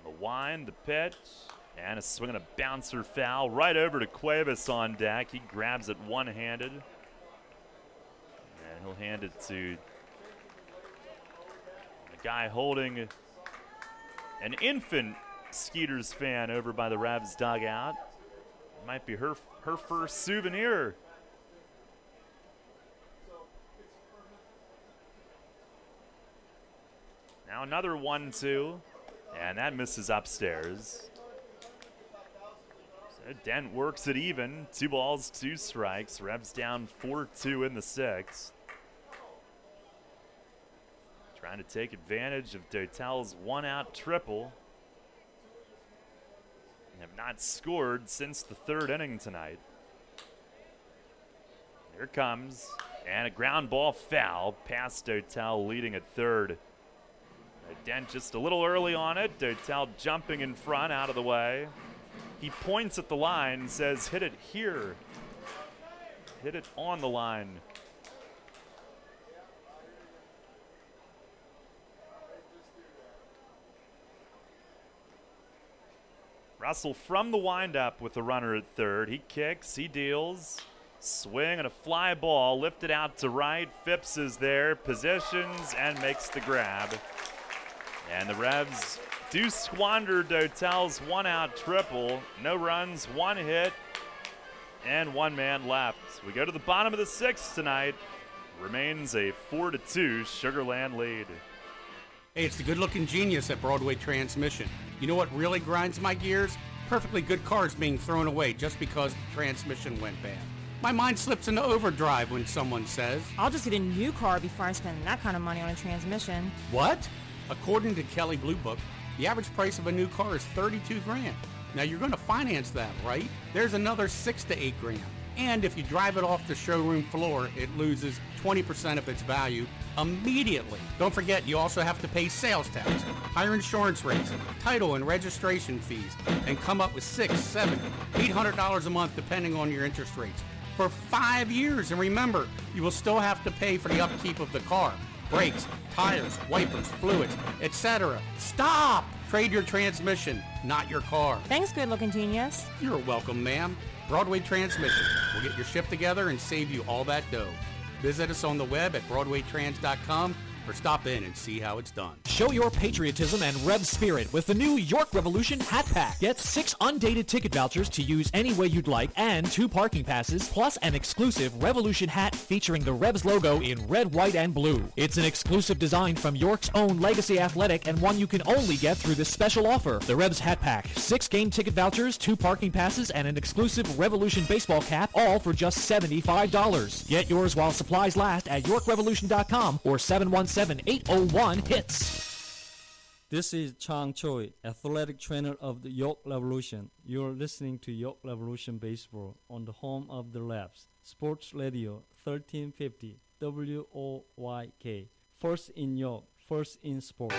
The wind, the pitch, and a swing and a bouncer foul right over to Cuevas on deck. He grabs it one-handed. And he'll hand it to a guy holding an infant Skeeters fan over by the Revs dugout. Might be her first souvenir. Now another 1-2, and that misses upstairs. So Dent works it even. 2 balls, 2 strikes. Revs down 4-2 in the 6th. Trying to take advantage of Dotel's 1-out triple. They have not scored since the 3rd inning tonight. Here it comes, and a ground ball foul past Dotel, leading at third. Dent just a little early on it. Dotel jumping in front, out of the way. He points at the line, says, hit it here. Hit it on the line. Russell from the windup with the runner at third. He kicks, he deals. Swing and a fly ball lifted out to right. Phipps is there, positions, and makes the grab. And the Revs do squander Dotel's one-out triple. No runs, one hit, and one man left. We go to the bottom of the sixth tonight. Remains a 4-2 Sugar Land lead. Hey, it's the good-looking genius at Broadway Transmission. You know what really grinds my gears? Perfectly good cars being thrown away just because the transmission went bad. My mind slips into overdrive when someone says, I'll just get a new car before I spend that kind of money on a transmission. What? According to Kelley Blue Book, the average price of a new car is $32 grand. Now you're going to finance that, right? There's another $6 to $8 grand. And if you drive it off the showroom floor, it loses 20% of its value immediately. Don't forget, you also have to pay sales tax, higher insurance rates, title and registration fees, and come up with $600, $700, $800 a month depending on your interest rates for 5 years. And remember, you will still have to pay for the upkeep of the car. Brakes, tires, wipers, fluids, etc. Stop! Trade your transmission, not your car. Thanks, good-looking genius. You're welcome, ma'am. Broadway Transmission. We'll get your shift together and save you all that dough. Visit us on the web at BroadwayTrans.com or stop in and see how it's done. Show your patriotism and Rev spirit with the new York Revolution Hat Pack. Get 6 undated ticket vouchers to use any way you'd like and 2 parking passes, plus an exclusive Revolution hat featuring the Revs logo in red, white, and blue. It's an exclusive design from York's own Legacy Athletic and one you can only get through this special offer. The Revs Hat Pack, 6 game ticket vouchers, 2 parking passes, and an exclusive Revolution baseball cap, all for just $75. Get yours while supplies last at YorkRevolution.com or 717-801-HITS. This is Chang Choi, athletic trainer of the York Revolution. You're listening to York Revolution Baseball on the home of the Revs, Sports Radio 1350 WOYK. First in York, first in sport.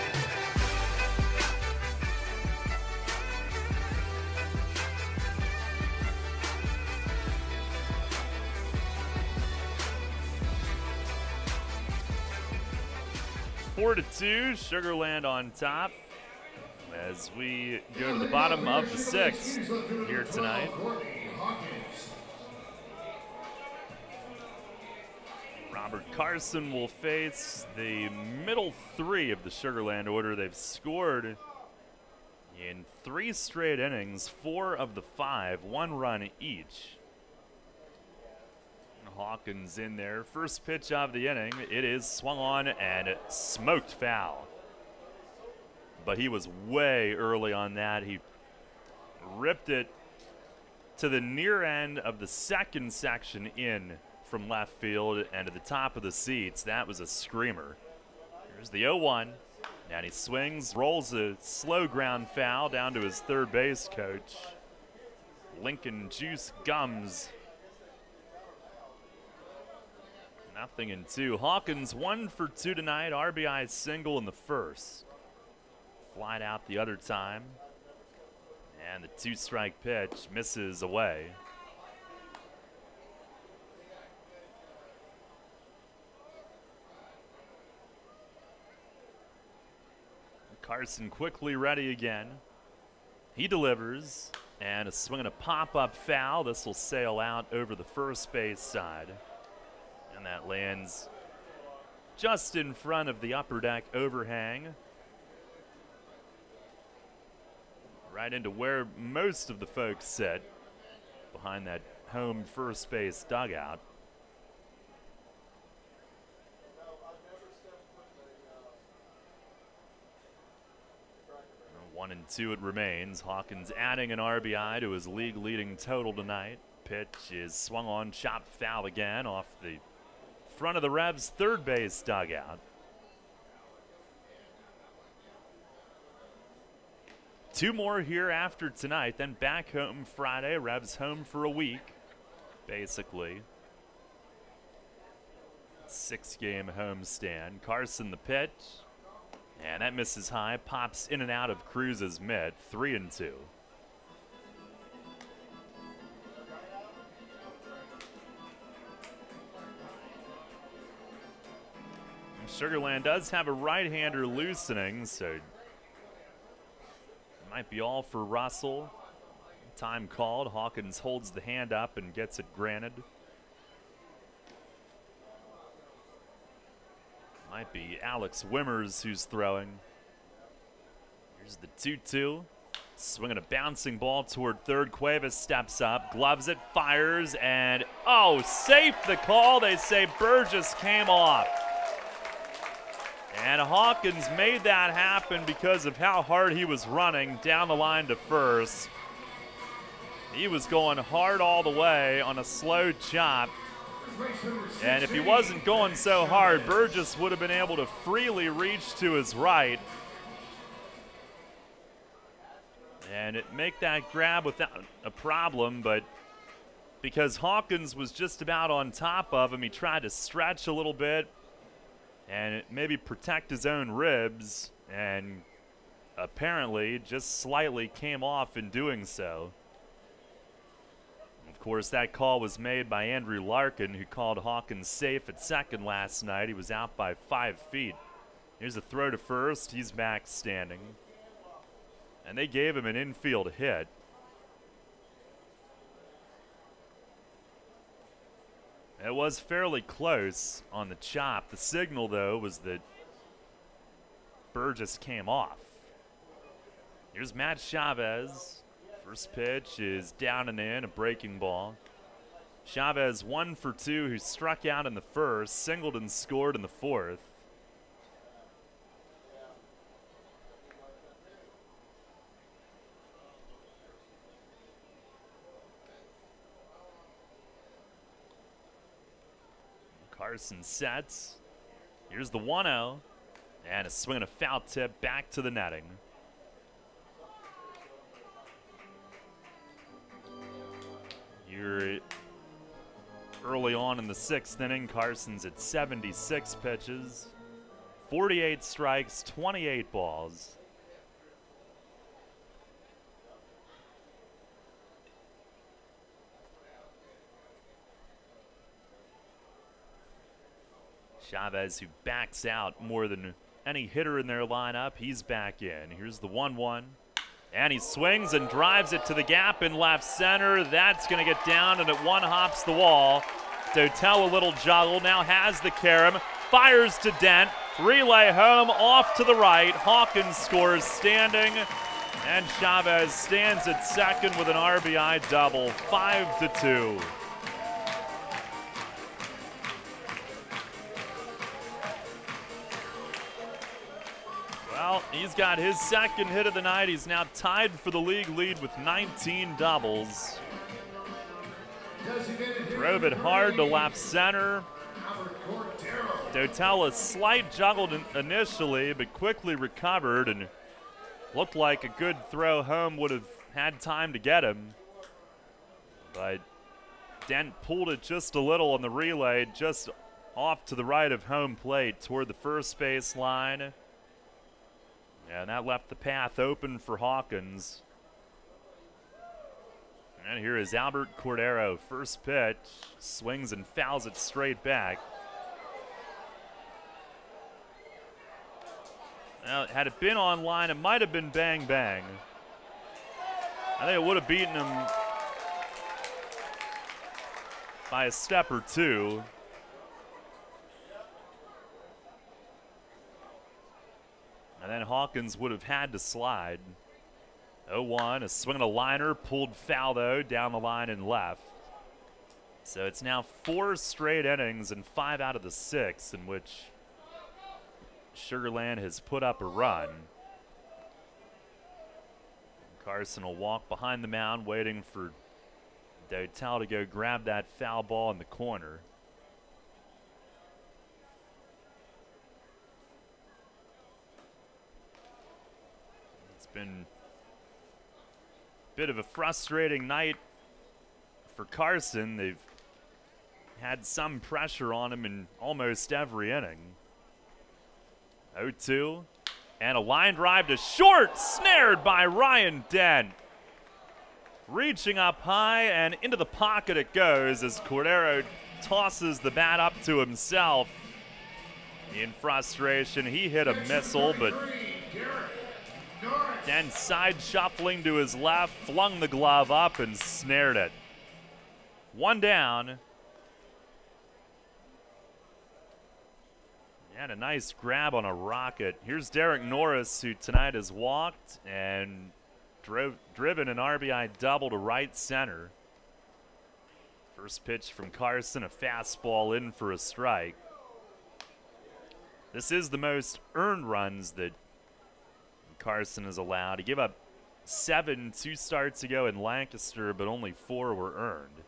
Four to 2, Sugar Land on top as we go to the bottom of the sixth here tonight. Robert Carson will face the middle 3 of the Sugar Land order. They've scored in 3 straight innings, 4 of the 5, 1 run each. Hawkins in there. First pitch of the inning. It is swung on and smoked foul. But he was way early on that. He ripped it to the near end of the second section in from left field and to the top of the seats. That was a screamer. Here's the 0-1. And he swings, rolls a slow ground foul down to his third base coach. Lincoln Juice Gums. 0-2. Hawkins 1 for 2 tonight. RBI single in the first. Flied out the other time. And the 2-strike pitch misses away. Carson quickly ready again. He delivers. And a swing and a pop-up foul. This will sail out over the first base side. And that lands just in front of the upper deck overhang. Right into where most of the folks sit, behind that home first base dugout. One and 2 it remains. Hawkins adding an RBI to his league-leading total tonight. Pitch is swung on, chopped foul again off the front of the Revs' third base dugout. 2 more here after tonight, then back home Friday. Revs home for a week, basically. 6-game homestand. Carson the pitch, and that misses high. Pops in and out of Cruz's mid. 3-2. Sugar Land does have a right-hander loosening, so it might be all for Russell. Time called. Hawkins holds the hand up and gets it granted. Might be Alex Wimmers who's throwing. Here's the 2-2. Swinging a bouncing ball toward third. Cuevas steps up, gloves it, fires, and oh, safe the call. They say Burgess came off. And Hawkins made that happen because of how hard he was running down the line to first. He was going hard all the way on a slow chop. And if he wasn't going so hard, Burgess would have been able to freely reach to his right and make that grab without a problem, but because Hawkins was just about on top of him, he tried to stretch a little bit and maybe protect his own ribs, and apparently just slightly came off in doing so. Of course, that call was made by Andrew Larkin, who called Hawkins safe at second last night. He was out by 5 feet. Here's a throw to first. He's back standing. And they gave him an infield hit. It was fairly close on the chop. The signal, though, was that Burgess came off. Here's Matt Chavez. First pitch is down and in, a breaking ball. Chavez 1 for 2, who struck out in the first, singled and scored in the fourth. Carson sets. Here's the 1-0. And a swing and a foul tip back to the netting. Here early on in the 6th inning, Carson's at 76 pitches, 48 strikes, 28 balls. Chavez, who backs out more than any hitter in their lineup, he's back in. Here's the 1-1. And he swings and drives it to the gap in left center. That's going to get down, and it one hops the wall. Dotel a little juggle, now has the carom, fires to Dent, relay home off to the right. Hawkins scores standing, and Chavez stands at second with an RBI double, 5-2. Well, he's got his second hit of the night. He's now tied for the league lead with 19 doubles. Drove it hard to left center. Dotel a slight juggled initially, but quickly recovered and looked like a good throw home would have had time to get him. But Dent pulled it just a little on the relay, just off to the right of home plate toward the first base line. And that left the path open for Hawkins. And here is Albert Cordero. First pitch, swings and fouls it straight back. Now, had it been online, it might have been bang bang. I think it would have beaten him by a step or two. And then Hawkins would have had to slide. 0-1, a swing and a liner, pulled foul though, down the line and left. So it's now 4 straight innings and 5 out of the 6 in which Sugar Land has put up a run. Carson will walk behind the mound waiting for Dotel to go grab that foul ball in the corner. It's been a bit of a frustrating night for Carson. They've had some pressure on him in almost every inning. 0-2, and a line drive to short, snared by Ryan Dent. Reaching up high and into the pocket it goes as Cordero tosses the bat up to himself. In frustration, he hit a missile, but Dent side shuffling to his left, flung the glove up and snared it. 1 down. And a nice grab on a rocket. Here's Derek Norris, who tonight has walked and driven an RBI double to right center. First pitch from Carson, a fastball in for a strike. This is the most earned runs that Carson has allowed. He gave up 7 2 starts ago in Lancaster, but only 4 were earned.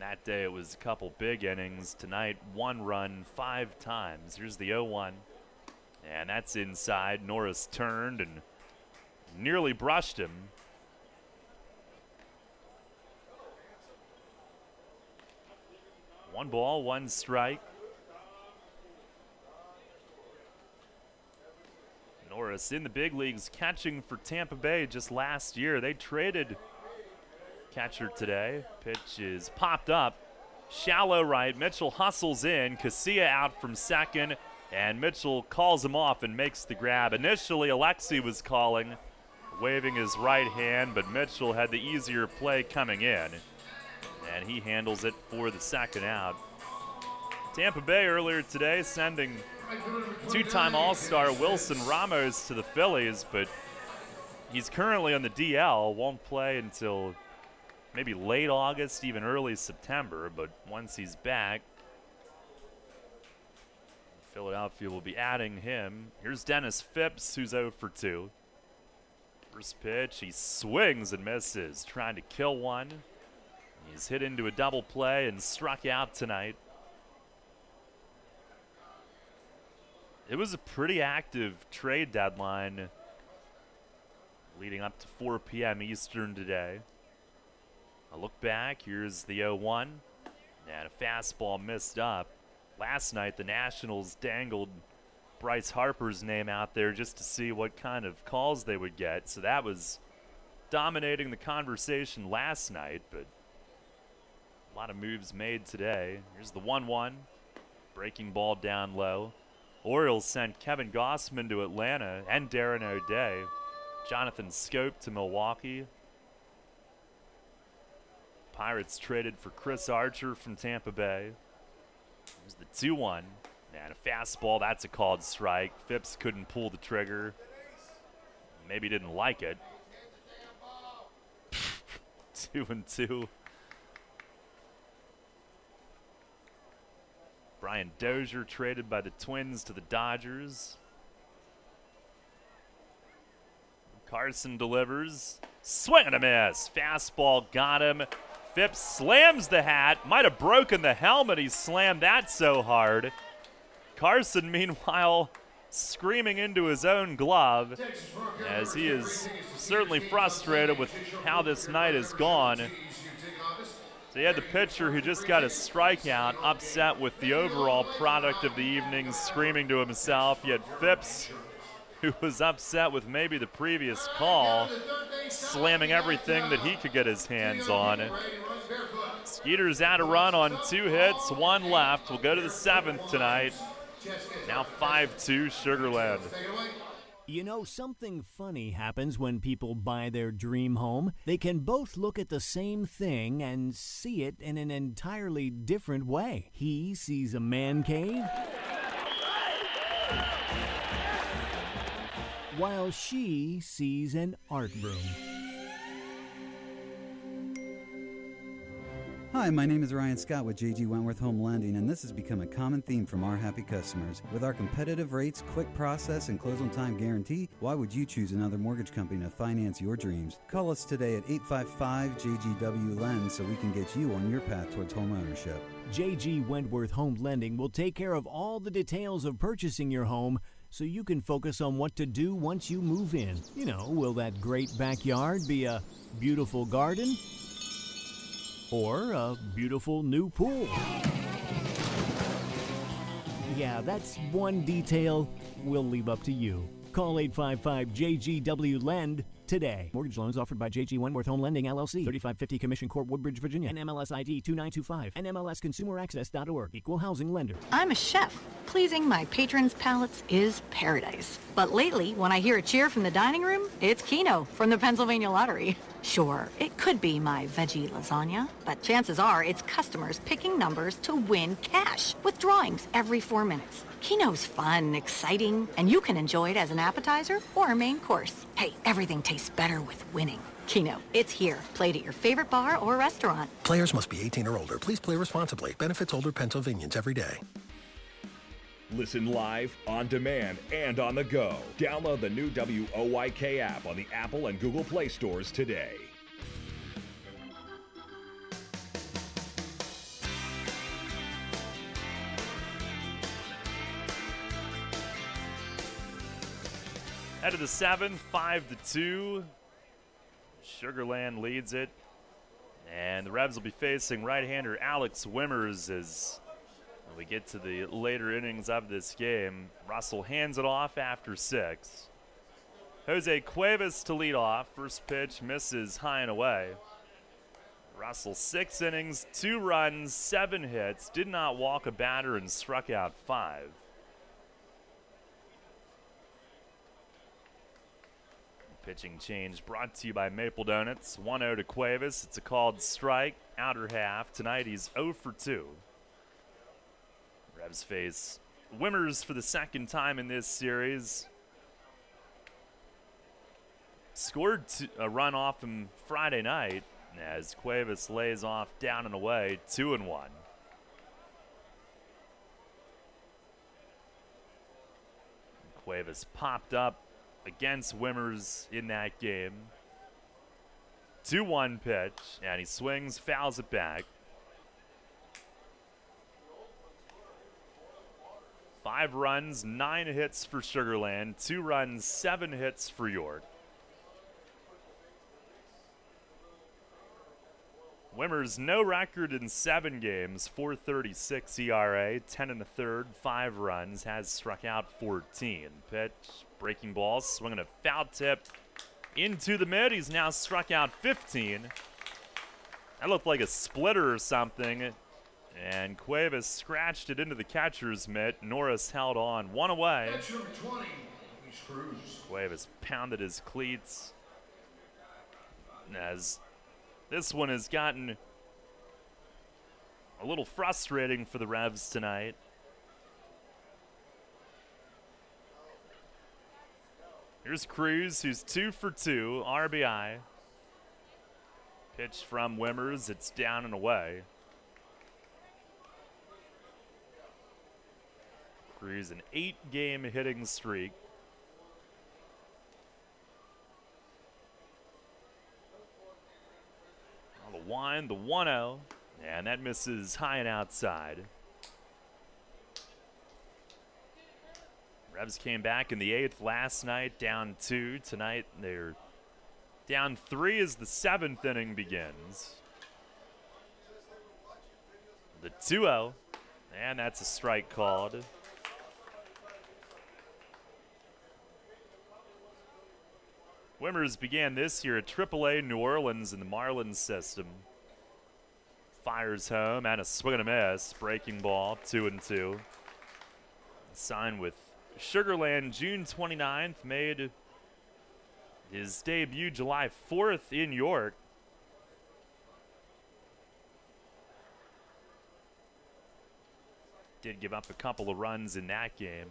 That day it was a couple big innings. Tonight, 1 run 5 times. Here's the 0-1. And that's inside. Norris turned and nearly brushed him. One ball, 1 strike. Norris in the big leagues catching for Tampa Bay just last year. They traded catcher today. Pitch is popped up. Shallow right. Mitchell hustles in. Casilla out from second. And Mitchell calls him off and makes the grab. Initially, Alexi was calling, waving his right hand, but Mitchell had the easier play coming in. And he handles it for the second out. Tampa Bay earlier today sending 2-time All-Star Wilson Ramos to the Phillies, but he's currently on the DL. Won't play until maybe late August, even early September, but once he's back, Philadelphia will be adding him. Here's Dennis Phipps, who's 0 for 2. First pitch, he swings and misses, trying to kill one. He's hit into a double play and struck out tonight. It was a pretty active trade deadline leading up to 4 p.m. Eastern today. A look back, here's the 0-1, and a fastball missed up. Last night, the Nationals dangled Bryce Harper's name out there just to see what kind of calls they would get, so that was dominating the conversation last night, but a lot of moves made today. Here's the 1-1, breaking ball down low. Orioles sent Kevin Gossman to Atlanta and Darren O'Day. Jonathan Scope to Milwaukee. Pirates traded for Chris Archer from Tampa Bay. Here's the 2-1. And a fastball, that's a called strike. Phipps couldn't pull the trigger. Maybe didn't like it. 2-2. Brian Dozier traded by the Twins to the Dodgers. Carson delivers. Swing and a miss. Fastball got him. Phipps slams the hat. Might have broken the helmet. He slammed that so hard. Carson, meanwhile, screaming into his own glove as he is certainly frustrated with how this night has gone. So you had the pitcher who just got a strikeout upset with the overall product of the evening, screaming to himself. You had Phipps, who was upset with maybe the previous call, slamming everything that he could get his hands on. Skeeters had a run on 2 hits, 1 left. We'll go to the 7th tonight. Now 5-2 Sugarland. You know, something funny happens when people buy their dream home. They can both look at the same thing and see it in an entirely different way. He sees a man cave, while she sees an art room. Hi, my name is Ryan Scott with J.G. Wentworth Home Lending, and this has become a common theme from our happy customers. With our competitive rates, quick process, and close-on-time guarantee, why would you choose another mortgage company to finance your dreams? Call us today at 855-JGW-LEND so we can get you on your path towards home ownership. J.G. Wentworth Home Lending will take care of all the details of purchasing your home so you can focus on what to do once you move in. You know, will that great backyard be a beautiful garden? Or a beautiful new pool? Yeah, that's one detail we'll leave up to you. Call 855-JGW-LEND today. Mortgage loans offered by J.G. Wentworth Home Lending, LLC, 3550 Commission Court, Woodbridge, Virginia, NMLS ID 2925, NMLSConsumerAccess.org, Equal Housing Lender. I'm a chef. Pleasing my patrons' palates is paradise. But lately, when I hear a cheer from the dining room, it's Keno from the Pennsylvania Lottery. Sure, it could be my veggie lasagna, but chances are it's customers picking numbers to win cash with drawings every 4 minutes. Keno's fun, exciting, and you can enjoy it as an appetizer or a main course. Hey, everything tastes better with winning. Keno, it's here. Played at your favorite bar or restaurant. Players must be 18 or older. Please play responsibly. Benefits older Pennsylvanians every day. Listen live, on demand, and on the go. Download the new WOYK app on the Apple and Google Play stores today. Head of the 7th, 5-2. Sugarland leads it. And the Revs will be facing right-hander Alex Wimmers as we get to the later innings of this game. Russell hands it off after 6. Jose Cuevas to lead off. First pitch misses high and away. Russell, 6 innings, 2 runs, 7 hits, did not walk a batter and struck out 5. Pitching change brought to you by Maple Donuts. 1-0 to Cuevas. It's a called strike. Outer half. Tonight he's 0 for 2. Revs face Wimmers for the second time in this series. Scored a run off him Friday night as Cuevas lays off down and away, 2-1. Cuevas popped up against Wimmers in that game. 2-1 pitch, and he swings, fouls it back. 5 runs, 9 hits for Sugarland, 2 runs, 7 hits for York. Wimmers, no record in 7 games, 4.36 ERA, 10 in the third, 5 runs, has struck out 14. Pitch, breaking ball, swinging a foul tip into the mid. He's now struck out 15. That looked like a splitter or something. And Cuevas scratched it into the catcher's mitt. Norris held on, 1 away. Catch number 20, Cruz. Cuevas pounded his cleats as this one has gotten a little frustrating for the Revs tonight. Here's Cruz, who's 2 for 2, RBI. Pitch from Wimmers, it's down and away. Cruz, an 8-game hitting streak. The 1-0, and that misses high and outside. Revs came back in the 8th last night, down 2. Tonight they're down 3 as the 7th inning begins. The 2-0, and that's a strike called. Wimmers began this year at AAA New Orleans in the Marlins system. Fires home and a swing and a miss. Breaking ball, 2-2. Signed with Sugarland June 29th. Made his debut July 4th in York. Did give up a couple of runs in that game.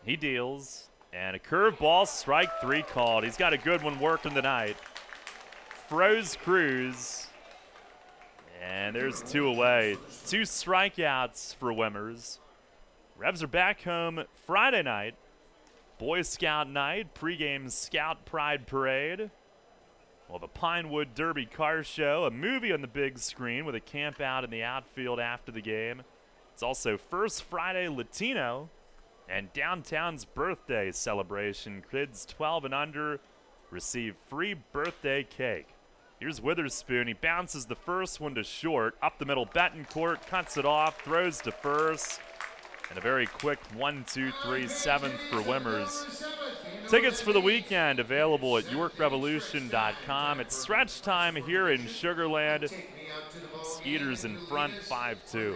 He deals. And a curveball, strike 3 called. He's got a good one working tonight. Froze Cruz. And there's 2 away. 2 strikeouts for Wimmers. Revs are back home Friday night. Boy Scout night, pregame Scout Pride Parade. We'll have a Pinewood Derby car show, a movie on the big screen with a camp out in the outfield after the game. It's also First Friday Latino. And downtown's birthday celebration. Kids 12 and under receive free birthday cake. Here's Witherspoon. He bounces the first one to short. Up the middle, Betancourt cuts it off, throws to first. And a very quick 1, 2, 3, 7th for Wimmers. Tickets for the weekend available at YorkRevolution.com. It's stretch time here in Sugar Land. Skeeters in front 5-2.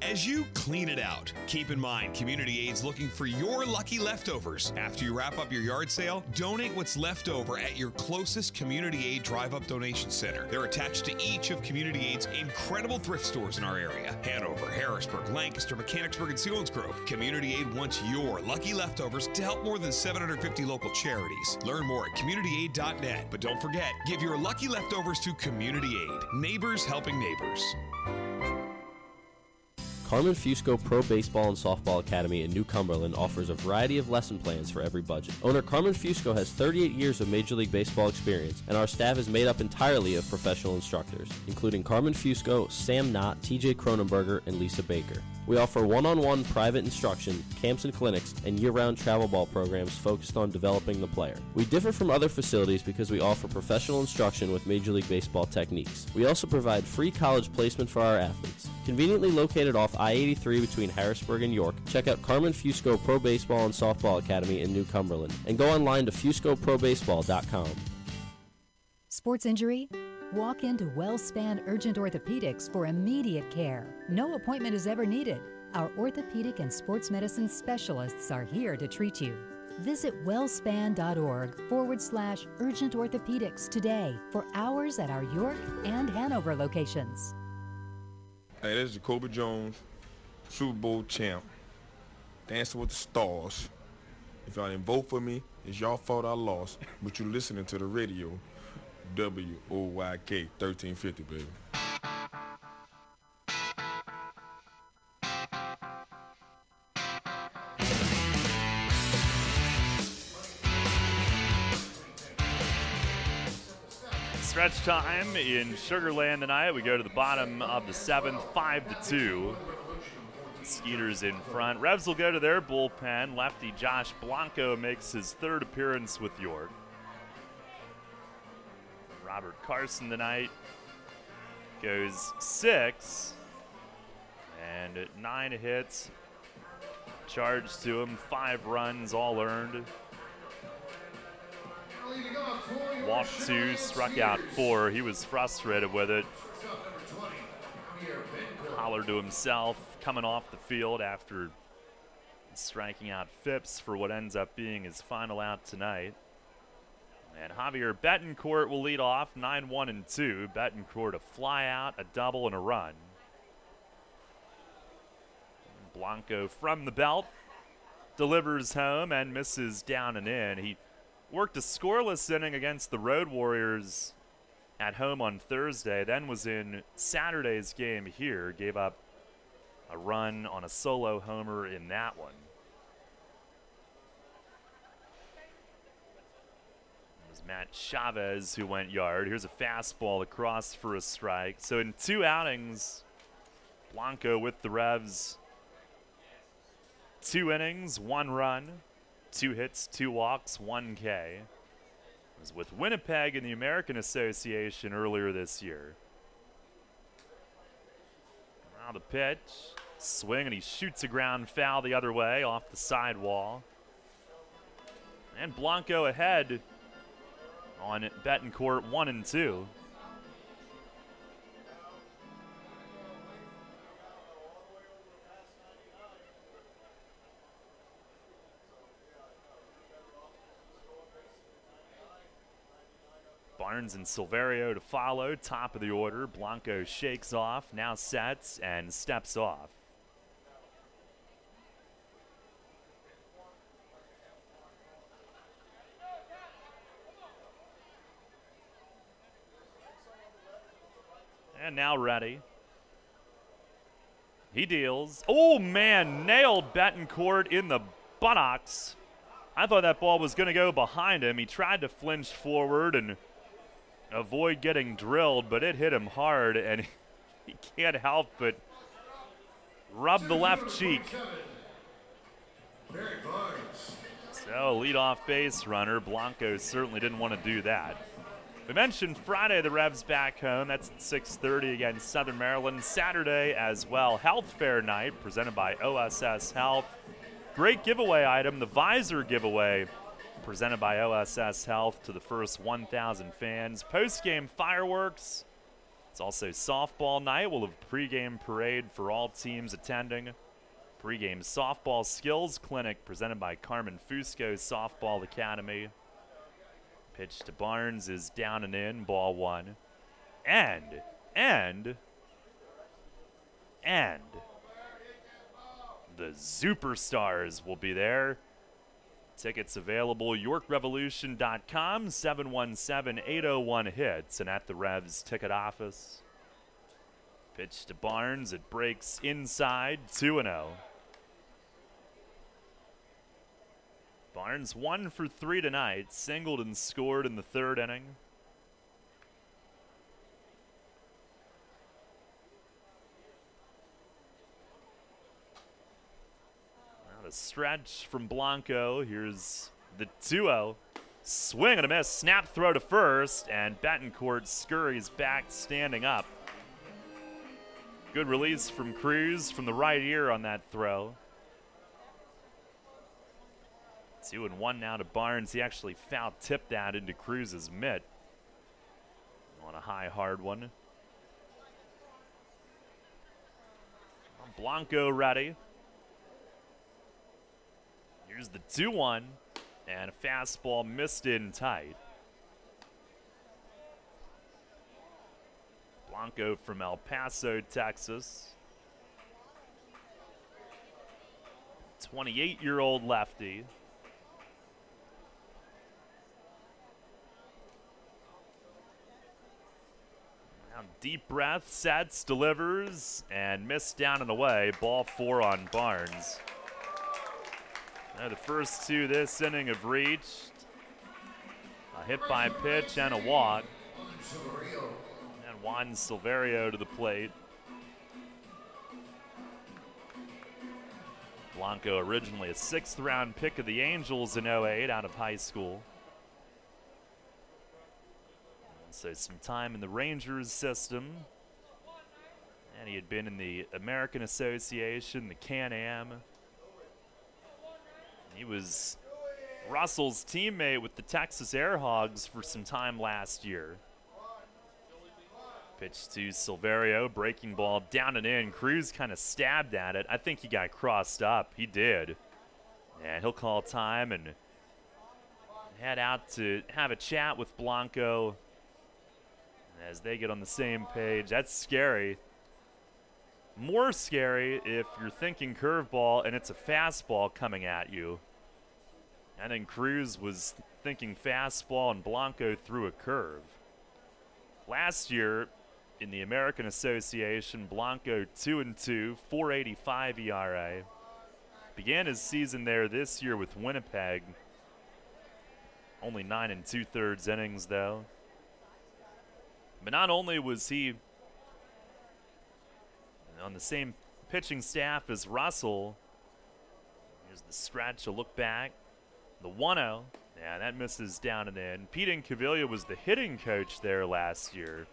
As you clean it out, keep in mind Community Aid's looking for your lucky leftovers. After you wrap up your yard sale, donate what's left over at your closest Community Aid Drive-Up Donation Center. They're attached to each of Community Aid's incredible thrift stores in our area. Hanover, Harrisburg, Lancaster, Mechanicsburg, and Selinsgrove. Community Aid wants your lucky leftovers to help more than 750 local charities. Learn more at communityaid.net. But don't forget, give your lucky leftovers to Community Aid. Neighbors helping neighbors. Carmen Fusco Pro Baseball and Softball Academy in New Cumberland offers a variety of lesson plans for every budget. Owner Carmen Fusco has 38 years of Major League Baseball experience, and our staff is made up entirely of professional instructors, including Carmen Fusco, Sam Knott, TJ Cronenberger, and Lisa Baker. We offer one-on-one private instruction, camps and clinics, and year-round travel ball programs focused on developing the player. We differ from other facilities because we offer professional instruction with Major League Baseball techniques. We also provide free college placement for our athletes. Conveniently located off I-83 between Harrisburg and York, check out Carmen Fusco Pro Baseball and Softball Academy in New Cumberland, and go online to FuscoProBaseball.com. Sports injury? Walk into WellSpan Urgent Orthopedics for immediate care. No appointment is ever needed. Our orthopedic and sports medicine specialists are here to treat you. Visit wellspan.org/urgent orthopedics today for hours at our York and Hanover locations. Hey, this is Jacoby Jones, Super Bowl champ, Dancing with the Stars. If y'all didn't vote for me, it's y'all fault I lost, but you're listening to the radio. WOYK 1350, baby. Stretch time in Sugar Land tonight. We go to the bottom of the 7th, 5-2. Skeeters in front. Revs will go to their bullpen. Lefty Josh Blanco makes his 3rd appearance with York. Robert Carson tonight goes 6 and 9 hits charged to him, 5 runs all earned. Walked 2, struck out 4. He was frustrated with it. Hollered to himself coming off the field after striking out Phipps for what ends up being his final out tonight. And Javier Betancourt will lead off, 9-1-2. Betancourt a fly out, a double, and a run. Blanco from the belt delivers home and misses down and in. He worked a scoreless inning against the Road Warriors at home on Thursday, then was in Saturday's game here, gave up a run on a solo homer in that one. Matt Chavez who went yard. Here's a fastball across for a strike. So in 2 outings, Blanco with the Revs, 2 innings, 1 run, 2 hits, 2 walks, 1 K. Was with Winnipeg in the American Association earlier this year. Now the pitch, swing, and he shoots a ground foul the other way off the sidewall. And Blanco ahead on Betancourt, 1-2. Barnes and Silverio to follow, top of the order. Blanco shakes off, now sets and steps off. And now ready. He deals. Oh, man, nailed Betancourt in the buttocks. I thought that ball was going to go behind him. He tried to flinch forward and avoid getting drilled, but it hit him hard, and he can't help but rub the left cheek. So leadoff base runner. Blanco certainly didn't want to do that. We mentioned Friday the Revs back home. That's at 6:30 against Southern Maryland. Saturday as well, Health Fair Night presented by OSS Health. Great giveaway item, the visor giveaway presented by OSS Health to the first 1,000 fans. Post-game fireworks. It's also softball night. We'll have a pregame parade for all teams attending. Pregame softball skills clinic presented by Carmen Fusco Softball Academy. Pitch to Barnes is down and in, ball one. And the Superstars will be there. Tickets available, YorkRevolution.com, 717-801-HITS, and at the Revs ticket office. Pitch to Barnes, it breaks inside, 2-0. Barnes 1 for 3 tonight, singled and scored in the third inning. Now the stretch from Blanco. Here's the 2-0. Swing and a miss, snap throw to first, and Betancourt scurries back standing up. Good release from Cruz from the right ear on that throw. 2-1 now to Barnes. He actually foul tipped that into Cruz's mitt on a high, hard one. Blanco ready. Here's the 2-1, and a fastball missed in tight. Blanco from El Paso, Texas. 28-year-old lefty. Deep breath, sets, delivers, and missed down and away. Ball 4 on Barnes. Now the first two this inning have reached. A hit by pitch and a walk. And Juan Silverio to the plate. Blanco originally a 6th round pick of the Angels in 08 out of high school. So some time in the Rangers system. And he had been in the American Association, the Can-Am. He was Russell's teammate with the Texas Air Hogs for some time last year. Pitch to Silverio, breaking ball down and in. Cruz kind of stabbed at it. I think he got crossed up. He did. And he'll call time and head out to have a chat with Blanco as they get on the same page. That's scary. More scary if you're thinking curveball and it's a fastball coming at you. And then Cruz was thinking fastball and Blanco threw a curve. Last year in the American Association, Blanco 2-2, 4.85 ERA. Began his season there this year with Winnipeg. Only 9 2/3 innings though. But not only was he on the same pitching staff as Russell, here's the stretch, a look back, the 1-0, yeah, that misses down and in. Pete Incaviglia was the hitting coach there last year.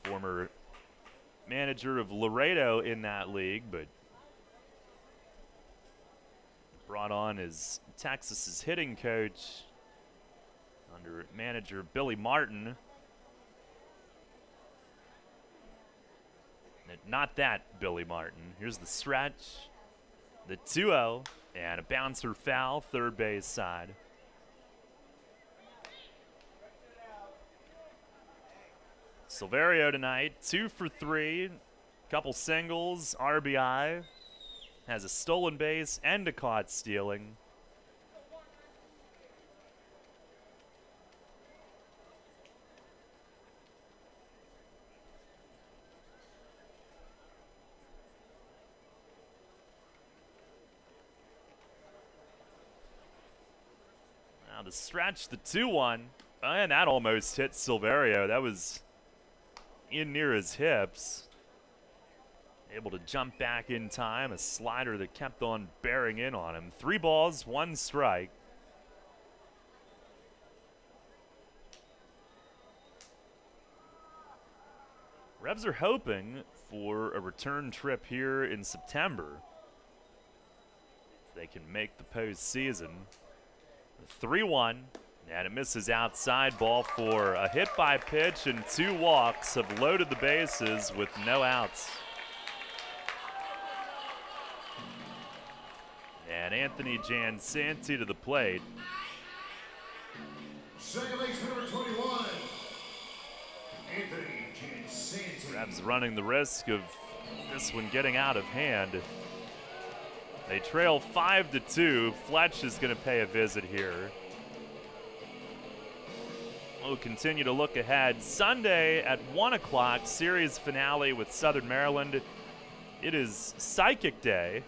Former manager of Laredo in that league, but brought on as Texas's hitting coach under manager Billy Martin. Not that Billy Martin. Here's the stretch, the 2-0, and a bouncer foul, third base side. Silverio tonight, 2 for 3, couple singles, RBI, has a stolen base and a caught stealing. Now the stretch, the 2-1, and that almost hit Silverio. That was in near his hips. Able to jump back in time, a slider that kept on bearing in on him. 3 balls, 1 strike. Revs are hoping for a return trip here in September. If they can make the postseason. 3-1, and it misses outside. Ball for a hit by pitch, and 2 walks have loaded the bases with no outs. And Anthony Jansanti to the plate. Second base number 21, Anthony Jansanti. Revs running the risk of this one getting out of hand. They trail 5-2. Fletch is going to pay a visit here. We'll continue to look ahead. Sunday at 1 o'clock, series finale with Southern Maryland. It is Psychic Day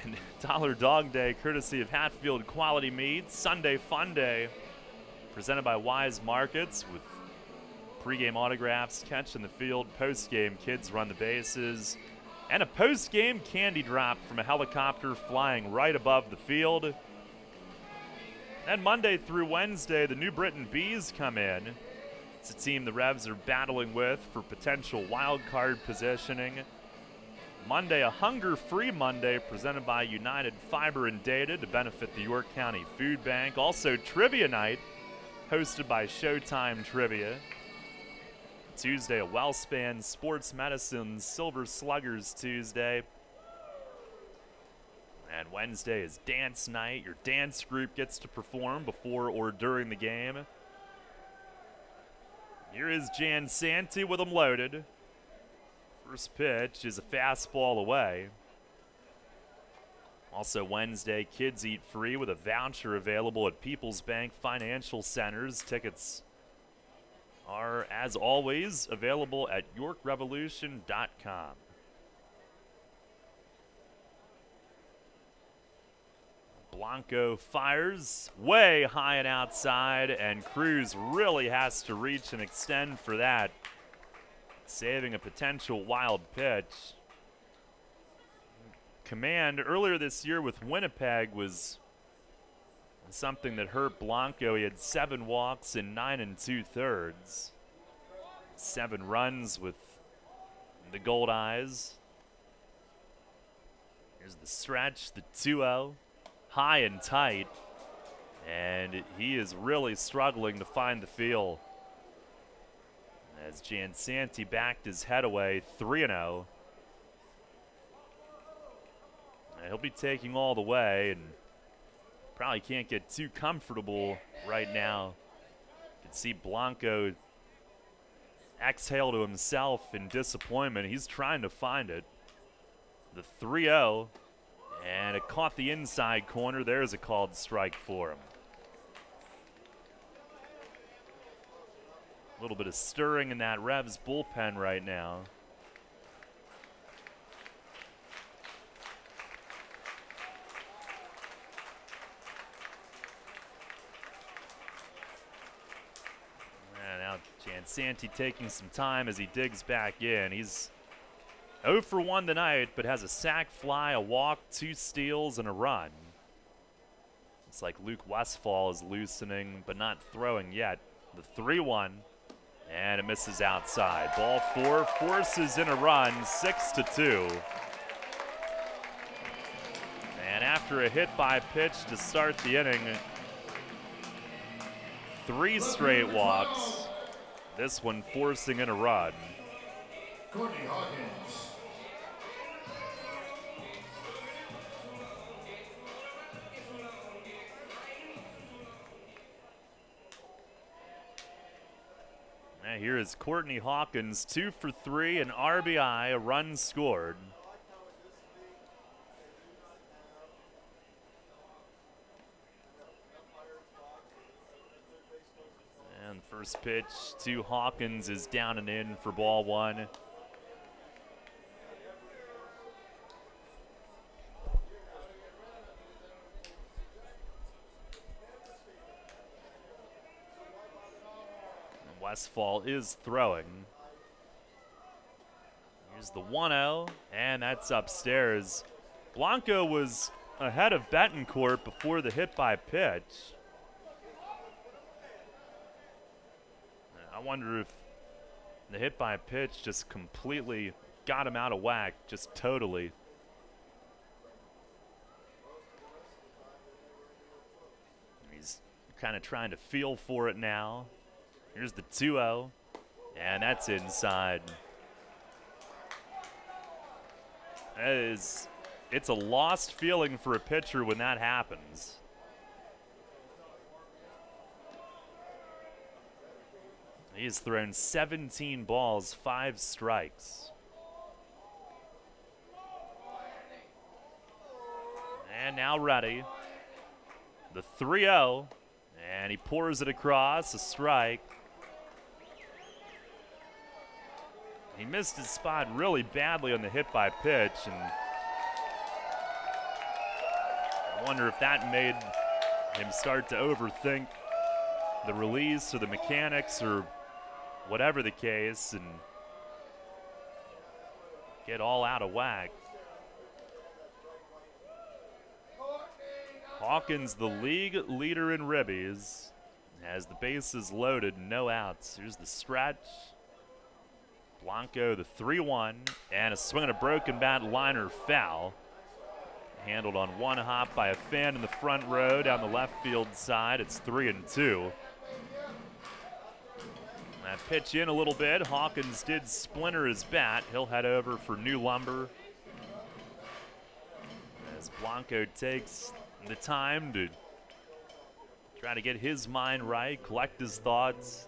and Dollar Dog Day, courtesy of Hatfield Quality Meats. Sunday Fun Day, presented by Wise Markets, with pregame autographs, catch in the field, postgame kids run the bases, and a postgame candy drop from a helicopter flying right above the field. And Monday through Wednesday, the New Britain Bees come in. It's a team the Revs are battling with for potential wild card positioning. Monday, a hunger-free Monday presented by United Fiber and Data to benefit the York County Food Bank. Also, Trivia Night, hosted by Showtime Trivia. Tuesday, a WellSpan Sports Medicine Silver Sluggers Tuesday. And Wednesday is dance night. Your dance group gets to perform before or during the game. Here is Jansanti with them loaded. First pitch is a fastball away. Also Wednesday, kids eat free with a voucher available at People's Bank Financial Centers. Tickets are, as always, available at YorkRevolution.com. Blanco fires way high and outside, and Cruz really has to reach and extend for that, saving a potential wild pitch. Command earlier this year with Winnipeg was something that hurt Blanco. He had 7 walks in 9 2/3. 7 runs with the Gold Eyes. Here's the stretch, the 2-0. High and tight, and he is really struggling to find the feel. As Jansanti backed his head away, 3-0. He'll be taking all the way, and probably can't get too comfortable right now. You can see Blanco exhale to himself in disappointment. He's trying to find it. The 3-0. And it caught the inside corner. There's a called strike for him. A little bit of stirring in that Revs bullpen right now. And now Jansanti taking some time as he digs back in. He's 0 for 1 tonight, but has a sac fly, a walk, 2 steals, and a run. It's like Luke Westfall is loosening, but not throwing yet. The 3-1, and it misses outside. Ball 4 forces in a run, 6-2. And after a hit by pitch to start the inning, 3 straight walks. This one forcing in a run. Courtney Hawkins. And here is Courtney Hawkins, 2 for 3, an RBI, a run scored. And first pitch to Hawkins is down and in for ball 1. Westfall is throwing. Here's the 1-0, and that's upstairs. Blanco was ahead of Betancourt before the hit by pitch. I wonder if The hit by pitch just completely got him out of whack, just totally. He's kind of trying to feel for it now. Here's the 2-0, and that's inside. It's a lost feeling for a pitcher when that happens. He's thrown 17 balls, 5 strikes. And now ready. The 3-0, and he pours it across, a strike. He missed his spot really badly on the hit by pitch, and I wonder if that made him start to overthink the release or the mechanics or whatever the case and get all out of whack. Hawkins, the league leader in ribbies, has the bases loaded, no outs. Here's the stretch. Blanco, the 3-1, and a swing and a broken bat liner foul. Handled on one hop by a fan in the front row down the left field side. It's 3-2. That pitch in a little bit. Hawkins did splinter his bat. He'll head over for new lumber as Blanco takes the time to try to get his mind right, collect his thoughts.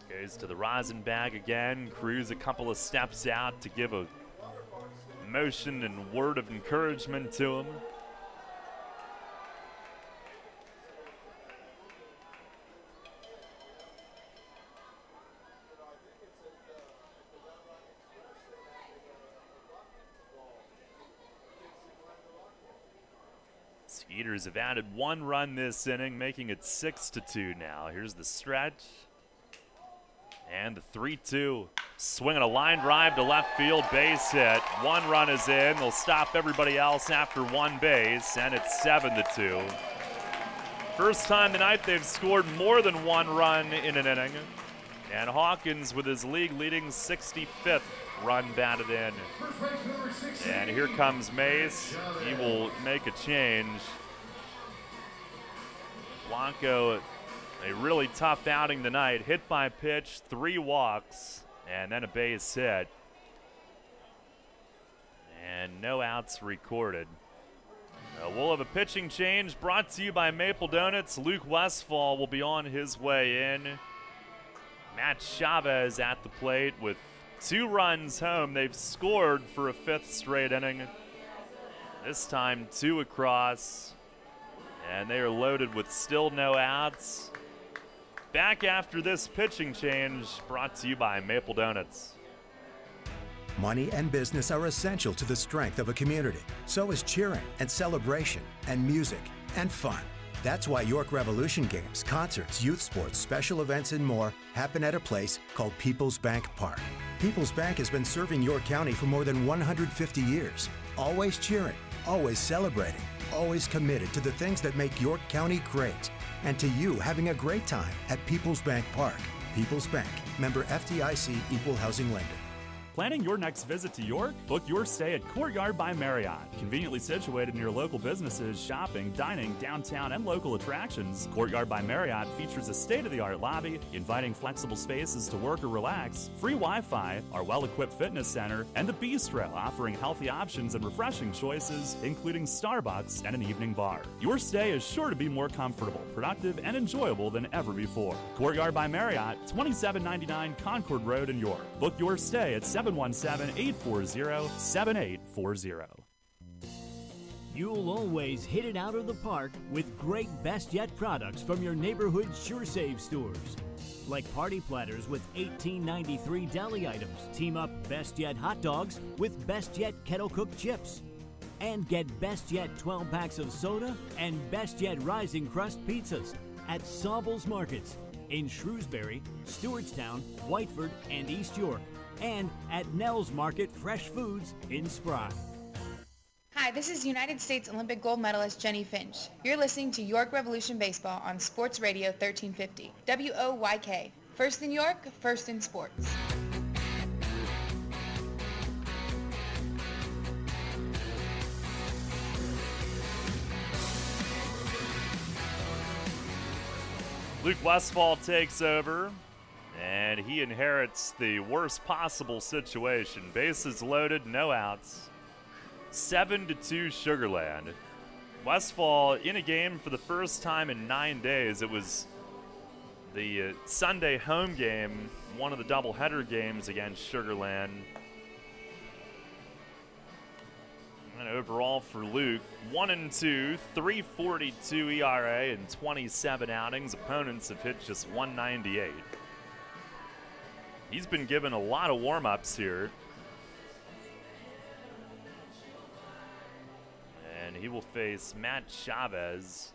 Goes to the rosin bag again. Cruz a couple of steps out to give a motion and word of encouragement to him. Skeeters have added 1 run this inning, making it 6-2 now. Here's the stretch. And the 3-2. Swinging a line drive to left field, base hit. 1 run is in. They'll stop everybody else after 1 base, and it's 7-2. First time tonight they've scored more than 1 run in an inning. And Hawkins with his league-leading 65th run batted in. And here comes Mace. He will make a change. Blanco, a really tough outing tonight. Hit by pitch, 3 walks, and then a base hit. And no outs recorded. We'll have a pitching change brought to you by Maple Donuts. Luke Westfall will be on his way in. Matt Chavez at the plate with 2 runs home. They've scored for a 5th straight inning. This time 2 across. And they are loaded with still no outs. Back after this pitching change, brought to you by Maple Donuts. Money and business are essential to the strength of a community. So is cheering and celebration and music and fun. That's why York Revolution games, concerts, youth sports, special events, and more happen at a place called People's Bank Park. People's Bank has been serving York County for more than 150 years. Always cheering, always celebrating, always committed to the things that make York County great. And to you having a great time at People's Bank Park. People's Bank, member FDIC, equal housing lender. Planning your next visit to York? Book your stay at Courtyard by Marriott. Conveniently situated near local businesses, shopping, dining, downtown, and local attractions, Courtyard by Marriott features a state-of-the-art lobby, inviting flexible spaces to work or relax, free Wi-Fi, our well-equipped fitness center, and the bistro offering healthy options and refreshing choices, including Starbucks and an evening bar. Your stay is sure to be more comfortable, productive, and enjoyable than ever before. Courtyard by Marriott, 2799 Concord Road in York. Book your stay at 717-840-7840. You'll always hit it out of the park with great Best Yet products from your neighborhood Sure Save stores. Like party platters with $18.93 deli items. Team up Best Yet hot dogs with Best Yet kettle cooked chips. And get Best Yet 12 packs of soda and Best Yet Rising Crust pizzas at Saubles Markets in Shrewsbury, Stewartstown, Whiteford, and East York. And at Nell's Market Fresh Foods in Spry. Hi, this is United States Olympic gold medalist Jenny Finch. You're listening to York Revolution Baseball on Sports Radio 1350, WOYK, First in York, first in sports. Luke Westfall takes over, and he inherits the worst possible situation. Bases loaded, no outs. 7-2 Sugarland. Westfall in a game for the first time in 9 days. It was the Sunday home game, one of the doubleheader games against Sugarland. And overall for Luke, 1-2, 3.42 ERA in 27 outings. Opponents have hit just 198. He's been given a lot of warm-ups here. And he will face Matt Chavez.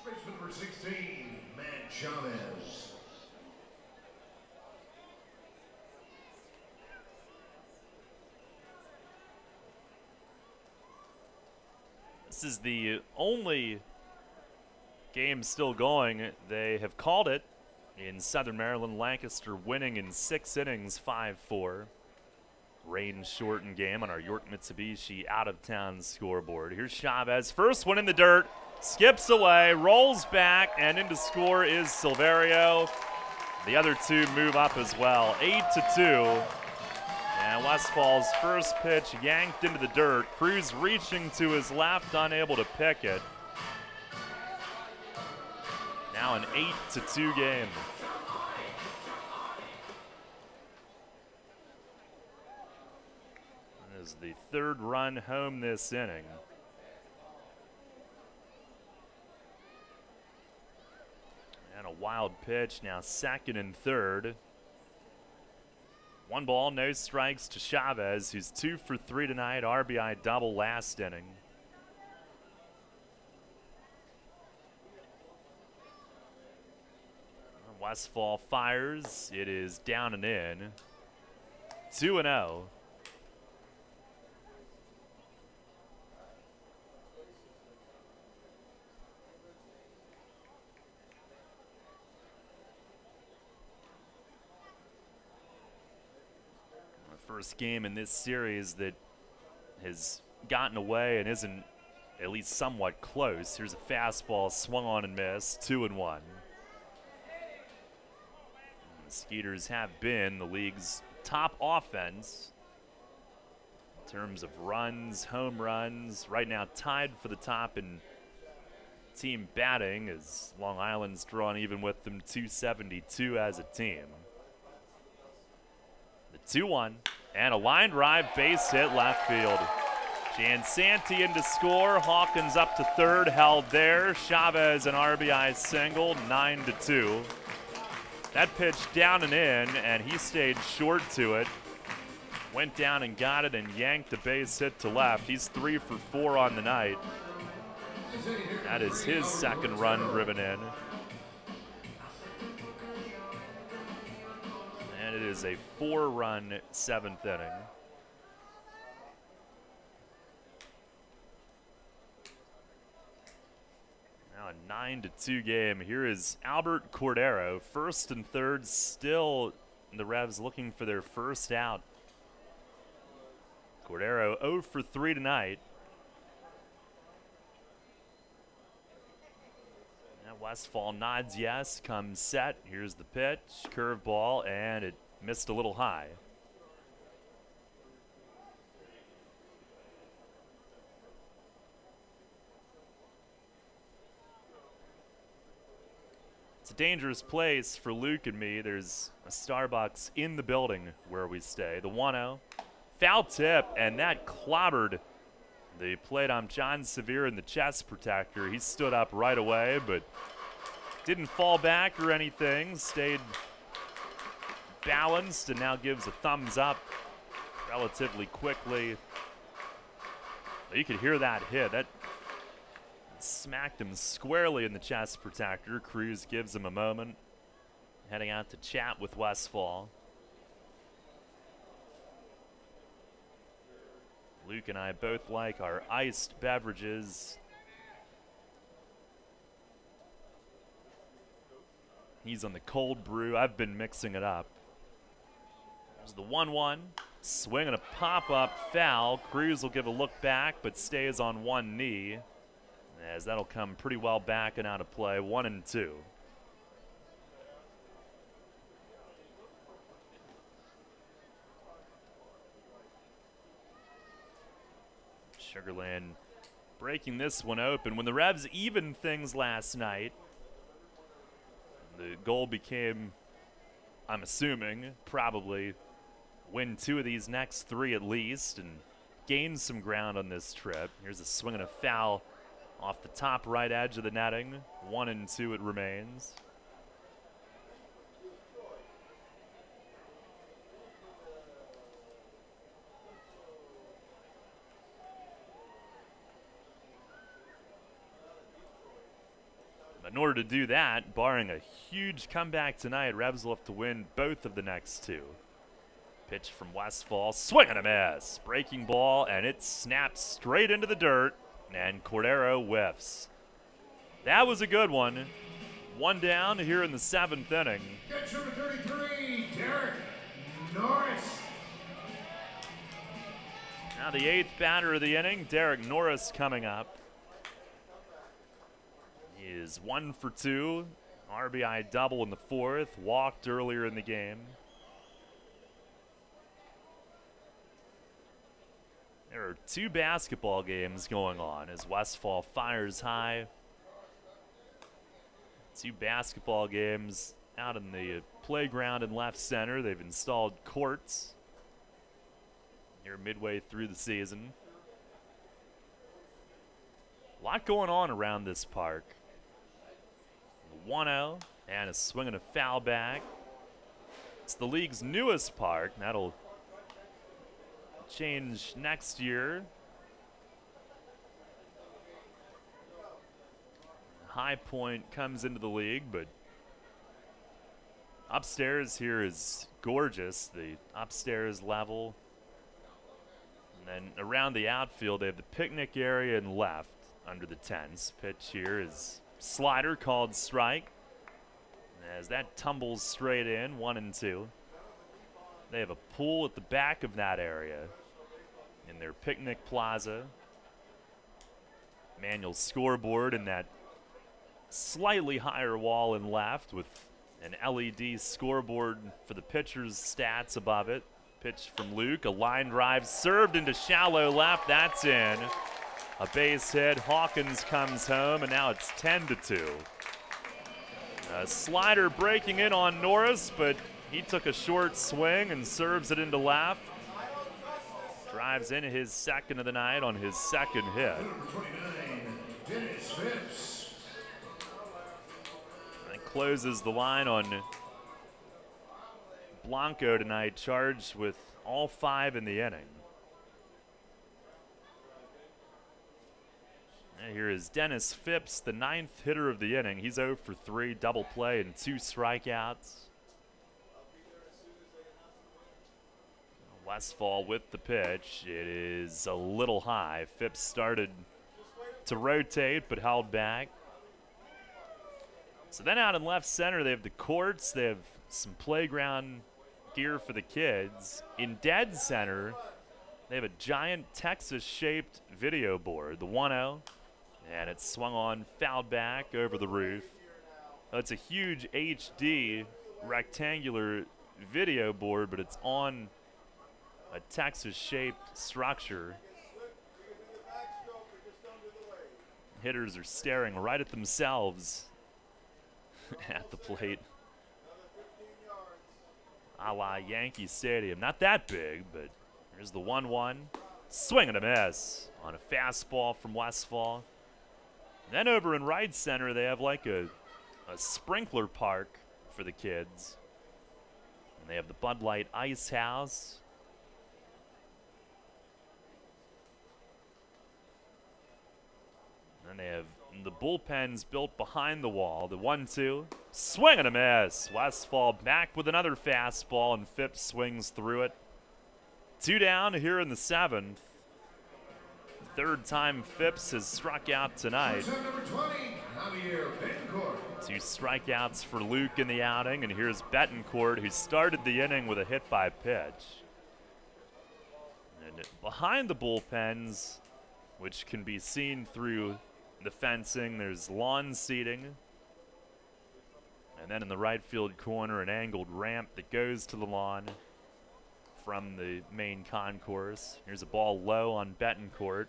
Baseman number 16, Matt Chavez. This is the only game still going. They have called it in Southern Maryland. Lancaster winning in 6 innings, 5-4. Rain-shortened game on our York Mitsubishi out-of-town scoreboard. Here's Chavez. First one in the dirt. Skips away, rolls back, and in to score is Silverio. The other two move up as well. 8-2. And Westfall's first pitch yanked into the dirt. Cruz reaching to his left, unable to pick it. Now an 8-2 game. That is the third run home this inning. And a wild pitch, now second and third. 1 ball, no strikes to Chavez, who's 2 for 3 tonight. RBI double last inning. Westfall fires. It is down and in. 2-0. First game in this series that has gotten away and isn't at least somewhat close. Here's a fastball swung on and missed, 2-1. The Skeeters have been the league's top offense in terms of runs, home runs. Right now tied for the top in team batting as Long Island's drawn even with them, 272 as a team. The 2-1. And a line drive, base hit left field. Jansanti in to score. Hawkins up to third, held there. Chavez an RBI single, 9-2. That pitch down and in, and he stayed short to it. Went down and got it and yanked the base hit to left. He's 3 for 4 on the night. That is his second run driven in. And it is a 4-run 7th inning. Now a 9-2 game. Here is Albert Cordero, first and third. Still the Revs looking for their first out. Cordero 0 for 3 tonight. Westfall nods yes, comes set. Here's the pitch, curveball, and it missed a little high. It's a dangerous place for Luke and me. There's a Starbucks in the building where we stay. The 1-0, foul tip, and that clobbered the plate on John Severe in the chest protector. He stood up right away, but didn't fall back or anything. Stayed balanced and now gives a thumbs up relatively quickly. You could hear that hit. That smacked him squarely in the chest protector. Cruz gives him a moment. Heading out to chat with Westfall. Luke and I both like our iced beverages. He's on the cold brew. I've been mixing it up. There's the 1-1. Swing and a pop-up foul. Cruz will give a look back, but stays on one knee, as that'll come pretty well back and out of play. 1-2. Sugar Land breaking this one open. When the Revs evened things last night, the goal became, I'm assuming, probably win 2 of these next 3 at least and gain some ground on this trip. Here's a swing and a foul off the top right edge of the netting. 1-2 it remains. In order to do that, barring a huge comeback tonight, Revs will have to win both of the next 2. Pitch from Westfall, swing and a miss. Breaking ball, and it snaps straight into the dirt, and Cordero whiffs. That was a good one. 1 down here in the 7th inning. Catch number 33, Derek Norris. Now the 8th batter of the inning, Derek Norris coming up. He is 1 for 2. RBI double in the 4th. Walked earlier in the game. There are 2 basketball games going on as Westfall fires high. 2 basketball games out in the playground in left center. They've installed courts here midway through the season. A lot going on around this park. 1-0 and a swing and a foul back. It's the league's newest park. That'll change next year. High Point comes into the league, but upstairs here is gorgeous. The upstairs level. And then around the outfield, they have the picnic area and left under the tents. Pitch here is slider called strike. As that tumbles straight in, 1-2. They have a pool at the back of that area in their picnic plaza. Manual scoreboard in that slightly higher wall in left with an LED scoreboard for the pitcher's stats above it. Pitch from Luke, a line drive served into shallow left. That's in. A base hit. Hawkins comes home, and now it's 10-2. A slider breaking in on Norris, but he took a short swing and serves it into left. Drives in his 2nd of the night on his 2nd hit. And closes the line on Blanco tonight, charged with all 5 in the inning. And here is Dennis Phipps, the 9th hitter of the inning. He's 0 for 3, double play and 2 strikeouts. Westfall with the pitch. It is a little high. Phipps started to rotate but held back. So then out in left center, they have the courts. They have some playground gear for the kids. In dead center, they have a giant Texas-shaped video board, the 1-0. And it's swung on, fouled back over the roof. It's a huge HD rectangular video board, but it's on a Texas-shaped structure. Hitters are staring right at themselves at the plate. A la Yankee Stadium. Not that big, but here's the 1-1. Swing and a miss on a fastball from Westfall. Then over in right center, they have like a sprinkler park for the kids. And they have the Bud Light Ice House. And they have the bullpens built behind the wall. The 1-2. Swing and a miss. Westfall back with another fastball, and Phipps swings through it. 2 down here in the 7th. 3rd time Phipps has struck out tonight. 2 strikeouts for Luke in the outing, and here's Betancourt, who started the inning with a hit by pitch. And behind the bullpens, which can be seen through the fencing, there's lawn seating. And then in the right field corner, an angled ramp that goes to the lawn from the main concourse. Here's a ball low on Betancourt,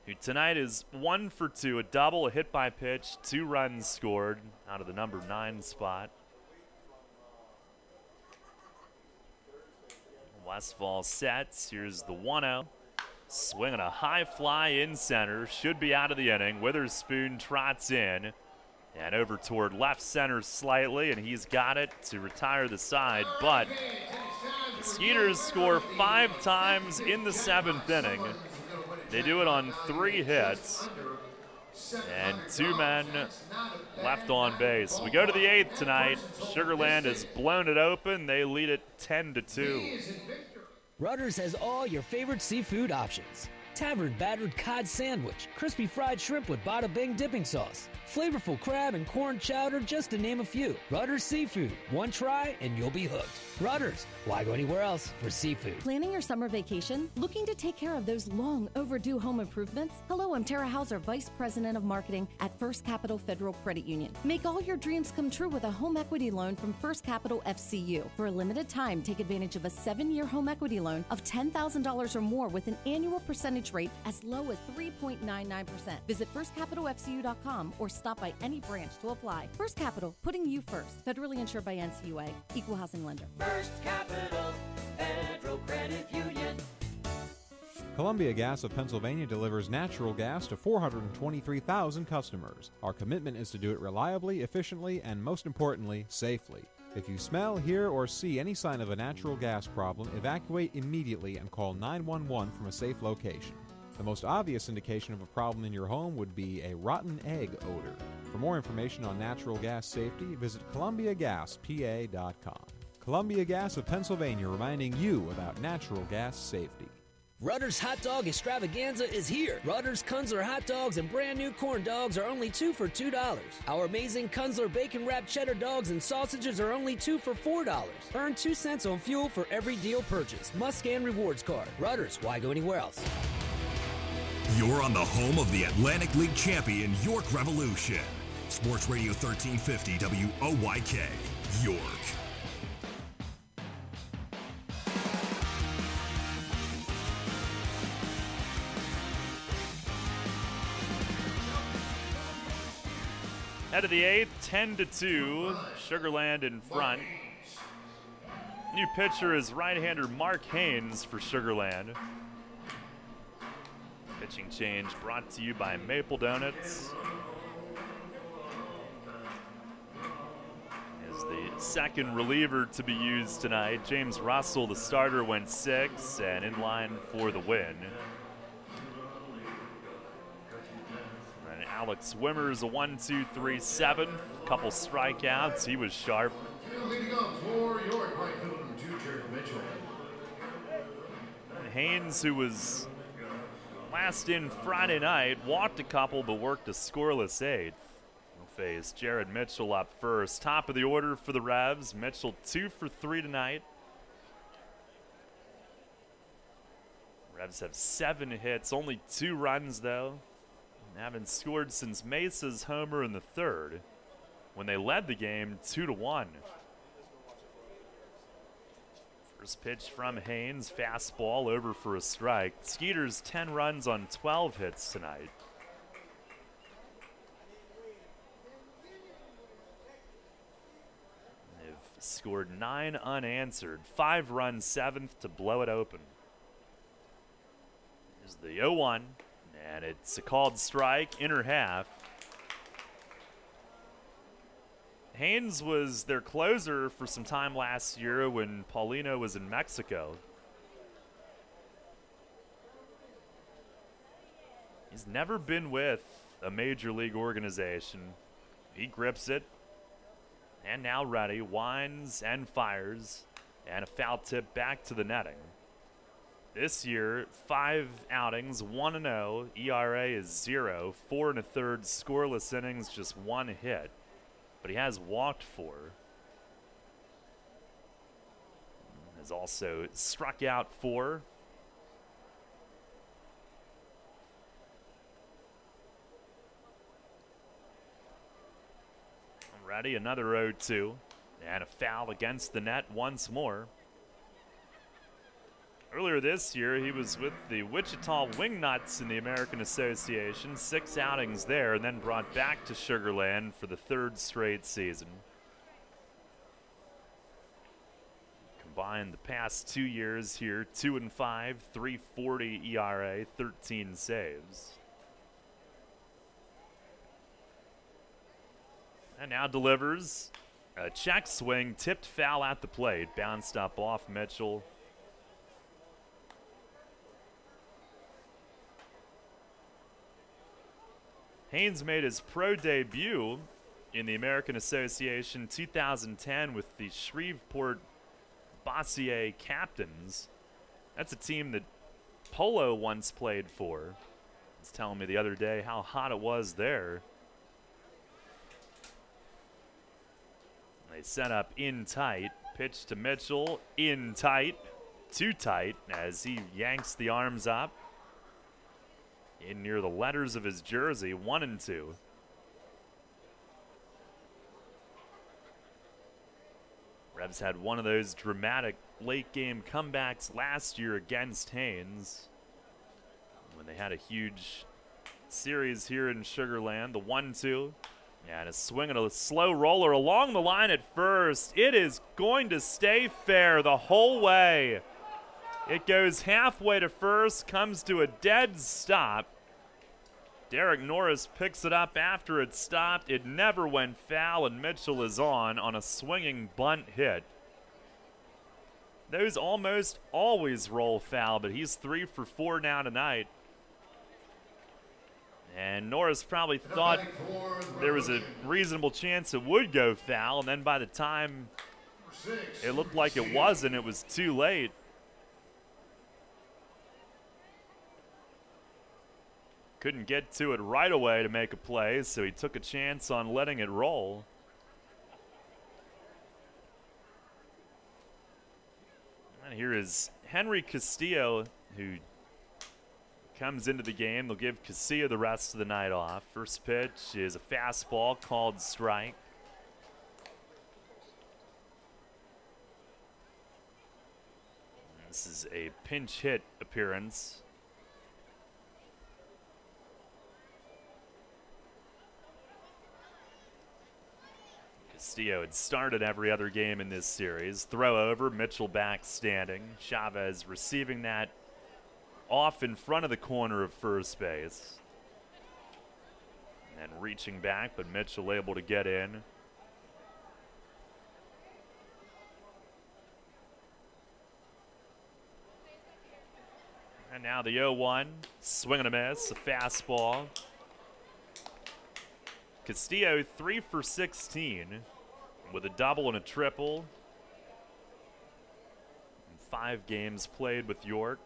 who tonight is 1 for 2, a double, a hit by pitch, 2 runs scored out of the number 9 spot. Westfall sets. Here's the 1-0. Swinging a high fly in center. Should be out of the inning. Witherspoon trots in and over toward left center slightly, and he's got it to retire the side. But the Skeeters score 5 times in the 7th inning. They do it on 3 hits and 2 men left on base. We go to the 8th tonight. Sugar Land has blown it open. They lead it 10-2. Rutter's has all your favorite seafood options. Tavern battered cod sandwich, crispy fried shrimp with bada bing dipping sauce, flavorful crab and corn chowder, just to name a few. Rutter's Seafood. One try and you'll be hooked. Rutter's. Why go anywhere else for seafood? Planning your summer vacation? Looking to take care of those long overdue home improvements? Hello, I'm Tara Hauser, Vice President of Marketing at First Capital Federal Credit Union. Make all your dreams come true with a home equity loan from First Capital FCU. For a limited time, take advantage of a 7-year home equity loan of $10,000 or more with an annual percentage rate as low as 3.99%. Visit firstcapitalfcu.com or stop by any branch to apply. First Capital, putting you first. Federally insured by NCUA. Equal housing lender. First Capital Federal Credit Union. Columbia Gas of Pennsylvania delivers natural gas to 423,000 customers. Our commitment is to do it reliably, efficiently, and most importantly, safely. If you smell, hear, or see any sign of a natural gas problem, evacuate immediately and call 911 from a safe location. The most obvious indication of a problem in your home would be a rotten egg odor. For more information on natural gas safety, visit ColumbiaGasPA.com. Columbia Gas of Pennsylvania, reminding you about natural gas safety. Rutter's Hot Dog Extravaganza is here. Rutter's Kunzler hot dogs and brand new corn dogs are only 2 for $2. Our amazing Kunzler bacon wrapped cheddar dogs and sausages are only 2 for $4. Earn 2 cents on fuel for every deal purchased. Must scan rewards card. Rutter's, why go anywhere else? You're on the home of the Atlantic League champion York Revolution. Sports Radio 1350 WOYK, York. Head of the 8th, 10-2. Sugar Land in front. New pitcher is right-hander Mark Haynes for Sugar Land. Pitching change brought to you by Maple Donuts. Is the second reliever to be used tonight. James Russell, the starter, went 6 and in line for the win. And Alex Wimmers, a 1-2-3-7. Couple strikeouts. He was sharp. Leading up for York, Mike Hilton, Jared Mitchell. Haynes, who was last in Friday night, walked a couple but worked a scoreless 8th. We'll face Jared Mitchell up first. Top of the order for the Revs. Mitchell 2 for 3 tonight. Revs have 7 hits, only 2 runs though. And haven't scored since Mesa's homer in the 3rd, when they led the game 2-1. First pitch from Haynes, fastball over for a strike. Skeeters 10 runs on 12 hits tonight. They've scored 9 unanswered, 5-run 7th to blow it open. Here's the 0-1, and it's a called strike, inner half. Haynes was their closer for some time last year when Paulino was in Mexico. He's never been with a major league organization. He grips it, and now ready, winds and fires, and a foul tip back to the netting. This year, 5 outings, 1-0, ERA is 0, 4 1/3 scoreless innings, just 1 hit. but he has walked 4. Has also struck out 4. Alrighty, another 0-2. And a foul against the net once more. Earlier this year, he was with the Wichita Wingnuts in the American Association. 6 outings there, and then brought back to Sugar Land for the 3rd straight season. Combined the past 2 years here, 2-5, 3.40 ERA, 13 saves. And now delivers a check swing, tipped foul at the plate, bounced up off Mitchell. Haynes made his pro debut in the American Association 2010 with the Shreveport Bossier Captains. That's a team that Polo once played for. He was telling me the other day how hot it was there. They set up in tight, pitch to Mitchell, in tight, too tight as he yanks the arms up. In near the letters of his jersey, 1-2. Revs had one of those dramatic late game comebacks last year against Haynes when they had a huge series here in Sugar Land. The 1-2. And a swing and a slow roller along the line at first. It is going to stay fair the whole way. It goes halfway to first, comes to a dead stop. Derek Norris picks it up after it stopped. It never went foul, and Mitchell is on a swinging bunt hit. Those almost always roll foul, but he's 3 for 4 now tonight. And Norris probably thought there was a reasonable chance it would go foul, and then by the time it looked like it wasn't, it was too late. Couldn't get to it right away to make a play, so he took a chance on letting it roll. And here is Henry Castillo, who comes into the game. They'll give Castillo the rest of the night off. First pitch is a fastball called strike. This is a pinch hit appearance. Castillo had started every other game in this series. Throw over, Mitchell back standing. Chavez receiving that off in front of the corner of first base. And reaching back, but Mitchell able to get in. And now the 0-1. Swing and a miss, a fastball. Castillo 3 for 16 with a double and a triple. 5 games played with York.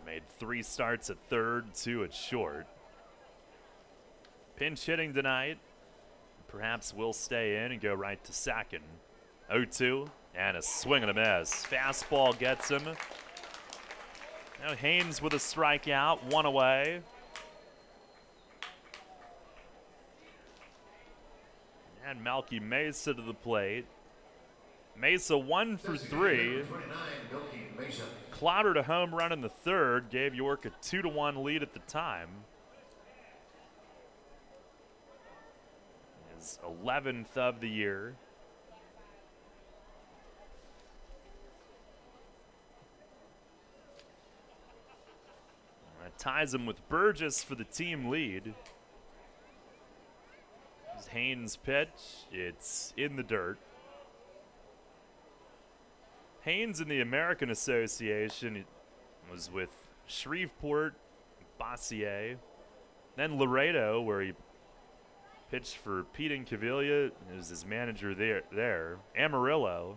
Made 3 starts at third, 2 at short. Pinch hitting tonight. Perhaps will stay in and go right to second. 0-2 and a swing and a miss. Fastball gets him. Now Haynes with a strikeout, 1 away. And Melky Mesa to the plate. Mesa 1 for 3. Clobbered a home run in the third, gave York a 2-1 lead at the time. His 11th of the year. That ties him with Burgess for the team lead. Haynes' pitch, it's in the dirt. Haynes in the American Association was with Shreveport, Bossier, then Laredo, where he pitched for Pete Incaviglia, was his manager there. Amarillo,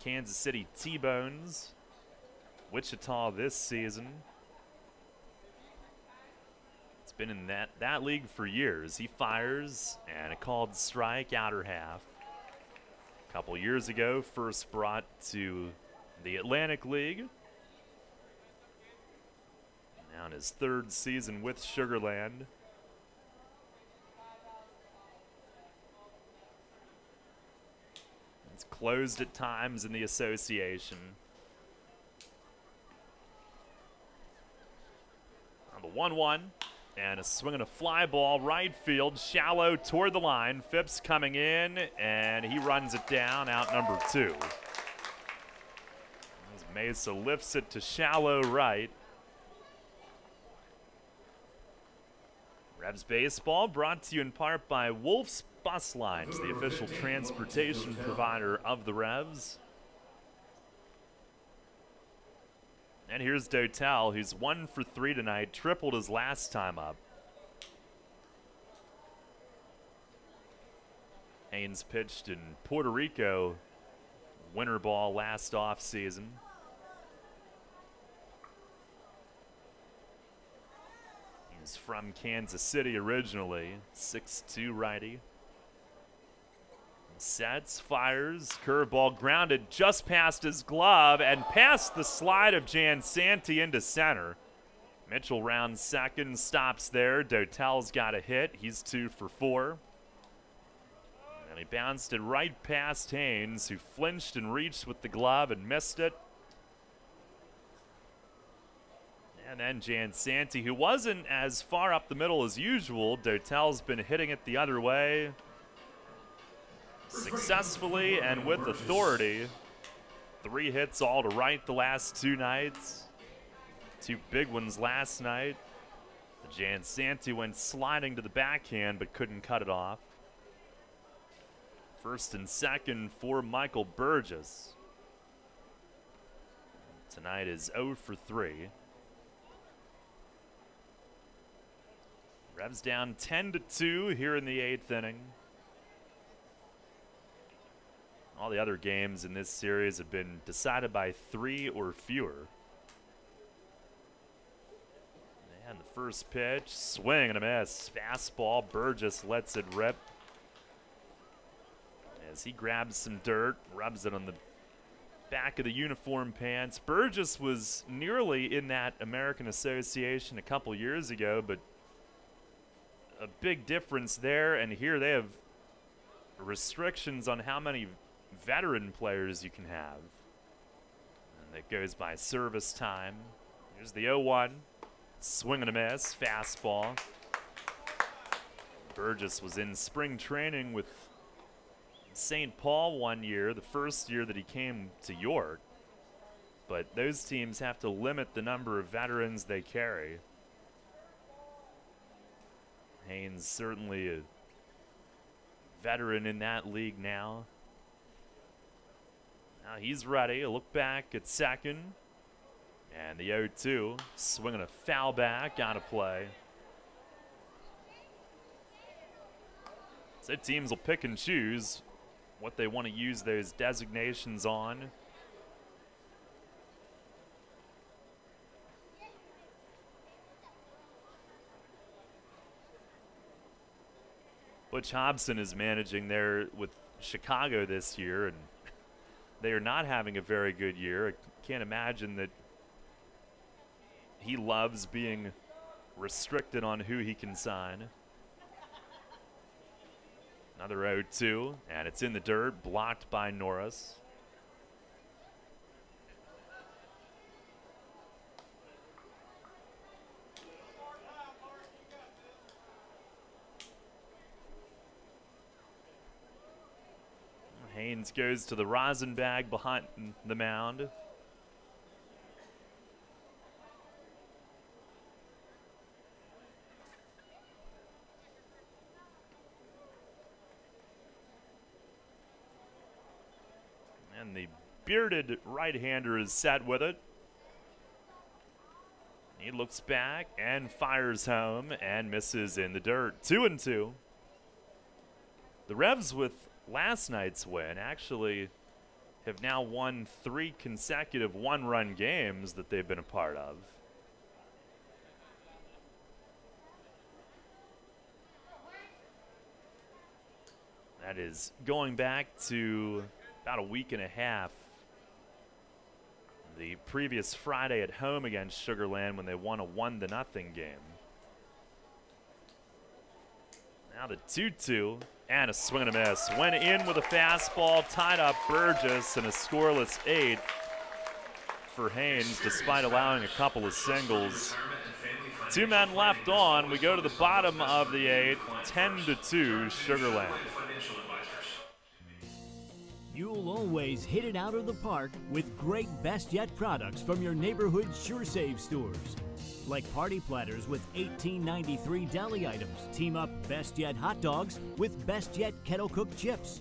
Kansas City T-Bones, Wichita this season. It's been in that league for years. He fires, and a called strike, outer half. A couple years ago, first brought to the Atlantic League. Now in his third season with Sugarland. It's closed at times in the association. On the 1-1, and a swing and a fly ball, right field, shallow toward the line. Phipps coming in, and he runs it down, out number 2. As Mesa lifts it to shallow right. Revs Baseball brought to you in part by Wolf's Bus Lines, the official transportation provider of the Revs. And here's Dotel, who's 1 for 3 tonight, tripled his last time up. Haynes pitched in Puerto Rico winter ball last offseason. He's from Kansas City originally, 6'2" righty. Sets, fires, curveball grounded just past his glove and past the slide of Jan Santi into center. Mitchell rounds second, stops there. Dotel's got a hit. He's 2 for 4. And he bounced it right past Haynes, who flinched and reached with the glove and missed it. And then Jan Santi, who wasn't as far up the middle as usual. Dotel's been hitting it the other way successfully and with authority. 3 hits all to right the last 2 nights. 2 big ones last night. Jan Santi went sliding to the backhand but couldn't cut it off. First and second for Michael Burgess. Tonight is 0 for 3. Revs down 10-2 here in the 8th inning. All the other games in this series have been decided by 3 or fewer. And the first pitch, swing and a miss. Fastball, Burgess lets it rip. As he grabs some dirt, rubs it on the back of the uniform pants. Burgess was nearly in that American Association a couple years ago, but a big difference there, and here they have restrictions on how many veteran players you can have. And that goes by service time. Here's the 0-1. Swing and a miss. Fastball. Burgess was in spring training with St. Paul one year, the first year that he came to York. But those teams have to limit the number of veterans they carry. Haynes certainly a veteran in that league now. Now he's ready. A look back at second. And the 0-2. Swinging a foul back. Out of play. So teams will pick and choose what they want to use those designations on. Butch Hobson is managing there with Chicago this year, and they are not having a very good year. I can't imagine that he loves being restricted on who he can sign. Another 0-2, and it's in the dirt, blocked by Norris. Haynes goes to the rosin bag behind the mound. And the bearded right-hander is set with it. He looks back and fires home and misses in the dirt. 2-2. The Revs, with last night's win, actually have now won 3 consecutive one-run games that they've been a part of. That is going back to about a week and a half. The previous Friday at home against Sugar Land when they won a 1-0 game. Now the 2-2 and a swing and a miss. Went in with a fastball, tied up Burgess, and a scoreless 8th for Haynes despite allowing a couple of singles. 2 men left on. We go to the bottom of the 8th, 10-2 Sugar Land. You'll always hit it out of the park with great Best Yet products from your neighborhood Sure Save stores. Like party platters with $18.93 deli items. Team up Best Yet hot dogs with Best Yet kettle cooked chips.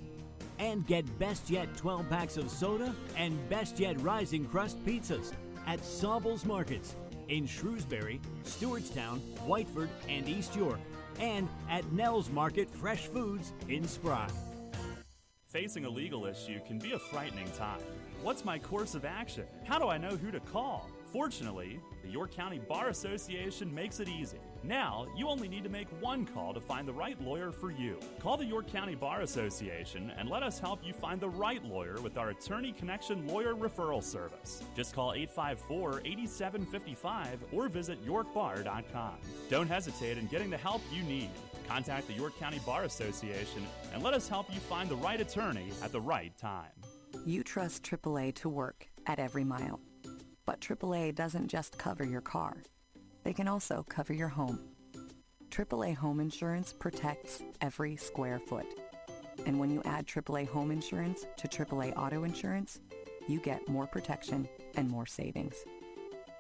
And get Best Yet 12 packs of soda and Best Yet Rising Crust pizzas at Saubles Markets in Shrewsbury, Stewartstown, Whiteford, and East York. And at Nell's Market Fresh Foods in Spry. Facing a legal issue can be a frightening time. What's my course of action? How do I know who to call? Fortunately, the York County Bar Association makes it easy. Now, you only need to make one call to find the right lawyer for you. Call the York County Bar Association and let us help you find the right lawyer with our Attorney Connection Lawyer Referral Service. Just call 854-8755 or visit yorkbar.com. Don't hesitate in getting the help you need. Contact the York County Bar Association and let us help you find the right attorney at the right time. You trust AAA to work at every mile. But AAA doesn't just cover your car. They can also cover your home. AAA Home Insurance protects every square foot. And when you add AAA Home Insurance to AAA Auto Insurance, you get more protection and more savings.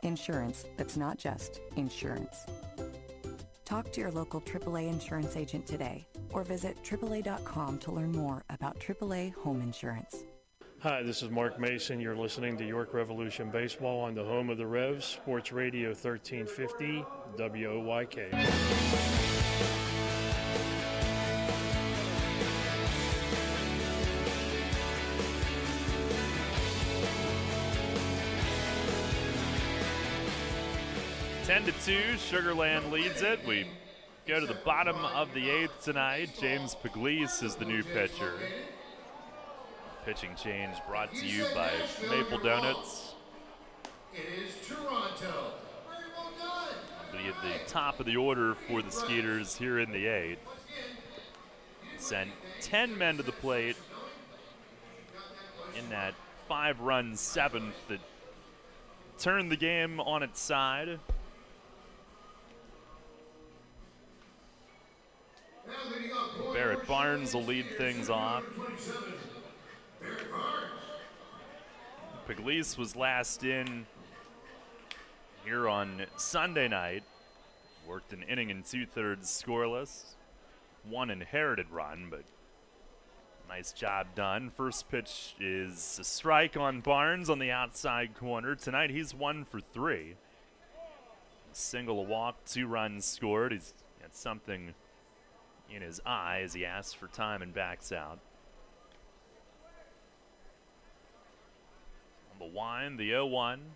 Insurance that's not just insurance. Talk to your local AAA insurance agent today or visit AAA.com to learn more about AAA Home Insurance. Hi, this is Mark Mason. You're listening to York Revolution Baseball on the home of the Revs, Sports Radio 1350, WOYK. Ten to 2, Sugar Land leads it. We go to the bottom of the 8th tonight. James Pugliese is the new pitcher. Pitching change brought to you by Maple Donuts. It is Toronto. Be at the top of the order for the Skeeters here in the 8th. Sent 10 men to the plate in that 5-run 7th that turned the game on its side. Barrett Barnes will lead things off. Pugliese was last in here on Sunday night. Worked an inning and 2/3 scoreless. One inherited run, but nice job done. First pitch is a strike on Barnes on the outside corner. Tonight he's 1 for 3. A single, a walk, 2 runs scored. He's got something in his eye as he asks for time and backs out. On the wind, the 0-1,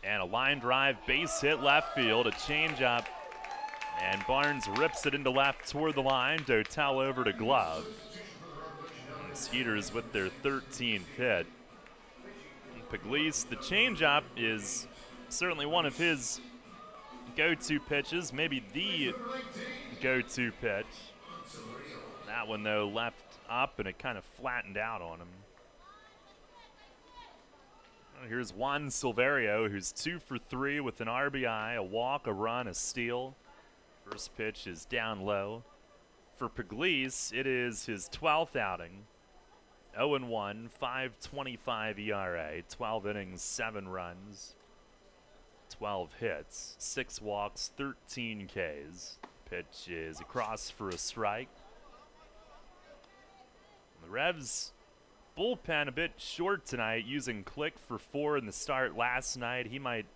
and a line drive, base hit left field, a changeup, and Barnes rips it into left toward the line. Dotel over to glove. And the Skeeters with their 13th hit. Pugliese, the changeup is certainly one of his go-to pitches, maybe the go-to pitch. That one, though, left up, and it kind of flattened out on him. Well, here's Juan Silverio, who's 2 for 3 with an RBI, a walk, a run, a steal. First pitch is down low. For Pugliese, it is his 12th outing. 0-1, 5.25 ERA, 12 innings, 7 runs, 12 hits, 6 walks, 13 Ks. Pitch is across for a strike. The Revs bullpen a bit short tonight, using Click for 4 in the start last night. He might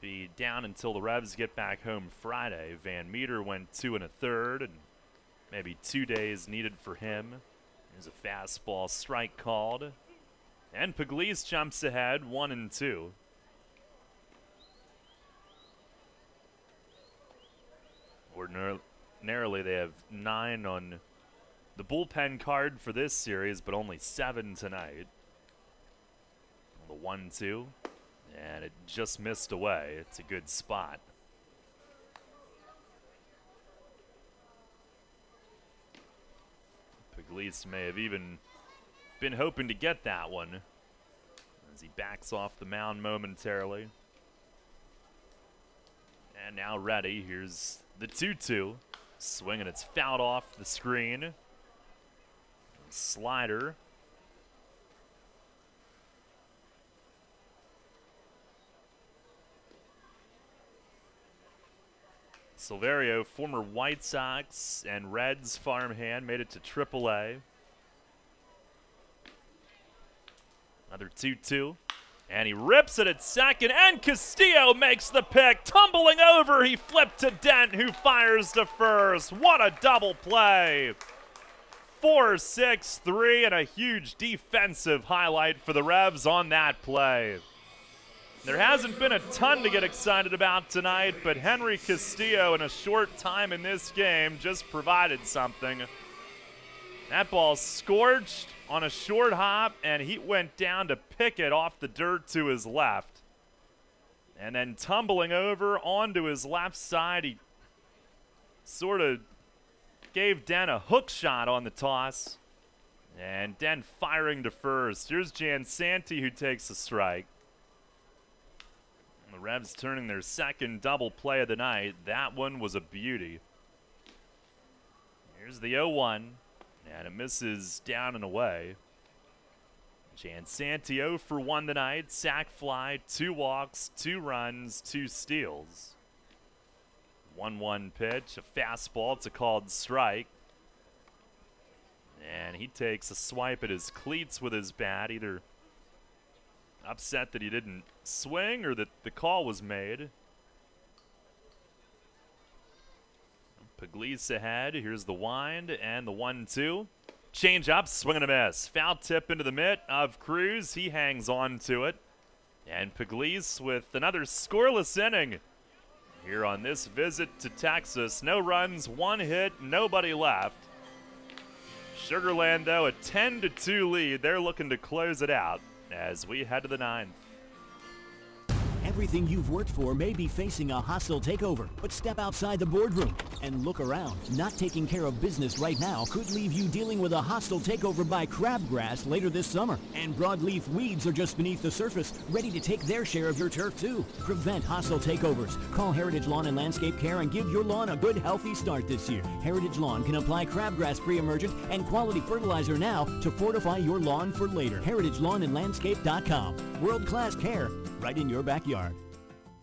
be down until the Revs get back home Friday. Van Meter went 2 1/3, and maybe 2 days needed for him. There's a fastball strike called. And Pugliese jumps ahead, 1-2. Ordinarily, they have 9 on the bullpen card for this series, but only 7 tonight. The 1-2, and it just missed away. It's a good spot. Puglisi may have even been hoping to get that one as he backs off the mound momentarily. And now ready. Here's the 2-2. Swing, and it's fouled off the screen. Slider. Silverio, former White Sox and Reds farmhand, made it to AAA. Another 2-2. And he rips it at second, and Castillo makes the pick. Tumbling over, he flipped to Dent, who fires to first. What a double play. 4-6-3, and a huge defensive highlight for the Revs on that play. There hasn't been a ton to get excited about tonight, but Henry Castillo in a short time in this game just provided something. That ball scorched on a short hop, and he went down to pick it off the dirt to his left. And then tumbling over onto his left side, he sort of gave Dent a hook shot on the toss. And Dent firing to first. Here's Jansanti, who takes a strike. The Revs turning their second double play of the night. That one was a beauty. Here's the 0-1, and it misses down and away. Jansanti 0 for 1 tonight. Sac fly, 2 walks, 2 runs, 2 steals. 1-1 pitch, a fastball. It's a called strike. And he takes a swipe at his cleats with his bat, either upset that he didn't swing or that the call was made. Puglisi ahead. Here's the wind and the 1-2. Change up, swing and a miss. Foul tip into the mitt of Cruz. He hangs on to it. And Puglisi with another scoreless inning here on this visit to Texas. No runs, 1 hit, nobody left. Sugarland, though, a 10-2 lead. They're looking to close it out as we head to the 9th. Everything you've worked for may be facing a hostile takeover, but step outside the boardroom and look around. Not taking care of business right now could leave you dealing with a hostile takeover by crabgrass later this summer. And broadleaf weeds are just beneath the surface, ready to take their share of your turf too. Prevent hostile takeovers. Call Heritage Lawn and Landscape Care and give your lawn a good, healthy start this year. Heritage Lawn can apply crabgrass pre-emergent and quality fertilizer now to fortify your lawn for later. HeritageLawnandLandscape.com. World-class care right in your backyard.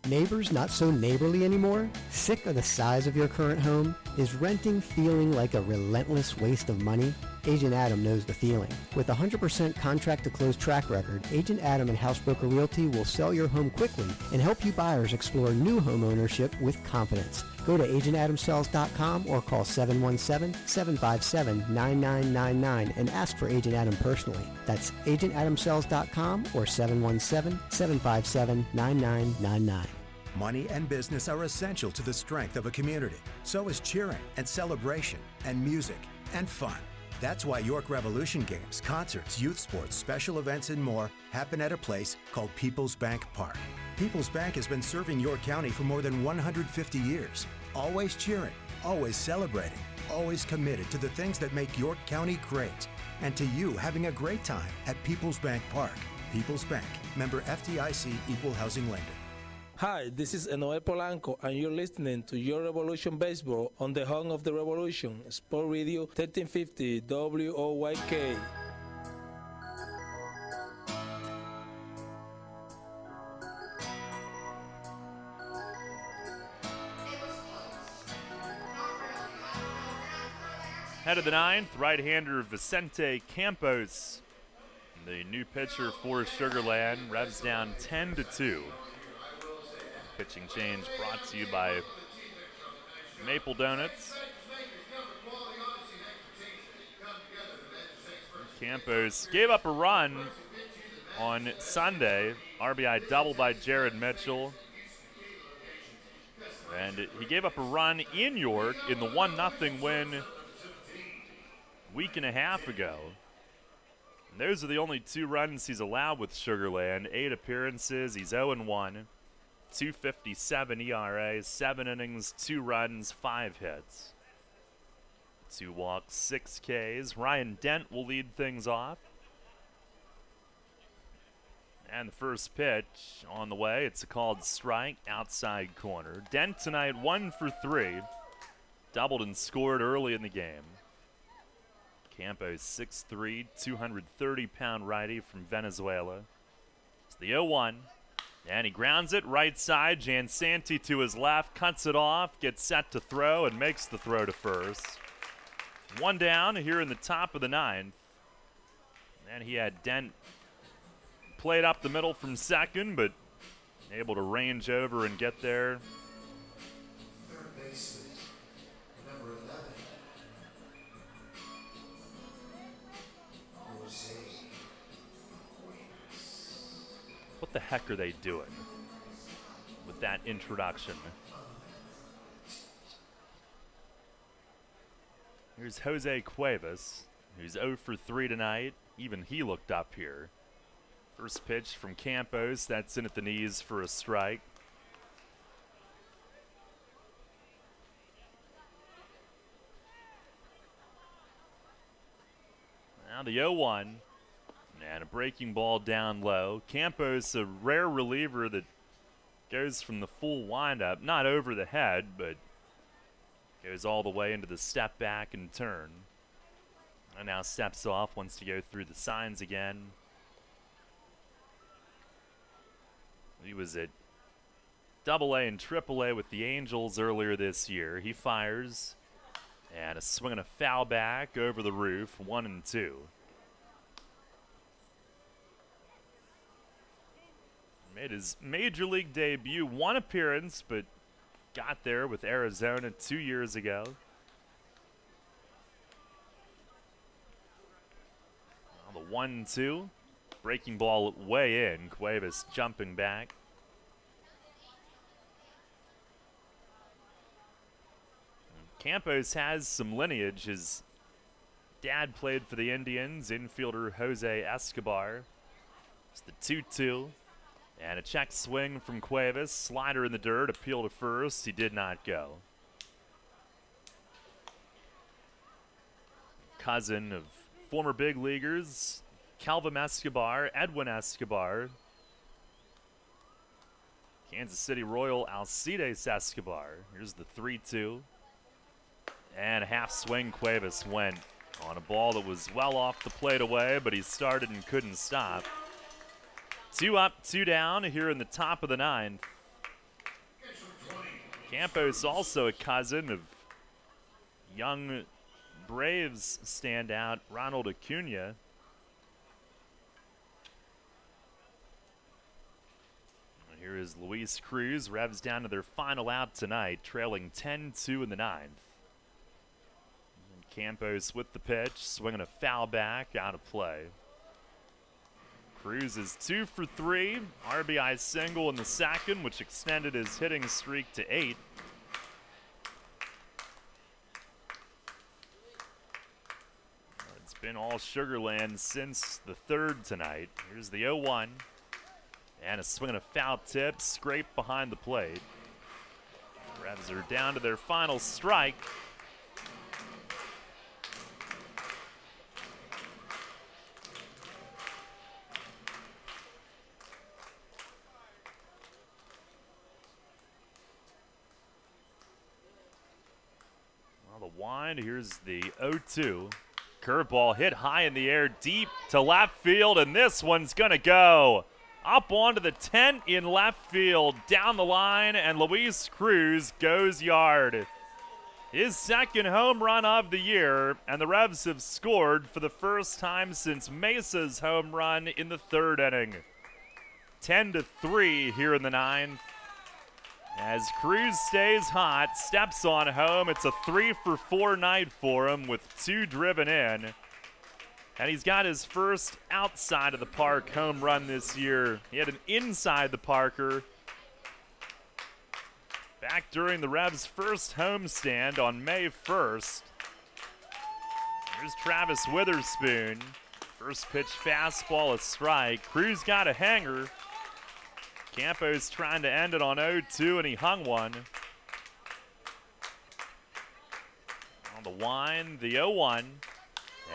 Neighbors not so neighborly anymore? Sick of the size of your current home? Is renting feeling like a relentless waste of money? Agent Adam knows the feeling. With a 100% contract to close track record, Agent Adam and Housebroker Realty will sell your home quickly and help you buyers explore new home ownership with confidence. Go to agentadamsells.com or call 717-757-9999 and ask for Agent Adam personally. That's agentadamsells.com or 717-757-9999. Money and business are essential to the strength of a community. So is cheering and celebration and music and fun. That's why York Revolution games, concerts, youth sports, special events, and more happen at a place called People's Bank Park. People's Bank has been serving York County for more than 150 years. Always cheering, always celebrating, always committed to the things that make York County great. And to you having a great time at People's Bank Park. People's Bank, member FDIC, equal housing lender. Hi, this is Enoel Polanco, and you're listening to Your Revolution Baseball on the home of the revolution, Sport Radio 1350 WOYK. Head of the 9th, right-hander Vicente Campos, the new pitcher for Sugarland. Revs down 10-2. Pitching change brought to you by Maple Donuts. Campos gave up a run on Sunday. RBI double by Jared Mitchell. And he gave up a run in York in the 1-0 win week and a half ago. And those are the only 2 runs he's allowed with Sugar Land. 8 appearances, he's 0-1. 2.57 ERA, 7 innings, 2 runs, 5 hits. 2 walks, 6 Ks. Ryan Dent will lead things off. And the first pitch on the way. It's a called strike, outside corner. Dent tonight 1 for 3. Doubled and scored early in the game. Campos 6'3", 230-pound righty from Venezuela. It's the 0-1. And he grounds it right side. Jansanti to his left, cuts it off, gets set to throw, and makes the throw to first. 1 down here in the top of the 9th. And he had Dent played up the middle from second, but able to range over and get there. Third baseman, number 11. Jose. What the heck are they doing with that introduction? Here's Jose Cuevas, who's 0 for 3 tonight. Even he looked up here. First pitch from Campos, that's in at the knees for a strike. Now the 0-1, and a breaking ball down low. Campos, a rare reliever that goes from the full windup, not over the head, but goes all the way into the step back and turn. And now steps off, wants to go through the signs again. He was at AA and AAA with the Angels earlier this year. He fires, and a swing and a foul back over the roof, 1-2. Made his major league debut, 1 appearance, but got there with Arizona 2 years ago. Now the 1-2. Breaking ball way in. Cuevas jumping back. Campos has some lineage. His dad played for the Indians, infielder Jose Escobar. It's the 2-2. And a check swing from Cuevas. Slider in the dirt, appeal to first. He did not go. Cousin of former big leaguers, Calvin Escobar, Edwin Escobar. Kansas City Royal Alcides Escobar. Here's the 3-2. And a half swing. Cuevas went on a ball that was well off the plate away, but he started and couldn't stop. 2 up, 2 down here in the top of the 9th. Campos also a cousin of young Braves standout Ronald Acuna. Here is Luis Cruz. Revs down to their final out tonight, trailing 10-2 in the 9th. And Campos with the pitch, swinging a foul back, out of play. Cruz is 2 for 3. RBI single in the second, which extended his hitting streak to 8. It's been all Sugar Land since the 3rd tonight. Here's the 0-1. And a swing and a foul tip, scraped behind the plate. Revs are down to their final strike. Well, the wind, here's the 0-2. Curveball hit high in the air, deep to left field, and this one's gonna go up onto the tent in left field, down the line, and Luis Cruz goes yard. His second home run of the year, and the Revs have scored for the first time since Mesa's home run in the 3rd inning. 10-3 here in the 9th. As Cruz stays hot, steps on home. It's a 3-for-4 night for him with 2 driven in. And he's got his first outside of the park home run this year. He had an inside the parker back during the Revs' first homestand on May 1st. Here's Travis Witherspoon. First pitch fastball, a strike. Cruz got a hanger. Campos trying to end it on 0-2, and he hung one. On the wind, the 0-1.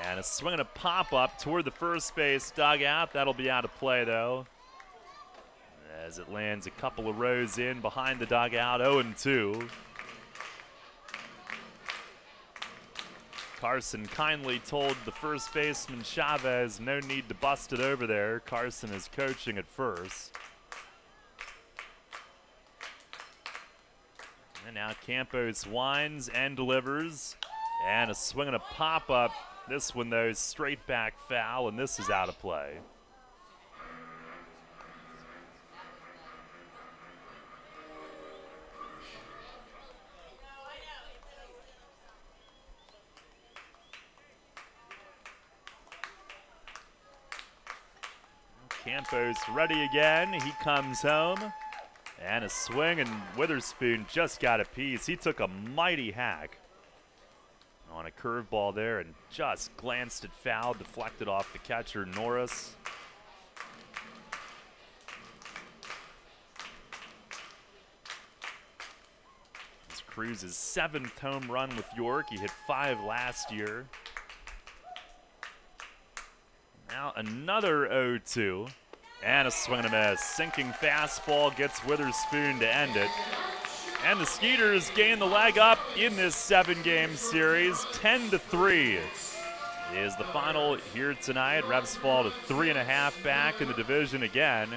And a swing and a pop-up toward the first base dugout. That'll be out of play, though, as it lands a couple of rows in behind the dugout, 0-2. Carson kindly told the first baseman Chavez no need to bust it over there. Carson is coaching at first. And now Campos winds and delivers. And a swing and a pop-up. This one, though, is straight back foul, and this is out of play. Campos ready again. He comes home. And a swing, and Witherspoon just got a piece. He took a mighty hack on a curveball there and just glanced it foul, deflected off the catcher, Norris. It's Cruz's 7th home run with York. He hit 5 last year. Now another 0-2. And a swing and a miss. Sinking fastball gets Witherspoon to end it. And the Skeeters gain the leg up in this 7-game series. 10-3 is the final here tonight. Revs fall to 3.5 back in the division again.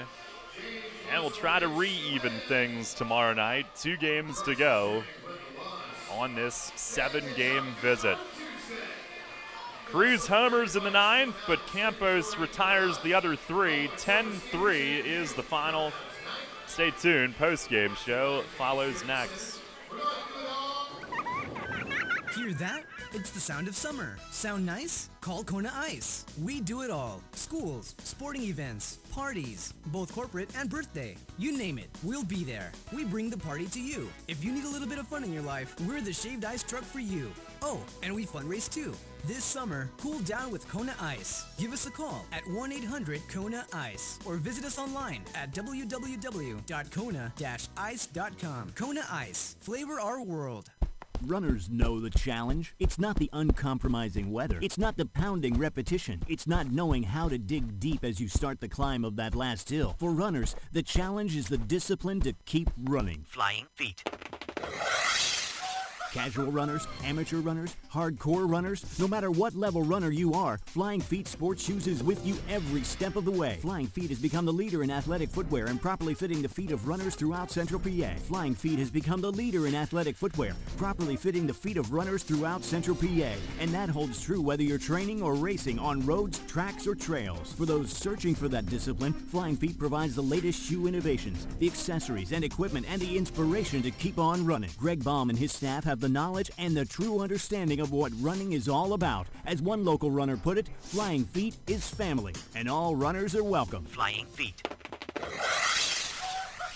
And we'll try to re-even things tomorrow night. 2 games to go on this 7-game visit. Cruz homers in the 9th, but Campos retires the other 3. 10-3 is the final. Stay tuned. Post-game show follows next. Hear that? It's the sound of summer. Sound nice? Call Kona Ice. We do it all. Schools, sporting events, parties, both corporate and birthday. You name it, we'll be there. We bring the party to you. If you need a little bit of fun in your life, we're the shaved ice truck for you. Oh, and we fundraise too. This summer, cool down with Kona Ice. Give us a call at 1-800-KONA-ICE or visit us online at www.kona-ice.com. Kona Ice. Flavor our world. Runners know the challenge. It's not the uncompromising weather. It's not the pounding repetition. It's not knowing how to dig deep as you start the climb of that last hill. For runners, the challenge is the discipline to keep running. Flying feet. Casual runners, amateur runners, hardcore runners, no matter what level runner you are, Flying Feet Sports Shoes is with you every step of the way. Flying Feet has become the leader in athletic footwear and properly fitting the feet of runners throughout Central PA. Flying Feet has become the leader in athletic footwear, properly fitting the feet of runners throughout Central PA. And that holds true whether you're training or racing on roads, tracks, or trails. For those searching for that discipline, Flying Feet provides the latest shoe innovations, the accessories and equipment, and the inspiration to keep on running. Greg Baum and his staff have the knowledge and the true understanding of what running is all about. As one local runner put it, Flying Feet is family, and all runners are welcome. Flying Feet.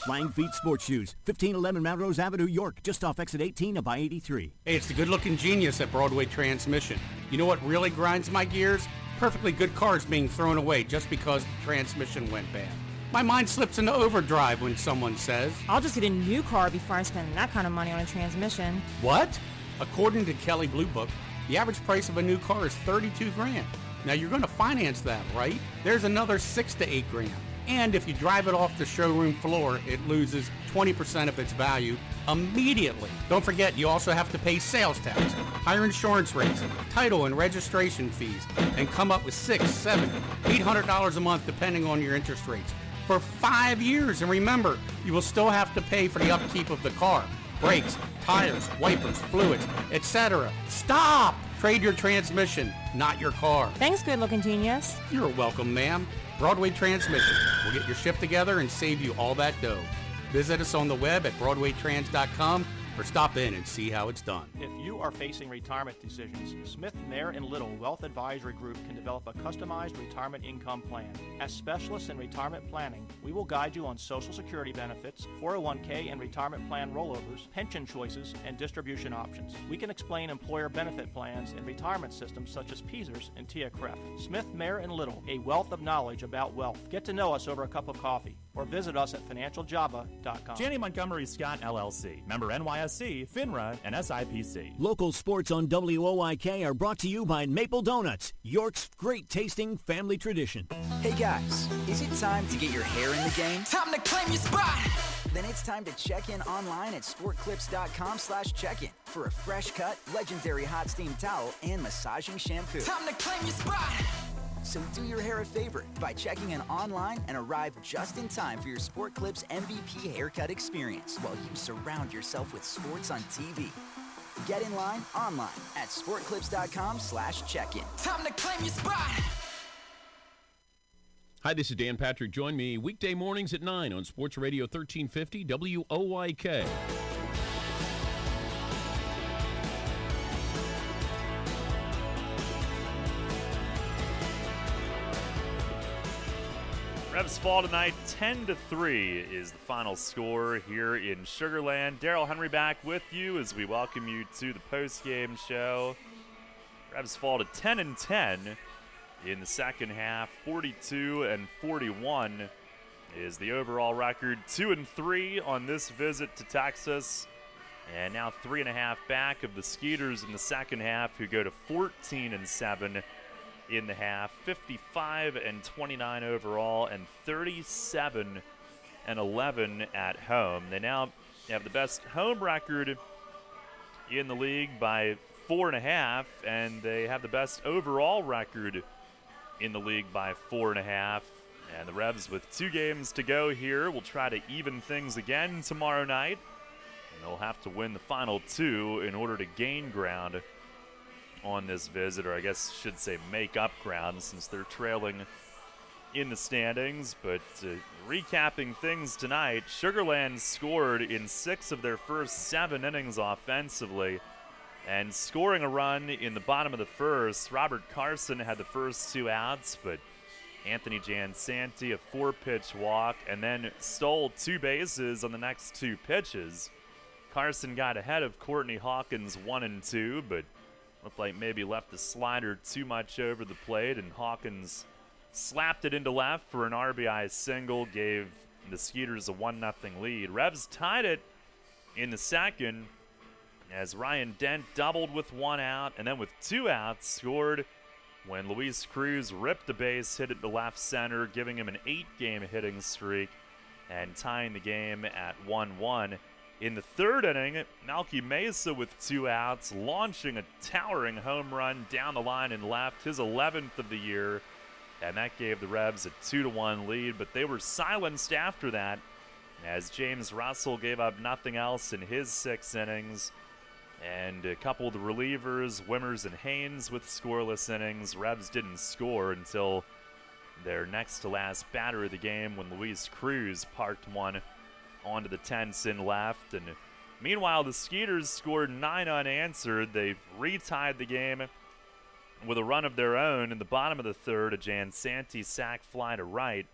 Flying Feet Sports Shoes, 1511 Melrose Avenue, York, just off exit 18 of I-83. Hey, it's the good-looking genius at Broadway Transmission. You know what really grinds my gears? Perfectly good cars being thrown away just because the transmission went bad. My mind slips into overdrive when someone says, I'll just get a new car before I spend that kind of money on a transmission. What? According to Kelley Blue Book, the average price of a new car is $32,000. Now you're going to finance that, right? There's another $6,000 to $8,000. And if you drive it off the showroom floor, it loses 20% of its value immediately. Don't forget, you also have to pay sales tax, higher insurance rates, title and registration fees, and come up with $600, $700, $800 a month depending on your interest rates for 5 years. And remember, you will still have to pay for the upkeep of the car, brakes, tires, wipers, fluids, etc. Stop! Trade your transmission, not your car. Thanks, good-looking genius. You're welcome, ma'am. Broadway Transmission. We'll get your shift together and save you all that dough. Visit us on the web at BroadwayTrans.com or stop in and see how it's done. If you are facing retirement decisions, Smith, Mayer & Little Wealth Advisory Group can develop a customized retirement income plan. As specialists in retirement planning, we will guide you on Social Security benefits, 401k and retirement plan rollovers, pension choices, and distribution options. We can explain employer benefit plans and retirement systems such as PESERS and TIA-CREF. Smith, Mayer & Little, a wealth of knowledge about wealth. Get to know us over a cup of coffee or visit us at financialjava.com. Janney Montgomery Scott LLC, member NYSE, FINRA, and SIPC. Local sports on WOYK are brought to you by Maple Donuts, York's great tasting family tradition. Hey guys, is it time to get your hair in the game? Time to claim your spot! Then it's time to check in online at sportclips.com/check-in for a fresh cut, legendary hot steam towel and massaging shampoo. Time to claim your spot! So do your hair a favor by checking in online and arrive just in time for your Sport Clips MVP haircut experience while you surround yourself with sports on TV. Get in line online at sportclips.com/check-in. Time to claim your spot! Hi, this is Dan Patrick. Join me weekday mornings at 9 on Sports Radio 1350 WOYK. Revs fall tonight, 10-3 is the final score here in Sugarland. Daryl Henry back with you as we welcome you to the post-game show. Revs fall to 10-10 in the second half. 42-41 is the overall record. 2-3 on this visit to Texas, and now 3.5 back of the Skeeters in the second half, who go to 14-7. In the half, 55-29 overall, and 37-11 at home. They now have the best home record in the league by 4.5, and they have the best overall record in the league by 4.5. And the Revs, with 2 games to go here, will try to even things again tomorrow night, and they'll have to win the final 2 in order to gain ground on this visit, or I guess should say make up ground, since they're trailing in the standings. But recapping things tonight, Sugarland scored in 6 of their first 7 innings offensively, and scoring a run in the bottom of the first. Robert Carson had the first 2 outs, but Anthony Jansanti, a 4-pitch walk, and then stole 2 bases on the next 2 pitches. Carson got ahead of Courtney Hawkins 1-2, but looked like maybe left the slider too much over the plate, and Hawkins slapped it into left for an RBI single, gave the Skeeters a 1-0 lead. Revs tied it in the second as Ryan Dent doubled with 1 out, and then with 2 outs scored when Luis Cruz ripped a base hit it to left center, giving him an 8-game hitting streak and tying the game at 1-1. In the third inning, Malky Mesa with 2 outs, launching a towering home run down the line and left, his 11th of the year, and that gave the Revs a 2-1 lead. But they were silenced after that, as James Russell gave up nothing else in his 6 innings, and a couple of the relievers, Wimmers and Haynes, with scoreless innings. Revs didn't score until their next to last batter of the game, when Luis Cruz parked one onto the 10-sin left. And meanwhile, the Skeeters scored 9 unanswered. They retied the game with a run of their own in the bottom of the third, a Jansanti sac fly to right.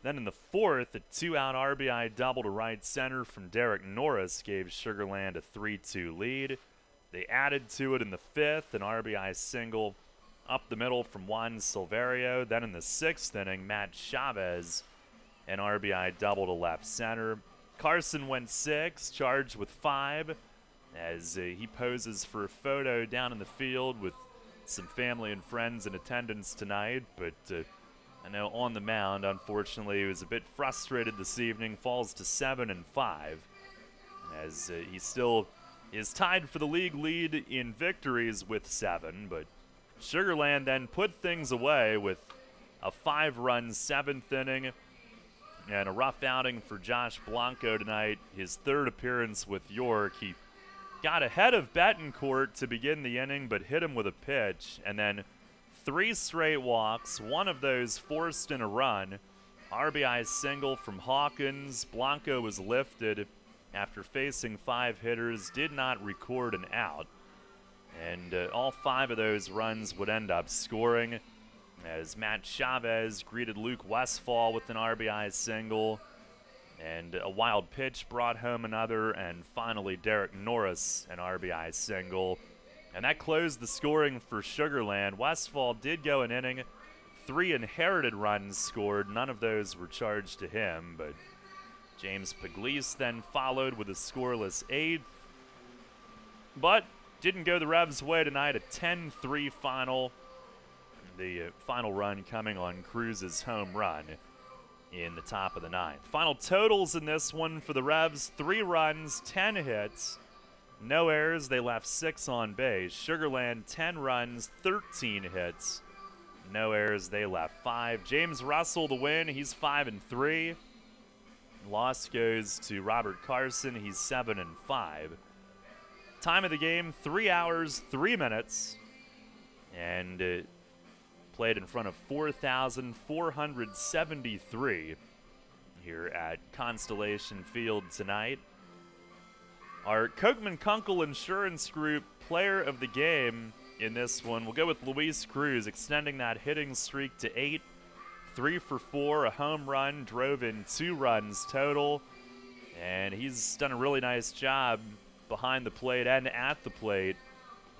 Then in the fourth, a 2-out RBI double to right center from Derek Norris gave Sugarland a 3-2 lead. They added to it in the fifth, an RBI single up the middle from Juan Silverio. Then in the 6th inning, Matt Chavez, an RBI double to left center. Carson went 6, charged with 5, as he poses for a photo down in the field with some family and friends in attendance tonight. But I know on the mound, unfortunately, he was a bit frustrated this evening, falls to 7-5, as he still is tied for the league lead in victories with 7. But Sugarland then put things away with a 5-run 7th inning, and a rough outing for Josh Blanco tonight, his 3rd appearance with York. He got ahead of Betancourt to begin the inning, but hit him with a pitch, and then 3 straight walks, 1 of those forced in a run. RBI single from Hawkins. Blanco was lifted after facing 5 hitters, did not record an out. And all 5 of those runs would end up scoring, as Matt Chavez greeted Luke Westfall with an RBI single, and a wild pitch brought home another, and finally Derek Norris an RBI single. And that closed the scoring for Sugar Land. Westfall did go an inning. 3 inherited runs scored. None of those were charged to him, but James Pugliese then followed with a scoreless 8th. But didn't go the Revs' way tonight, a 10-3 final. The final run coming on Cruz's home run in the top of the 9th. Final totals in this one for the Revs: 3 runs, 10 hits, no errors. They left 6 on base. Sugar Land, 10 runs, 13 hits, no errors. They left 5. James Russell the win. He's 5-3. Loss goes to Robert Carson. He's 7-5. Time of the game, 3 hours, 3 minutes. And played in front of 4,473 here at Constellation Field tonight. Our Kochman Kunkel Insurance Group player of the game in this one, we'll go with Luis Cruz, extending that hitting streak to 8. 3 for 4, a home run, drove in 2 runs total. And he's done a really nice job behind the plate and at the plate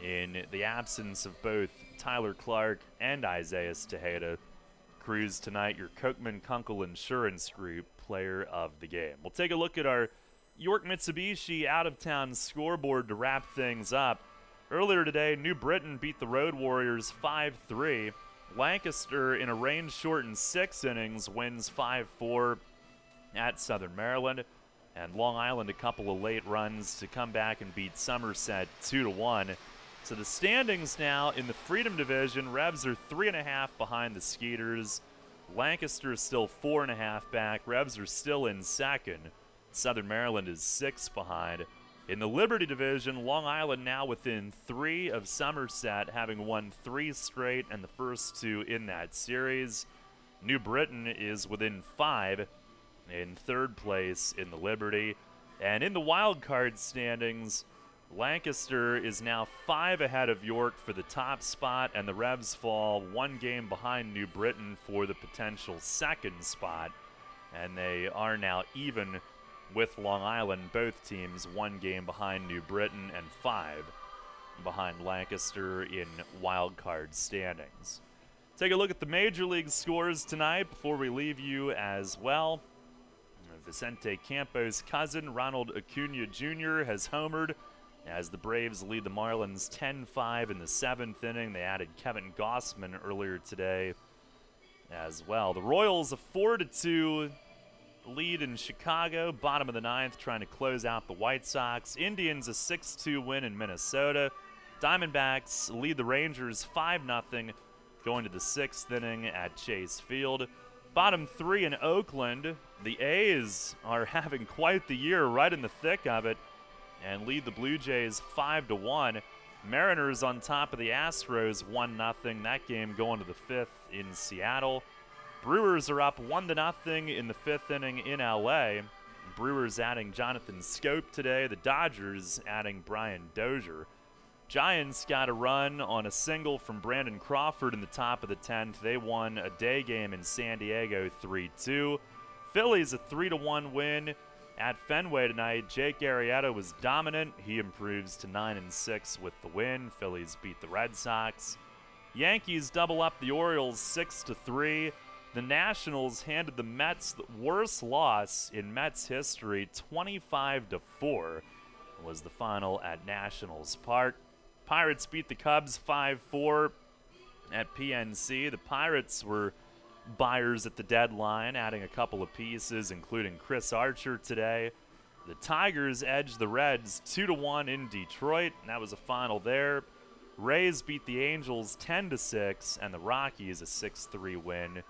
in the absence of both Tyler Clark and Isaiah Tejeda. Cruz tonight, your Kochman Kunkel Insurance Group player of the game. We'll take a look at our York Mitsubishi out-of-town scoreboard to wrap things up. Earlier today, New Britain beat the Road Warriors 5-3. Lancaster, in a rain-shortened 6 innings, wins 5-4 at Southern Maryland. And Long Island, a couple of late runs to come back and beat Somerset 2-1. So the standings now in the Freedom Division, Revs are 3.5 behind the Skeeters. Lancaster is still 4.5 back. Revs are still in second. Southern Maryland is 6 behind. In the Liberty Division, Long Island now within 3 of Somerset, having won 3 straight and the first 2 in that series. New Britain is within 5 in 3rd place in the Liberty. And in the wild card standings, Lancaster is now 5 ahead of York for the top spot, and the Revs fall 1 game behind New Britain for the potential 2nd spot. And they are now even with Long Island, both teams 1 game behind New Britain and 5 behind Lancaster in wild card standings. Take a look at the Major League scores tonight before we leave you as well. Vicente Campos' cousin, Ronald Acuna Jr., has homered as the Braves lead the Marlins 10-5 in the 7th inning. They added Kevin Gossman earlier today as well. The Royals a 4-2 lead in Chicago, bottom of the 9th, trying to close out the White Sox. Indians a 6-2 win in Minnesota. Diamondbacks lead the Rangers 5-0 going to the 6th inning at Chase Field. Bottom 3 in Oakland. The A's are having quite the year, right in the thick of it, and lead the Blue Jays 5-1. Mariners on top of the Astros 1-0. That game going to the 5th in Seattle. Brewers are up 1-0 in the 5th inning in LA. Brewers adding Jonathan Scope today. The Dodgers adding Brian Dozier. Giants got a run on a single from Brandon Crawford in the top of the 10th. They won a day game in San Diego 3-2. Phillies a 3-1 win at Fenway tonight. Jake Arrieta was dominant. He improves to 9-6 with the win. Phillies beat the Red Sox. Yankees double up the Orioles 6-3. The Nationals handed the Mets the worst loss in Mets history, 25-4 was the final at Nationals Park. Pirates beat the Cubs 5-4 at PNC. The Pirates were buyers at the deadline, adding a couple of pieces, including Chris Archer today. The Tigers edged the Reds 2-1 in Detroit, and that was a final there. Rays beat the Angels 10-6, and the Rockies a 6-3 win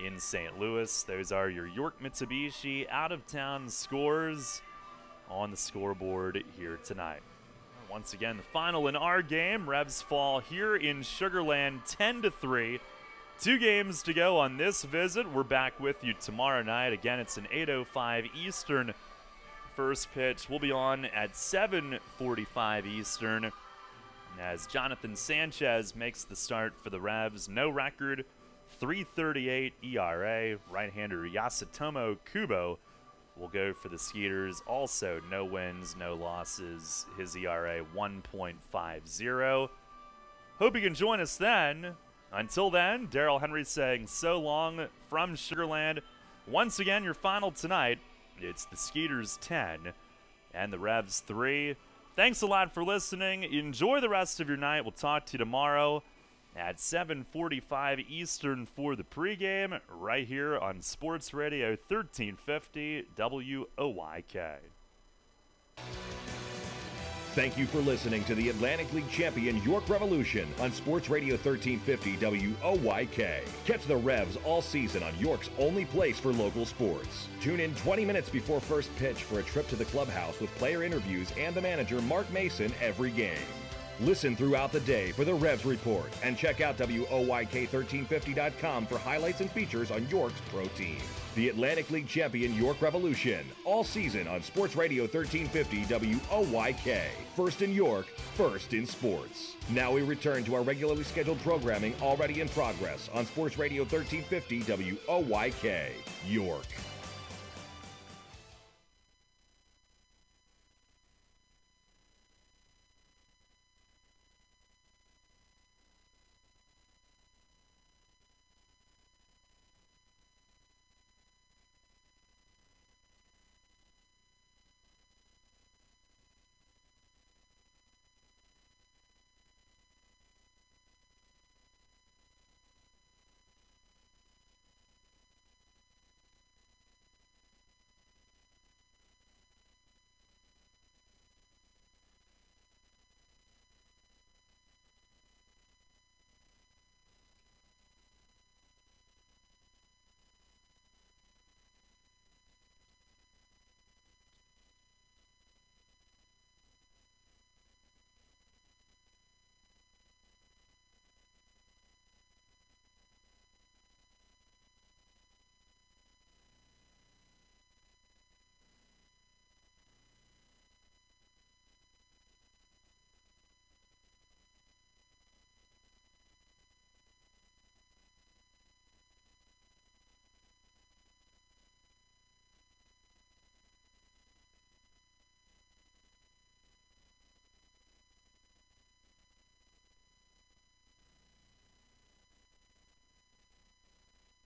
in St. Louis. Those are your York Mitsubishi out-of-town scores on the scoreboard here tonight. Once again, the final in our game. Revs fall here in Sugar Land 10-3. 2 games to go on this visit. We're back with you tomorrow night. Again, it's an 8:05 Eastern first pitch will be on at 7:45 Eastern as Jonathan Sanchez makes the start for the Revs. No record, 3.38 ERA. Right-hander Yasutomo Kubo will go for the Skeeters. Also, no wins, no losses. His ERA 1.50. Hope you can join us then. Until then, Darrell Henry saying so long from Sugar Land. Once again, your final tonight, it's the Skeeters 10 and the Revs 3. Thanks a lot for listening. Enjoy the rest of your night. We'll talk to you tomorrow at 7:45 Eastern for the pregame right here on Sports Radio 1350 WOYK. Thank you for listening to the Atlantic League champion York Revolution on Sports Radio 1350 WOYK. Catch the Revs all season on York's only place for local sports. Tune in 20 minutes before first pitch for a trip to the clubhouse with player interviews and the manager Mark Mason every game. Listen throughout the day for the Revs Report and check out WOYK1350.com for highlights and features on York's pro team. The Atlantic League champion York Revolution, all season on Sports Radio 1350 WOYK. First in York, first in sports. Now we return to our regularly scheduled programming already in progress on Sports Radio 1350 WOYK, York.